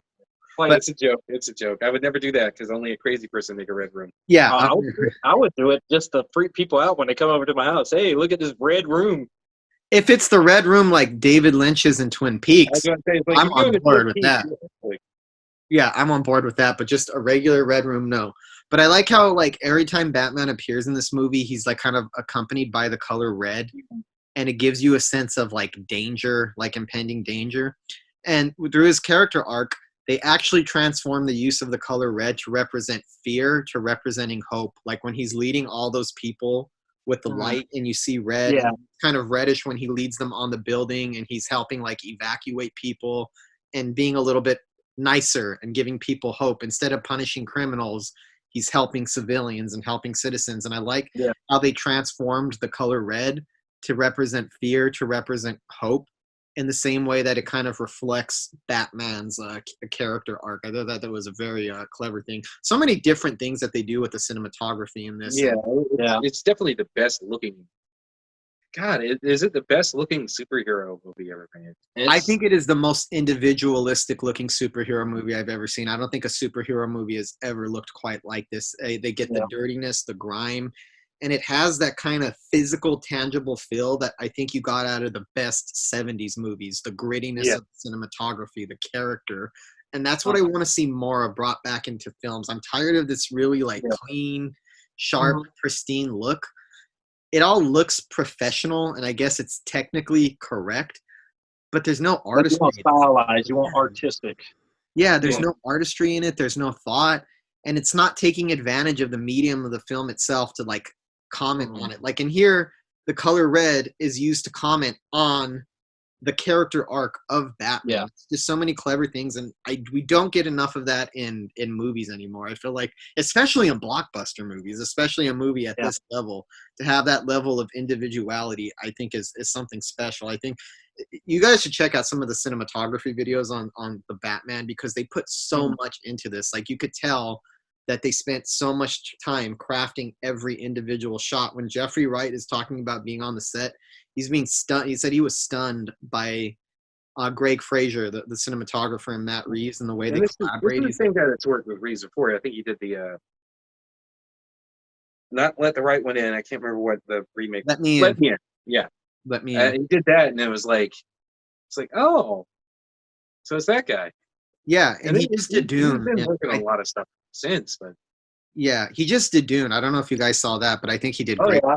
But it's a joke. It's a joke. I would never do that because only a crazy person make a red room. Yeah, I would do it just to freak people out when they come over to my house. Hey, look at this red room. If it's the red room like David Lynch's in Twin Peaks, I'm on board with that. Yeah, I'm on board with that, but just a regular red room, no. But I like how like every time Batman appears in this movie, he's like kind of accompanied by the color red, and it gives you a sense of like danger, like impending danger. And through his character arc, they actually transform the use of the color red to represent fear, to representing hope. Like when he's leading all those people with the light, and you see red, Yeah. and kind of reddish when he leads them on the building, and he's helping like evacuate people and being a little bit nicer and giving people hope instead of punishing criminals. He's helping civilians and helping citizens, and I like Yeah. how they transformed the color red to represent fear, to represent hope, in the same way that it kind of reflects Batman's character arc. I thought that was a very clever thing. So many different things that they do with the cinematography in this. Yeah, Yeah. it's definitely the best looking. God, is it the best looking superhero movie ever made? I think it is the most individualistic looking superhero movie I've ever seen. I don't think a superhero movie has ever looked quite like this. They get the dirtiness, the grime, and it has that kind of physical, tangible feel that I think you got out of the best 70s movies, the grittiness of the cinematography, the character. And that's what I want to see more of brought back into films. I'm tired of this really like clean, sharp, pristine look. It all looks professional, and I guess it's technically correct, but there's no But you artistry. want stylized, you want artistic. Yeah, there's no artistry in it. There's no thought, and it's not taking advantage of the medium of the film itself to like comment on it. Like in here, the color red is used to comment on the character arc of Batman. Yeah. There's so many clever things, and we don't get enough of that in movies anymore. I feel like, especially in blockbuster movies, especially a movie at this level, to have that level of individuality, I think is something special. I think you guys should check out some of the cinematography videos on the Batman, because they put so much into this. Like you could tell that they spent so much time crafting every individual shot. When Jeffrey Wright is talking about being on the set, he's being stunned. He said he was stunned by Greg Fraser, the cinematographer, and Matt Reeves, and the way they collaborate. This is the same guy that's worked with Reeves before. I think he did the not Let the Right One In. I can't remember what the remake. Let Me In. Let Me In. Yeah. Let Me In. He did that, and it was like, it's like, oh, so it's that guy. Yeah, and he just did Dune. He's been working on a lot of stuff since, but yeah, he just did Dune. I don't know if you guys saw that, but I think he did great. I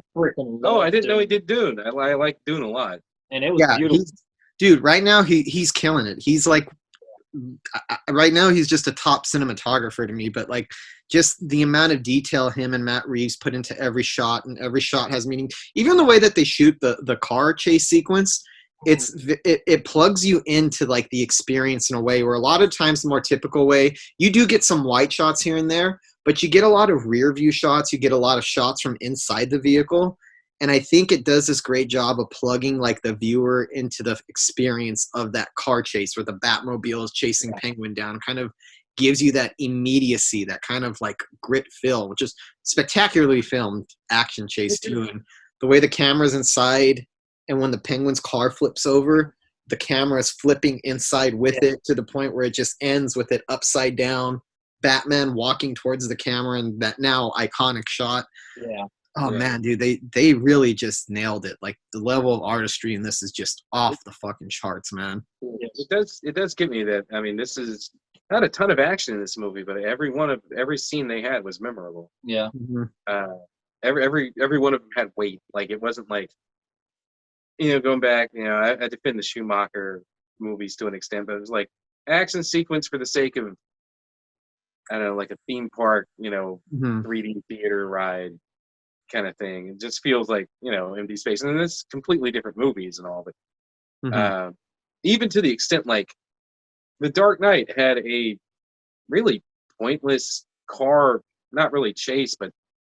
didn't know he did Dune. I like Dune a lot, and it was beautiful. Dude, right now he's killing it. He's like, right now he's just a top cinematographer to me. But like, just the amount of detail him and Matt Reeves put into every shot, and every shot has meaning. Even the way that they shoot the car chase sequence, it plugs you into like the experience in a way where a lot of times the more typical way, you do get some wide shots here and there, but you get a lot of rear view shots. You get a lot of shots from inside the vehicle. And I think it does this great job of plugging like the viewer into the experience of that car chase where the Batmobile is chasing Penguin down. Kind of gives you that immediacy, that kind of like grit feel, which is spectacularly filmed action chase too. And the way the camera's inside, and when the Penguin's car flips over, the camera is flipping inside with it to the point where it just ends with it upside down. Batman walking towards the camera, and that now iconic shot. Yeah. Oh man, dude, they really just nailed it. Like the level of artistry in this is just off the fucking charts, man. It does give me that. I mean, this is not a ton of action in this movie, but every scene they had was memorable. Yeah. Every one of them had weight. Like it wasn't like, going back, I defend the Schumacher movies to an extent, but it was like action sequence for the sake of, I don't know, like a theme park, 3D theater ride kind of thing. It just feels like, empty space. And it's completely different movies and all, but even to the extent like The Dark Knight had a really pointless car, not really chase, but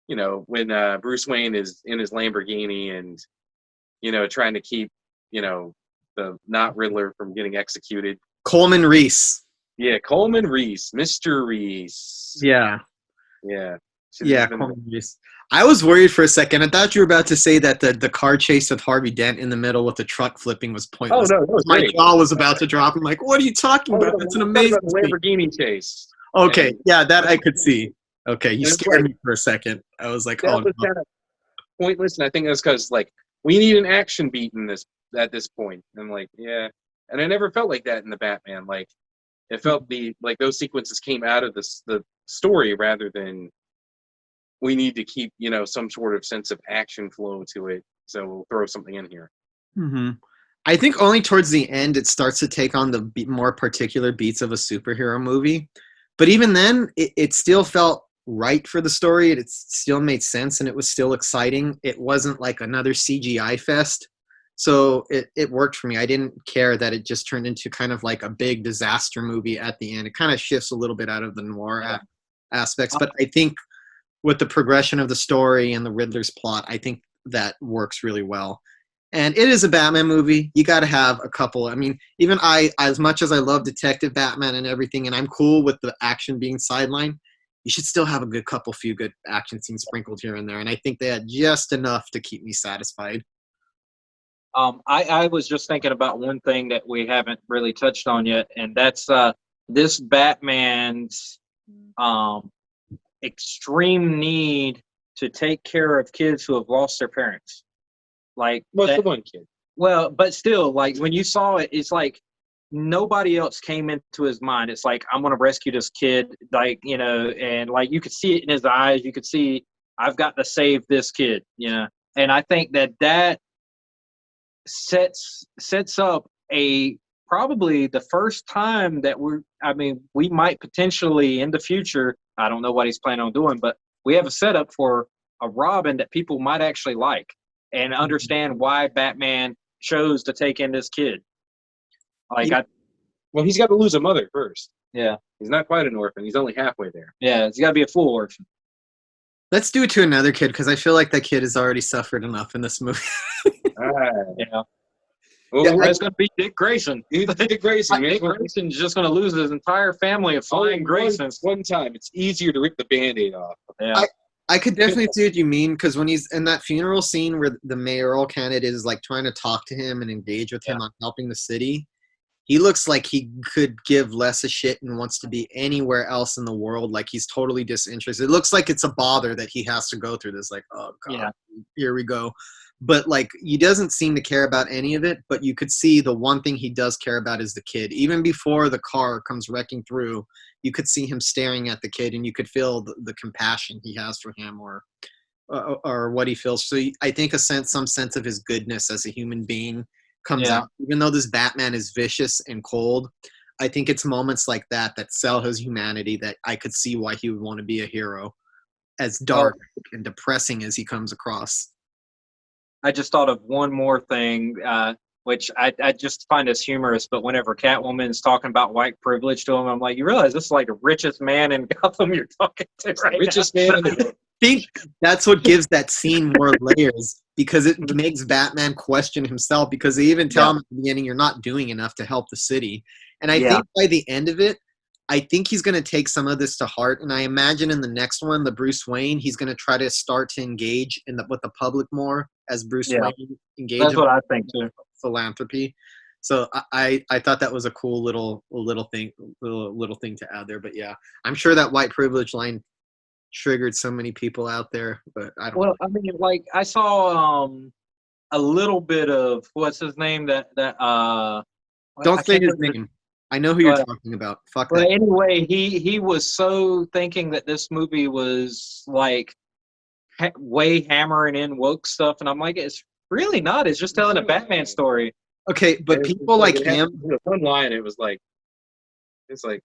when Bruce Wayne is in his Lamborghini and trying to keep the not Riddler from getting executed. Coleman Reese. Yeah, Coleman Reese, Mr. Reese. Yeah. Coleman Reese. I was worried for a second. I thought you were about to say that the car chase with Harvey Dent in the middle with the truck flipping was pointless. Oh no, my jaw was about to drop. I'm like, what are you talking about? It's an amazing Lamborghini chase. Okay, that I could see. Okay, you scared me for a second. I was like, that was kind of pointless, and I think that's because like we need an action beat in this at this point. And like, yeah, and I never felt like that in the Batman. Like It felt like those sequences came out of the story rather than we need to keep, some sort of sense of action flow to it. So we'll throw something in here. Mm-hmm. I think only towards the end it starts to take on the more particular beats of a superhero movie. But even then, it still felt right for the story. It still made sense, and it was still exciting. It wasn't like another CGI fest. So it worked for me. I didn't care that it just turned into kind of like a big disaster movie at the end. It kind of shifts a little bit out of the noir aspects. But I think with the progression of the story and the Riddler's plot, I think that works really well. And it is a Batman movie. You got to have a couple. I mean, even as much as I love Detective Batman and everything, and I'm cool with the action being sidelined, you should still have a few good action scenes sprinkled here and there. And I think they had just enough to keep me satisfied. I was just thinking about one thing that we haven't really touched on yet, and that's this Batman's extreme need to take care of kids who have lost their parents. Like, what's the one kid? Well, but still, like when you saw it, it's like nobody else came into his mind. It's like, I'm going to rescue this kid, like, and like you could see it in his eyes. You could see, I've got to save this kid, And I think that sets up probably the first time that we might potentially in the future, I don't know what he's planning on doing, but we have a setup for a Robin that people might actually like and understand why Batman chose to take in this kid. Well, he's got to lose a mother first. Yeah. He's not quite an orphan. He's only halfway there. Yeah, he's got to be a full orphan. Let's do it to another kid, because I feel like that kid has already suffered enough in this movie. Yeah. Well, that's going to be Dick Grayson. Dick Grayson. Dick Grayson's just going to lose his entire family of flying Graysons. One time. It's easier to rip the Band-Aid off. Yeah. I could definitely see what you mean, because when he's in that funeral scene where the mayoral candidate is like trying to talk to him and engage with him on helping the city, he looks like he could give less a shit and wants to be anywhere else in the world. Like he's totally disinterested. It looks like it's a bother that he has to go through this. Like, oh God, here we go. But like he doesn't seem to care about any of it. But you could see the one thing he does care about is the kid. Even before the car comes wrecking through, you could see him staring at the kid, and you could feel the compassion he has for him, or what he feels. So I think some sense of his goodness as a human being comes out. Even though this Batman is vicious and cold, I think it's moments like that sell his humanity, that I could see why he would want to be a hero, as dark and depressing as he comes across. I just thought of one more thing, which I just find as humorous, but whenever Catwoman's talking about white privilege to him, I'm like, you realize this is like the richest man in Gotham you're talking to right richest now. Man in the I think that's what gives that scene more layers, because it makes Batman question himself, because they even tell him at the beginning, you're not doing enough to help the city. And I think by the end of it, I think he's going to take some of this to heart. And I imagine in the next one, the Bruce Wayne, he's going to try to start to engage with the public more as Bruce Wayne engages. That's what I think too. Philanthropy. So I thought that was a cool little thing to add there. But yeah, I'm sure that white privilege line triggered so many people out there, but I don't know. I mean, like I saw a little bit of what's his name that don't say his name. I know who you're talking about. Fuck that. But anyway, he was so thinking that this movie was like way hammering in woke stuff, and I'm like, it's really not. It's just telling a Batman story. Okay, but people like him. One line, it was like, it's a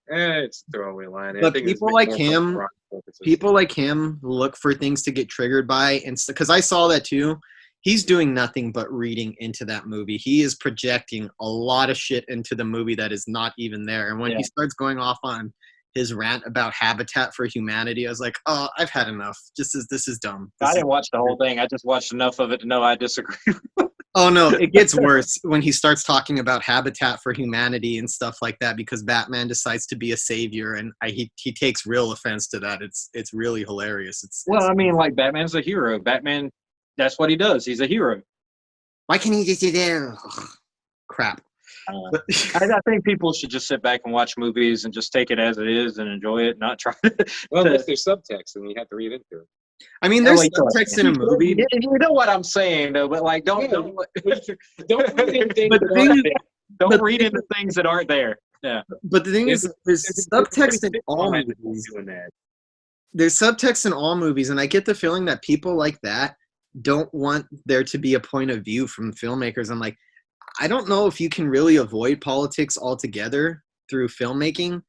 throwaway line. But people like him look for things to get triggered by, and because I saw that too. He's doing nothing but reading into that movie. He is projecting a lot of shit into the movie that is not even there. And when he starts going off on his rant about Habitat for Humanity, I was like, oh, I've had enough. This is dumb. I didn't watch the whole thing. I just watched enough of it to know I disagree. Oh, no, it gets worse when he starts talking about Habitat for Humanity and stuff like that, because Batman decides to be a savior, and he takes real offense to that. It's really hilarious. I mean, like, Batman's a hero. Batman, that's what he does. He's a hero. Why can't he just sit there? Ugh, crap. I think people should just sit back and watch movies and just take it as it is and enjoy it, not try to. Well, if there's subtext, then you have to read into it. I mean, there's subtext in a movie. You know what I'm saying, though, but like, don't read into things. Don't read into things that aren't there. But the thing is, there's subtext in all Fine movies. doing that. There's subtext in all movies, and I get the feeling that people like that don't want there to be a point of view from filmmakers. I'm like, I don't know if you can really avoid politics altogether through filmmaking,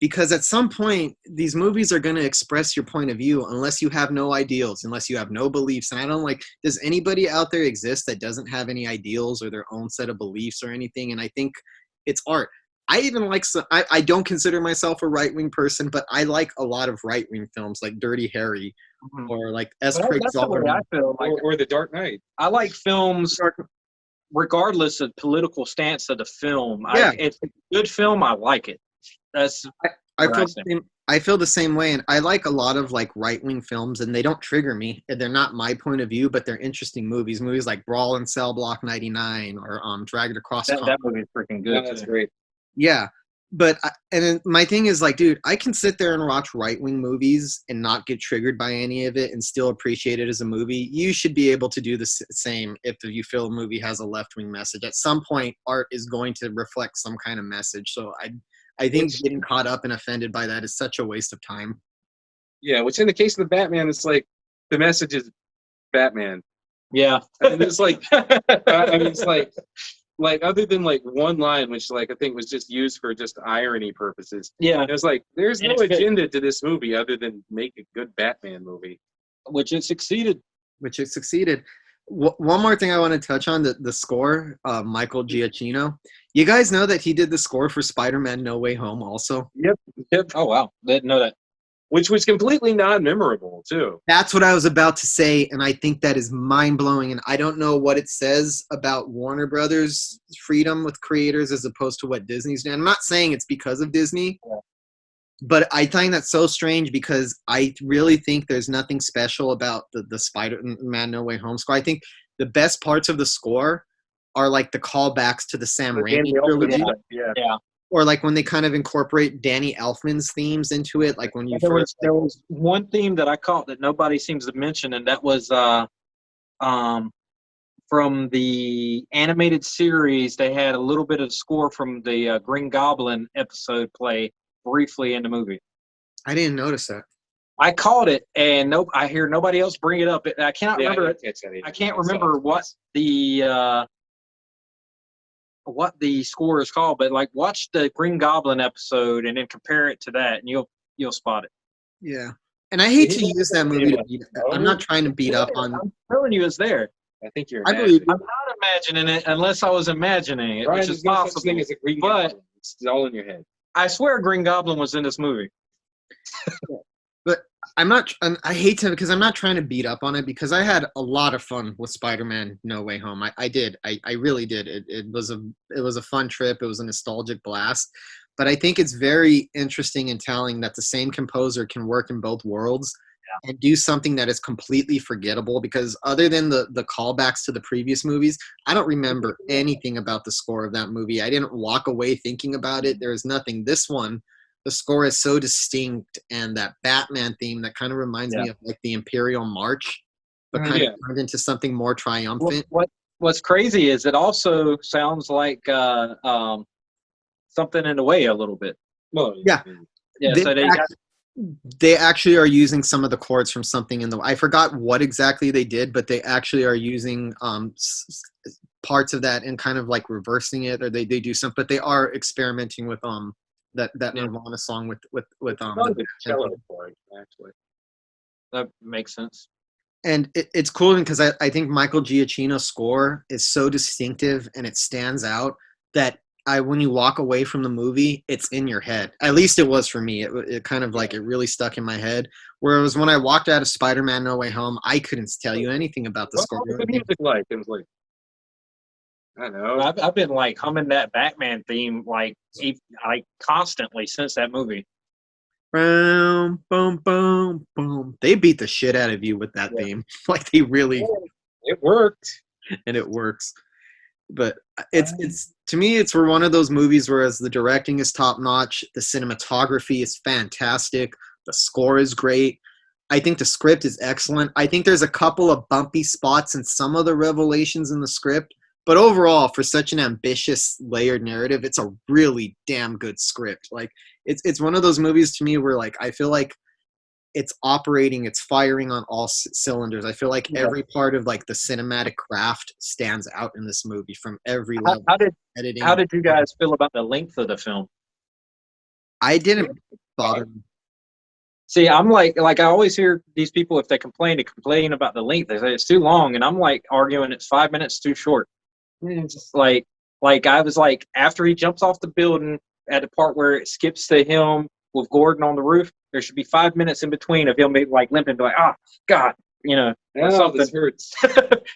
because at some point these movies are going to express your point of view unless you have no ideals, unless you have no beliefs. And I don't like, does anybody out there exist that doesn't have any ideals or their own set of beliefs or anything? And I think it's art. I even like some, I don't consider myself a right-wing person, but I like a lot of right-wing films like Dirty Harry or like S. Craig That's the way I Zalberman. feel. Like, Or The Dark Knight. I like films regardless of political stance of the film. Yeah. If it's a good film, I like it. That's I feel the same way, and I like a lot of like right-wing films, and they don't trigger me. They're not my point of view, but they're interesting movies. Movies like Brawl in Cell Block 99 or Dragged Across that Country. movie's freaking good. That's too. great. Yeah, but and then my thing is like, dude, I can sit there and watch right-wing movies and not get triggered by any of it and still appreciate it as a movie. You should be able to do the same if you feel a movie has a left-wing message. At some point, art is going to reflect some kind of message. So I think getting caught up and offended by that is such a waste of time. Yeah, which in the case of the Batman, it's like the message is Batman. Yeah. I mean, it's like, it's like other than like one line, which like I think was just used for just irony purposes. Yeah. It was like, there's And no it's good. agenda to this movie other than make a good Batman movie. Which it succeeded. Which it succeeded. One more thing I want to touch on, the score, Michael Giacchino. You guys know that he did the score for Spider-Man No Way Home also? Yep. Oh, wow. Didn't know that. Which was completely non-memorable too. That's what I was about to say, and I think that is mind-blowing, and I don't know what it says about Warner Brothers' freedom with creators as opposed to what Disney's doing. I'm not saying it's because of Disney, but I find that so strange because I really think there's nothing special about the Spider-Man No Way Home score. I think the best parts of the score are like the callbacks to the Sam Raimi trilogy. Yeah. Or like when they kind of incorporate Danny Elfman's themes into it, like when you There first was one theme that I caught that nobody seems to mention, and that was from the animated series. They had a little bit of score from the Green Goblin episode play briefly in the movie. I didn't notice that. I caught it, and I hear nobody else bring it up. I cannot remember. I can't remember what the score is called, but like watch the Green Goblin episode and then compare it to that, and you'll spot it. Yeah, and I hate to use that movie to beat. I'm not trying to beat up on. I'm telling you, it's there. I think you're. I believe. I'm not imagining it unless I was imagining it, Brian, which is possible. Thing as a Green But Goblin. It's all in your head. I swear, Green Goblin was in this movie. But I'm not. I hate to because I'm not trying to beat up on it because I had a lot of fun with Spider-Man No Way Home. I did. I really did. It was a fun trip. It was a nostalgic blast. But I think it's very interesting and telling that the same composer can work in both worlds and do something that is completely forgettable. Because other than the callbacks to the previous movies, I don't remember anything about the score of that movie. I didn't walk away thinking about it. There was nothing. This one. The score is so distinct, and that Batman theme that kind of reminds me of like the Imperial March, but kind of turned into something more triumphant. What's crazy is it also sounds like something in the way a little bit. Well, yeah. They actually are using some of the chords from something in the. I forgot what exactly they did, but they actually are using parts of that and kind of like reversing it, or they do something. But they are experimenting with that Nirvana song with cello chord, actually. That makes sense. And it's cool because I think Michael Giacchino's score is so distinctive and it stands out that when you walk away from the movie, it's in your head. At least it was for me. It kind of like it really stuck in my head. Whereas when I walked out of Spider-Man No Way Home, I couldn't tell you anything about the score. What was the music like? It was like, I don't know. I've been like humming that Batman theme like constantly since that movie. Boom, boom, boom, boom. They beat the shit out of you with that theme. Like they really. It worked, and it works. But it's to me, it's one of those movies where the directing is top notch, the cinematography is fantastic, the score is great. I think the script is excellent. I think there's a couple of bumpy spots in some of the revelations in the script, But overall, for such an ambitious, layered narrative, it's a really damn good script. Like it's one of those movies to me where like I feel like it's operating, it's firing on all cylinders. I feel like every part of like the cinematic craft stands out in this movie from every level. Editing. How did you guys feel about the length of the film? I didn't bother. See, I'm like I always hear these people, if they complain about the length, they say it's too long, and I'm like arguing it's 5 minutes too short. It's just like I was like, after he jumps off the building at the part where it skips to him with Gordon on the roof, there should be 5 minutes in between of him like limping, like, oh God, you know, or something. This hurts.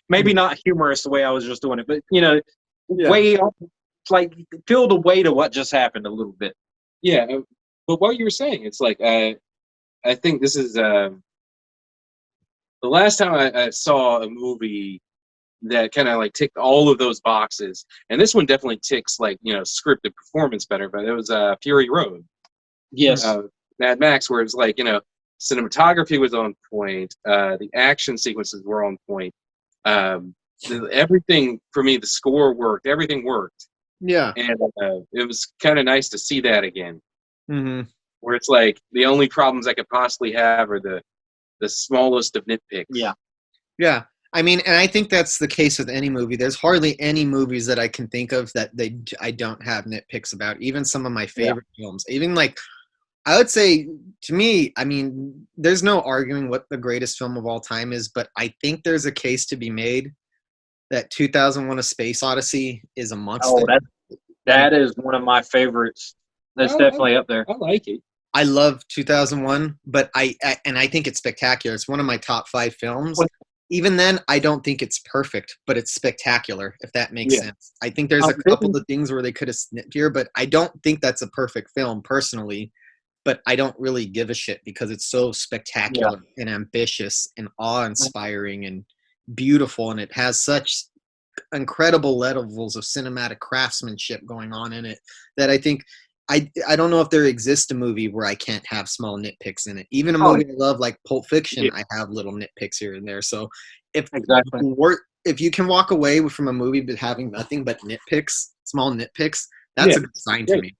Maybe not humorous the way I was just doing it, but you know, Yeah. way like feel the weight of what just happened a little bit. Yeah, but what you were saying, it's like I think this is the last time I saw a movie that kind of like ticked all of those boxes, and this one definitely ticks like, you know, scripted performance better. But it was Fury Road. Yes. Mad Max, where it's like, you know, cinematography was on point, the action sequences were on point, everything for me, the score worked, everything worked. Yeah. And it was kind of nice to see that again. Mm-hmm. Where it's like the only problems I could possibly have are the smallest of nitpicks. Yeah. Yeah. I mean, and I think that's the case with any movie. There's hardly any movies that I can think of that I don't have nitpicks about. Even some of my favorite films. Even like, I would say, to me, I mean, there's no arguing what the greatest film of all time is, but I think there's a case to be made that 2001: A Space Odyssey is amongst it. That is one of my favorites. That's definitely up there. I like it. I love 2001, but I think it's spectacular. It's one of my top 5 films. Even then, I don't think it's perfect, but it's spectacular, if that makes sense. I think there's a couple of things where they could have snipped here, but I don't think that's a perfect film personally. But I don't really give a shit because it's so spectacular and ambitious and awe-inspiring and beautiful, and it has such incredible levels of cinematic craftsmanship going on in it that I think I don't know if there exists a movie where I can't have small nitpicks in it. Even a movie I love like Pulp Fiction, I have little nitpicks here and there. So if you can walk away from a movie but having nothing but nitpicks, small nitpicks, that's a good sign to me.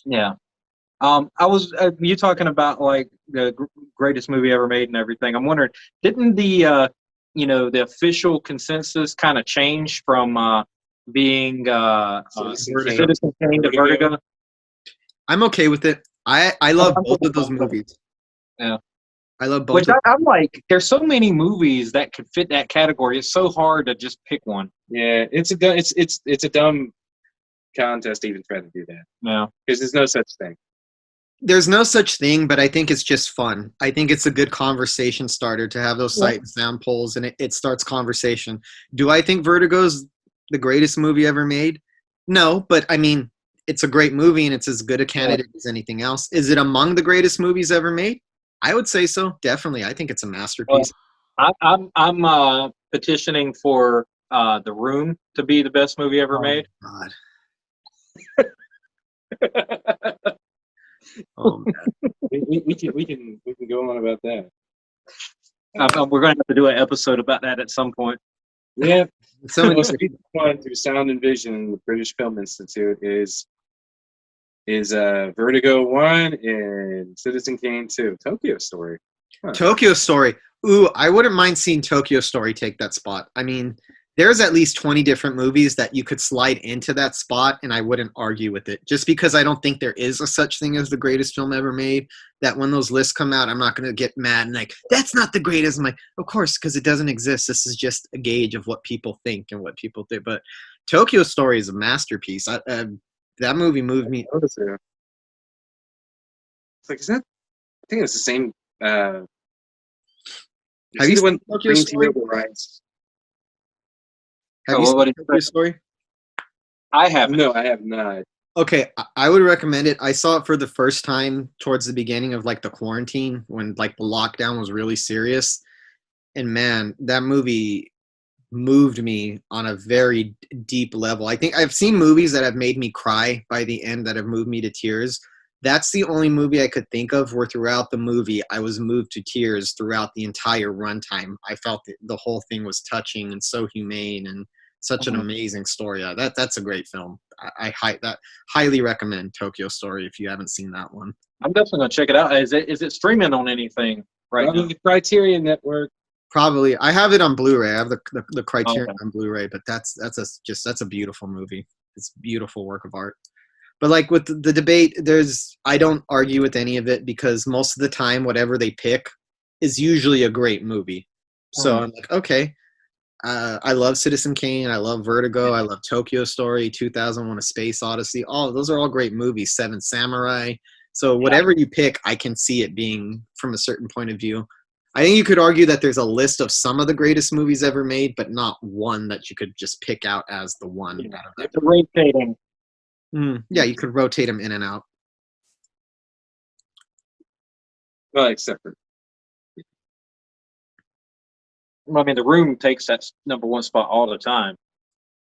Yeah. I was you talking about like the greatest movie ever made and everything. I'm wondering, didn't the the official consensus kind of change from being Citizen Kane to Vertigo? I'm okay with it. I love both of those movies. Yeah, I love both. I'm like, there's so many movies that could fit that category. It's so hard to just pick one. Yeah, it's a dumb contest to even try to do that. No, because there's no such thing. There's no such thing, but I think it's just fun. I think it's a good conversation starter to have those sight and sound polls, and it starts conversation. Do I think Vertigo's the greatest movie ever made? No, but I mean, it's a great movie, and it's as good a candidate as anything else. Is it among the greatest movies ever made? I would say so. Definitely. I think it's a masterpiece. I'm petitioning for The Room to be the best movie ever made. God. Oh man. we can go on about that. We're going to have to do an episode about that at some point. Yeah. So the most recent one through Sound and Vision, the British Film Institute, is Vertigo 1 and Citizen Kane 2. Tokyo Story. Huh. Tokyo Story. Ooh, I wouldn't mind seeing Tokyo Story take that spot. I mean, there's at least 20 different movies that you could slide into that spot, and I wouldn't argue with it. Just because I don't think there is a such thing as the greatest film ever made, that when those lists come out, I'm not going to get mad and like, that's not the greatest. I'm like, of course, because it doesn't exist. This is just a gauge of what people think and what people think. But Tokyo Story is a masterpiece. That movie moved me. It's like, is that? I think it's the same. Have you seen Tokyo Story? Have you seen Tokyo Story? I haven't. No, I have not. Okay, I would recommend it. I saw it for the first time towards the beginning of like the quarantine when like the lockdown was really serious. And man, that movie moved me on a very deep level. I think I've seen movies that have made me cry by the end, that have moved me to tears. That's the only movie I could think of where throughout the movie I was moved to tears throughout the entire runtime. I felt that the whole thing was touching and so humane, and Such an amazing story. Yeah, that's a great film. I highly recommend Tokyo Story if you haven't seen that one. I'm definitely gonna check it out. Is it streaming on anything right now? The Criterion Network. Probably. I have it on Blu-ray. I have the Criterion Okay. on Blu-ray, but that's a beautiful movie. It's a beautiful work of art. But like with the debate, I don't argue with any of it because most of the time, whatever they pick is usually a great movie. So I'm like, okay. I love Citizen Kane. I love Vertigo. I love Tokyo Story, 2001: A Space Odyssey. Those are all great movies. Seven Samurai. So whatever you pick, I can see it being from a certain point of view. I think you could argue that there's a list of some of the greatest movies ever made, but not one that you could just pick out as the one. Yeah. It's rotating. Yeah, you could rotate them in and out. Well, except for I mean, The Room takes that number one spot all the time.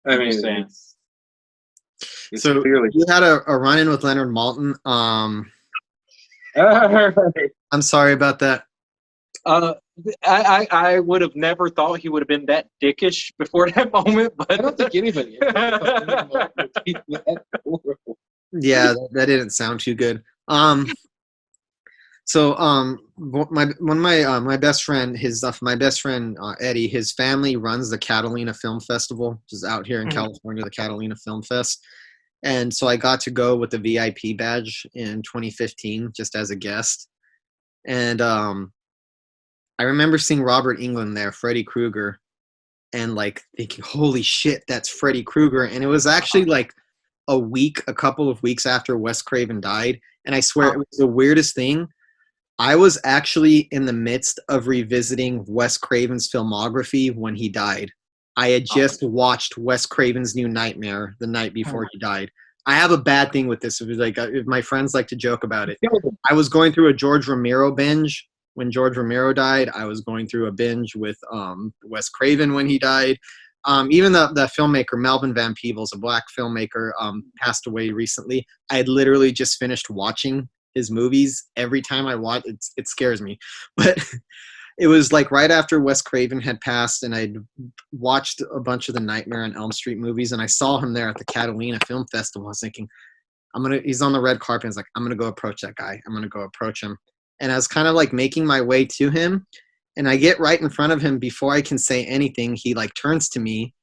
I mean, it's so clearly. you had a run-in with Leonard Maltin. I'm sorry about that. I would have never thought he would have been that dickish before that moment, but I don't think anybody. Yeah, that didn't sound too good. So my best friend, Eddie, his family runs the Catalina Film Festival, which is out here in California, the Catalina Film Fest. And so I got to go with the VIP badge in 2015, just as a guest. And I remember seeing Robert Englund there, Freddy Krueger, and like thinking, holy shit, that's Freddy Krueger. And it was actually like a couple of weeks after Wes Craven died. And I swear it was the weirdest thing. I was actually in the midst of revisiting Wes Craven's filmography when he died. I had just watched Wes Craven's New Nightmare the night before he died. I have a bad thing with this. It was like my friends like to joke about it. I was going through a George Romero binge when George Romero died. I was going through a binge with Wes Craven when he died. Even the filmmaker Melvin Van Peebles, a black filmmaker, passed away recently. I had literally just finished watching his movies. Every time I watch it scares me. But it was like right after Wes Craven had passed, and I'd watched a bunch of the Nightmare on Elm Street movies, and I saw him there at the Catalina Film Festival. I was thinking, he's on the red carpet. I was like, I'm gonna go approach that guy. I'm gonna go approach him. And I was kind of like making my way to him, and I get right in front of him before I can say anything. He like turns to me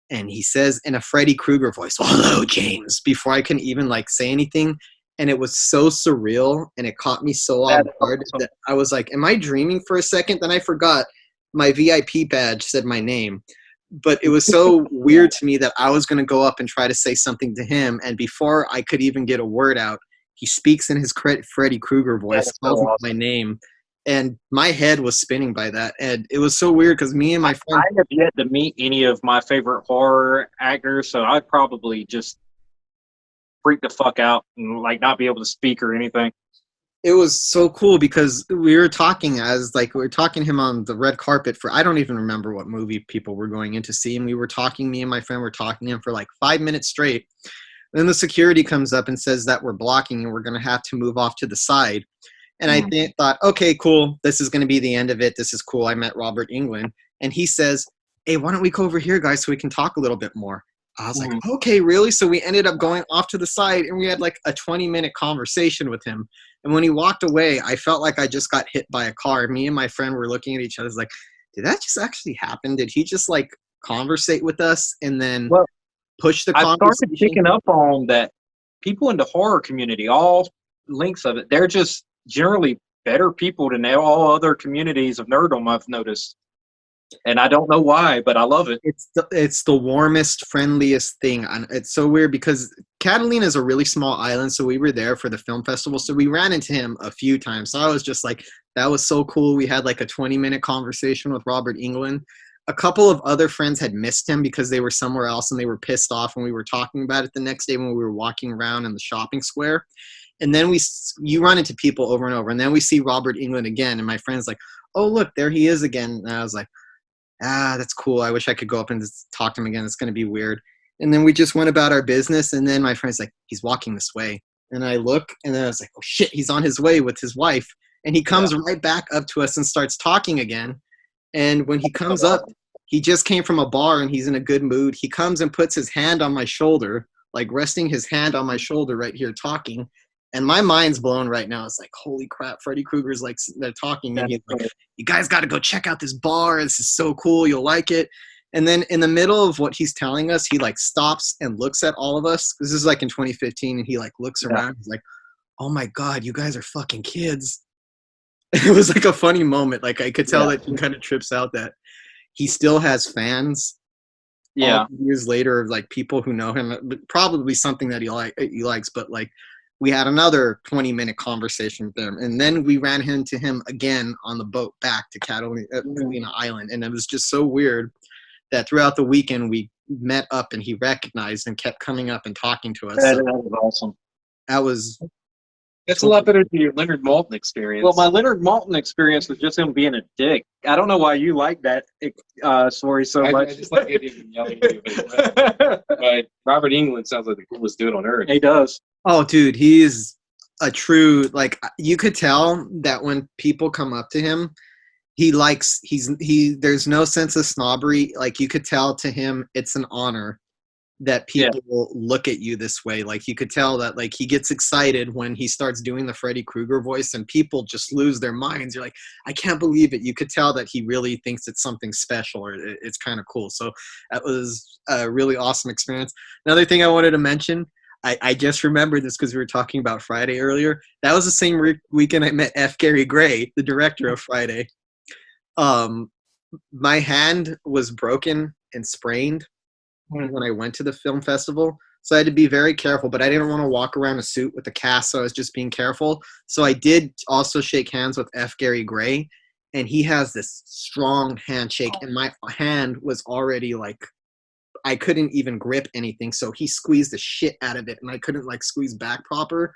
and he says in a Freddy Krueger voice, "Hello, James," before I can even like say anything. And it was so surreal, and it caught me so off guard that I was like, am I dreaming for a second? Then I forgot my VIP badge said my name. But it was so weird to me that I was going to go up and try to say something to him. And before I could even get a word out, he speaks in his Freddy Krueger voice, calls my name. And my head was spinning by that. And it was so weird because me and my friend... I have yet to meet any of my favorite horror actors, so I'd probably just freak the fuck out and like not be able to speak or anything. It was so cool because we were talking to him on the red carpet for, I don't even remember what movie people were going in to see, and me and my friend were talking to him for like 5 minutes straight. Then the security comes up and says that we're blocking and we're going to have to move off to the side. And I thought, okay, cool. This is going to be the end of it. This is cool. I met Robert Englund. And he says, hey, why don't we go over here, guys, so we can talk a little bit more? I was like, okay, really? So we ended up going off to the side, and we had like a 20-minute conversation with him. And when he walked away, I felt like I just got hit by a car. Me and my friend were looking at each other like, did that just actually happen? Did he just like conversate with us and then push the conversation? I started picking up on that people in the horror community, all links of it, they're just generally better people than all other communities of nerddom, I've noticed. And I don't know why, but I love it. It's the warmest, friendliest thing. And it's so weird because Catalina is a really small island, so we were there for the film festival. So we ran into him a few times. So I was just like, that was so cool. We had like a 20-minute conversation with Robert Englund. A couple of other friends had missed him because they were somewhere else and they were pissed off when we were talking about it the next day when we were walking around in the shopping square. And then you run into people over and over. And then we see Robert Englund again. And my friend's like, oh, look, there he is again. And I was like, that's cool. I wish I could go up and just talk to him again. It's going to be weird. And then we just went about our business. And then my friend's like, he's walking this way. And I look, and then I was like, oh, shit, he's on his way with his wife. And he comes right back up to us and starts talking again. And when he comes up, he just came from a bar and he's in a good mood. He comes and puts his hand on my shoulder, like resting his hand on my shoulder right here talking. And my mind's blown right now. It's like, holy crap, Freddy Krueger's like, they're talking. And he's like, you guys got to go check out this bar. This is so cool. You'll like it. And then in the middle of what he's telling us, he like stops and looks at all of us. This is like in 2015. And he like looks around. He's like, oh my God, you guys are fucking kids. It was like a funny moment. Like I could tell that he kind of trips out that he still has fans. Yeah. Years later, like people who know him, probably something that he likes, but like we had another 20-minute conversation with him, and then we ran into him again on the boat back to Catalina Island, and it was just so weird that throughout the weekend we met up and he recognized and kept coming up and talking to us. That was awesome. That's a lot better than your Leonard Maltin experience. Well, my Leonard Maltin experience was just him being a dick. I don't know why you like that story so much. I just like him yelling at you. But Robert Englund sounds like the coolest dude on earth. He does. Oh, dude, he's a true, like, you could tell that when people come up to him, there's no sense of snobbery. Like, you could tell to him it's an honor that people look at you this way. Like, you could tell that, like, he gets excited when he starts doing the Freddy Krueger voice and people just lose their minds. You're like, I can't believe it. You could tell that he really thinks it's something special, or it's kind of cool. So that was a really awesome experience. Another thing I wanted to mention, I just remembered this because we were talking about Friday earlier. That was the same weekend I met F. Gary Gray, the director of Friday. My hand was broken and sprained when I went to the film festival, so I had to be very careful, but I didn't want to walk around a suit with a cast, so I was just being careful. So I did also shake hands with F. Gary Gray, and he has this strong handshake, and my hand was already like, I couldn't even grip anything, so he squeezed the shit out of it, and I couldn't like squeeze back proper.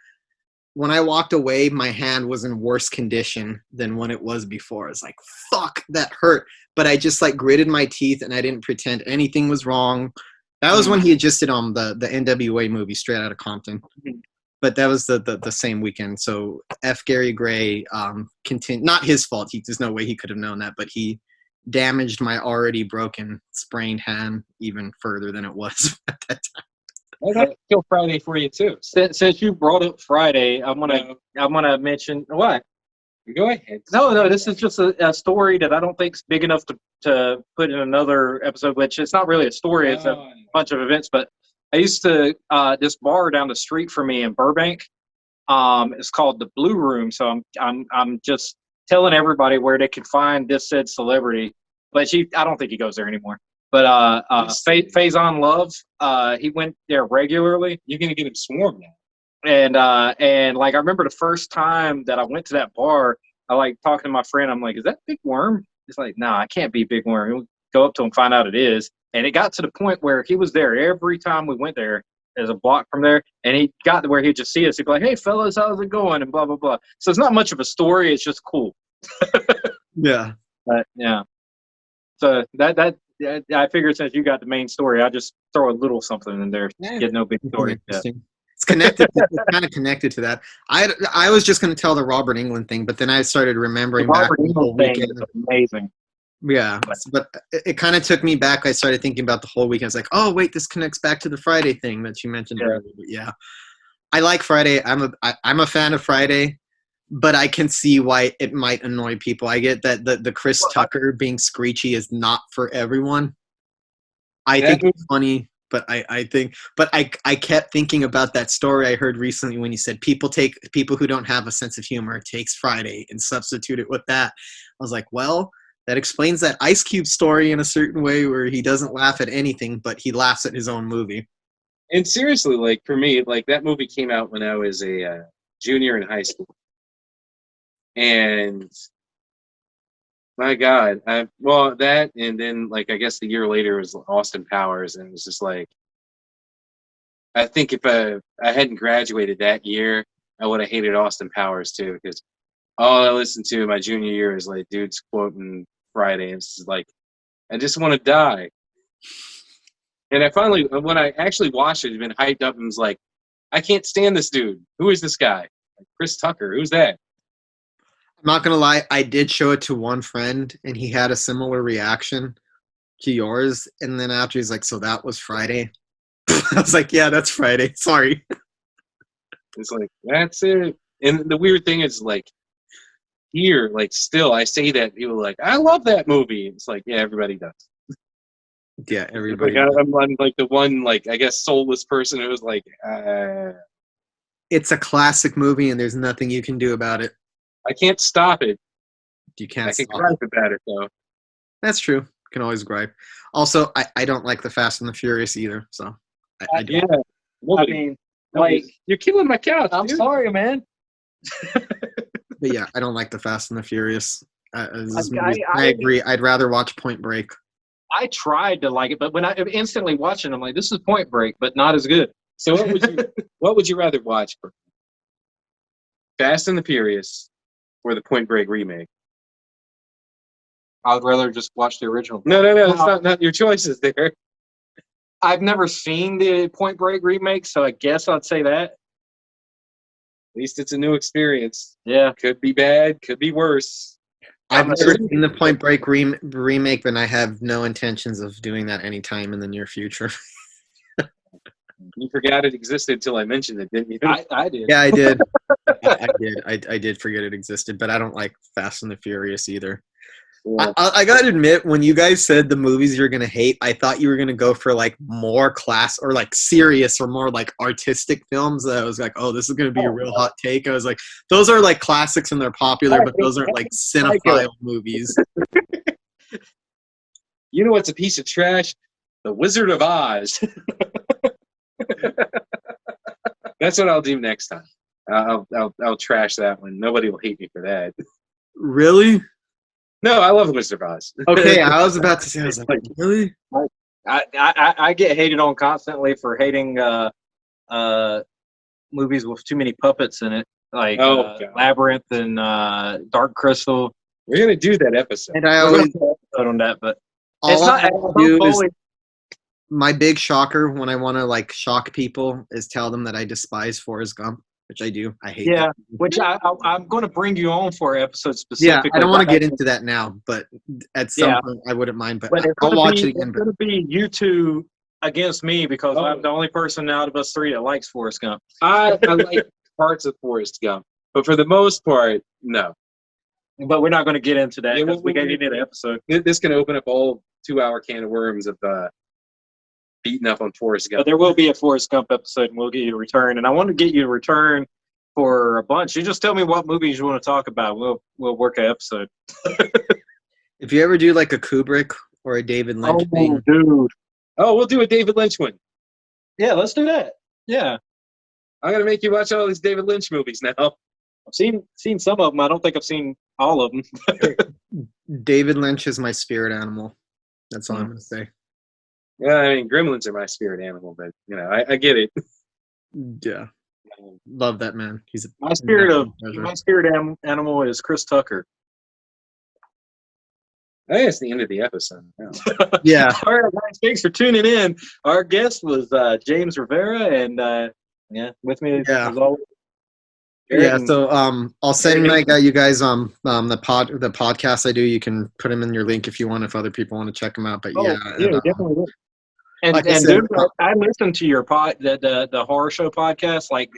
When I walked away, my hand was in worse condition than when it was before. It's like, fuck, that hurt. But I just like gritted my teeth and I didn't pretend anything was wrong. That was when he had just did on the NWA movie, Straight Outta Compton. But that was the same weekend. So F. Gary Gray, not his fault. There's no way he could have known that, but he damaged my already broken, sprained hand even further than it was at that time. I got to kill Friday for you too. Since you brought up Friday, I'm gonna mention what. Go ahead. No, this is just a story that I don't think's big enough to put in another episode. Which it's not really a story; it's a bunch of events. But I used to this bar down the street from me in Burbank. It's called the Blue Room. So I'm just telling everybody where they can find this said celebrity. But I don't think he goes there anymore. But Faison Love, he went there regularly. You're gonna get him swarmed now. And like I remember the first time that I went to that bar, I like talking to my friend. I'm like, "Is that Big Worm?" He's like, "No, I can't be Big Worm." And we go up to him, find out it is, and it got to the point where he was there every time we went there. There's a block from there, and he got to where he'd just see us. He'd be like, "Hey, fellas, how's it going?" and blah blah blah. So it's not much of a story. It's just cool. Yeah. Yeah. So that. I figured since you got the main story, I'll just throw a little something in there. Get no big story. Yeah. It's connected. It's kind of connected to that. I was just going to tell the Robert Englund thing, but then I started remembering the Robert Englund thing is amazing. Yeah, but it kind of took me back. I started thinking about the whole weekend. I was like, oh wait, this connects back to the Friday thing that you mentioned earlier. But yeah, I like Friday. I'm a fan of Friday. But I can see why it might annoy people. I get that the Chris Tucker being screechy is not for everyone. I think it's funny, but I kept thinking about that story I heard recently when he said people who don't have a sense of humor takes Friday and substitute it with that. I was like, well, that explains that Ice Cube story in a certain way where he doesn't laugh at anything, but he laughs at his own movie. And seriously, like for me, like that movie came out when I was a junior in high school. And my God, that, and then like I guess the year later was Austin Powers, and it was just like, I think if I hadn't graduated that year, I would have hated Austin Powers too, because all I listened to my junior year is like dudes quoting Friday, and it's like, I just want to die. And I finally, when I actually watched it, it'd been hyped up and was like, I can't stand this dude. Who is this guy? Like, Chris Tucker. Who's that? I'm not gonna lie, I did show it to one friend and he had a similar reaction. to yours, and then after he's like, so that was Friday. I was like, yeah, that's Friday. Sorry. It's like, that's it. And the weird thing is, like, here, like, still, I say that, people are like, I love that movie. It's like, yeah, everybody does. Yeah, everybody. Like, I'm like the one, like, I guess, soulless person who was like, It's a classic movie, and there's nothing you can do about it. I can't stop it. You can't I can stop gripe it. about it, though. That's true. You can always gripe. Also, I don't like the Fast and the Furious either. So I don't. Yeah. Nobody. I mean, like, you're killing my couch, I'm dude. sorry, man. But yeah, I don't like the Fast and the Furious. I Agree. I'd rather watch Point Break. I tried to like it, but when I instantly watching, I'm like, this is Point Break, but not as good. So what would you rather watch? Fast and the Furious or the Point Break remake? I'd rather just watch the original. No. That's not your choices there. I've never seen the Point Break remake, so I guess I'd say that. At least it's a new experience. Yeah. Could be bad, could be worse. I've never seen the Point Break remake, but I have no intentions of doing that anytime in the near future. You forgot it existed until I mentioned it, didn't you? I did. Yeah, I did. I did. I did forget it existed, but I don't like Fast and the Furious either. Yeah. I gotta admit, when you guys said the movies you're gonna hate, I thought you were gonna go for like more class or like serious or more like artistic films. I was like, oh, this is gonna be a real hot take. I was like, those are like classics and they're popular, but those aren't like cinephile movies. You know what's a piece of trash? The Wizard of Oz. That's what I'll do next time. I'll trash that one. Nobody will hate me for that. Really? No, I love Wizard of Oz. Okay, I was about to say, I was like, really? I get hated on constantly for hating movies with too many puppets in it, like Labyrinth and Dark Crystal. We're gonna do that episode. And I always on that, but all it's not. I do is my big shocker when I want to like shock people is tell them that I despise Forrest Gump, which I do. I hate. Yeah, that. which I'm going to bring you on for an episode specifically. Yeah, I don't want to get into that now, but at some point I wouldn't mind. But I'll watch it again. It's going to be you two against me because I'm the only person out of us three that likes Forrest Gump. I like parts of Forrest Gump, but for the most part, no. But we're not going to get into that because we got into the episode. This can open up a whole 2-hour can of worms of beating up on Forrest Gump. But there will be a Forrest Gump episode, and we'll get you a return. And I want to get you a return for a bunch. You just tell me what movies you want to talk about. We'll work an episode. If you ever do like a Kubrick or a David Lynch thing, dude. Oh, we'll do a David Lynch one. Yeah, let's do that. Yeah. I'm going to make you watch all these David Lynch movies now. I've seen some of them. I don't think I've seen all of them. David Lynch is my spirit animal. That's all I'm going to say. Yeah, I mean, gremlins are my spirit animal, but, you know, I get it. Yeah. Love that man. He's my spirit animal is Chris Tucker. I think it's the end of the episode now. Yeah. All right, guys, thanks for tuning in. Our guest was James Rivera, and with me as always. Yeah, so I'll send you guys the podcast I do. You can put them in your link if you want, if other people want to check them out. But definitely. And like I listen to your the horror show podcast. Like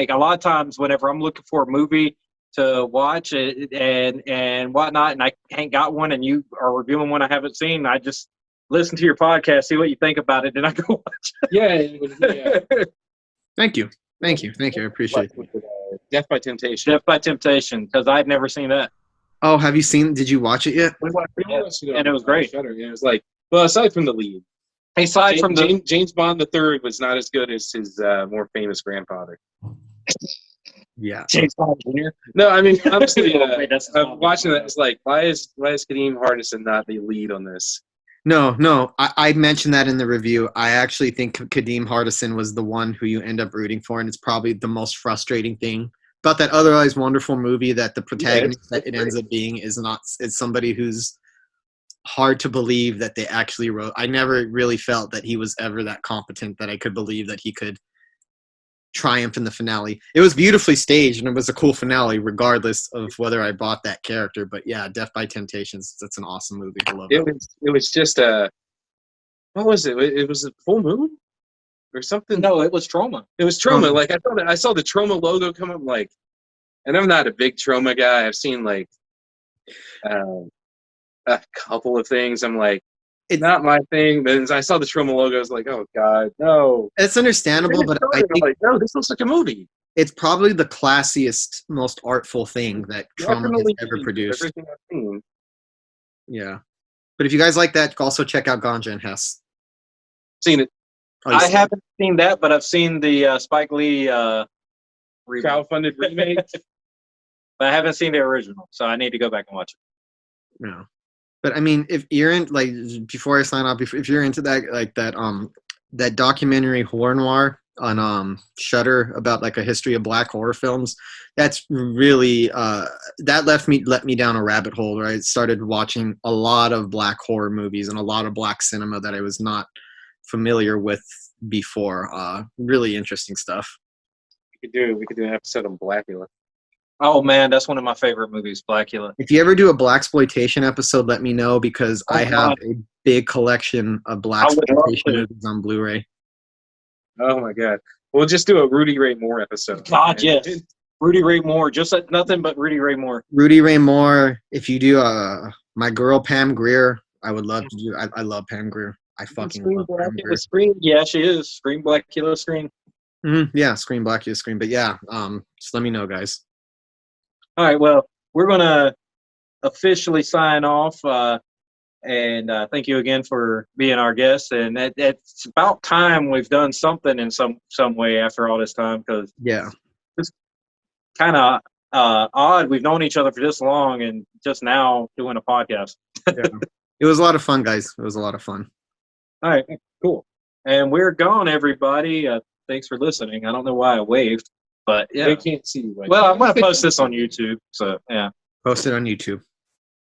a lot of times whenever I'm looking for a movie to watch and whatnot, and I ain't got one, and you are reviewing one I haven't seen, I just listen to your podcast, see what you think about it, and I go watch it. Yeah. Thank you. I appreciate it. Death by Temptation. Death by Temptation, because I've never seen that. Oh, have you seen? Did you watch it yet? We watched it, and it was great. Shudder. It was like, well, aside from the lead, James Bond III was not as good as his more famous grandfather. Yeah, James Bond Jr. No, I mean honestly, I'm watching that. It's like, why is Kadeem Hardison not the lead on this? No. I mentioned that in the review. I actually think Kadeem Hardison was the one who you end up rooting for, and it's probably the most frustrating thing about that otherwise wonderful movie that the protagonist that it ends up being is somebody who's hard to believe that they actually wrote. I never really felt that he was ever that competent that I could believe that he could triumph in the finale. It was beautifully staged and it was a cool finale regardless of whether I bought that character. But yeah, Death by Temptations, that's an awesome movie. I love it. It was just a What was it? It was a full moon or something. No, it was Trauma. It was Trauma. Like I saw the Trauma logo come up. Like, and I'm not a big Trauma guy. I've seen like a couple of things. I'm like, it's not my thing. Then I saw the Trauma logo. I was like, oh god, no. It's understandable, but I think like, no, this looks like a movie. it's probably the classiest, most artful thing that Trauma has ever produced. Everything I've seen. Yeah. But if you guys like that, also check out Ganja and Hess. Seen it. I haven't seen that, but I've seen the Spike Lee Crowdfunded remake. But I haven't seen the original, so I need to go back and watch it. No. But I mean, if you're in, like, before I sign off, if you're into that, like that documentary Horror Noir on Shudder about like a history of black horror films, that's really that let me down a rabbit hole where I started watching a lot of black horror movies and a lot of black cinema that I was not familiar with before. Really interesting stuff. We could do an episode on Blackula. Oh man, that's one of my favorite movies, Blackula. If you ever do a blaxploitation episode, let me know, because I have a big collection of blaxploitation movies on Blu-ray. Oh my god, we'll just do a Rudy Ray Moore episode. God, yes, Rudy Ray Moore, just like nothing but Rudy Ray Moore. Rudy Ray Moore. If you do my girl Pam Grier, I would love to do. I love Pam Grier. I fucking love Pam Grier. Scream, yeah, she is. Scream Blackula, Scream. Mm-hmm. Yeah, Scream Blackula, Scream. But yeah, just let me know, guys. All right, well, we're going to officially sign off, and thank you again for being our guest. And it's about time we've done something in some way after all this time, because it's kind of odd. We've known each other for this long and just now doing a podcast. Yeah. It was a lot of fun, guys. It was a lot of fun. All right, cool. And we're gone, everybody. Thanks for listening. I don't know why I waved. But yeah, they can't see you. Well, I'm going to post this on YouTube. So yeah, Post it on YouTube.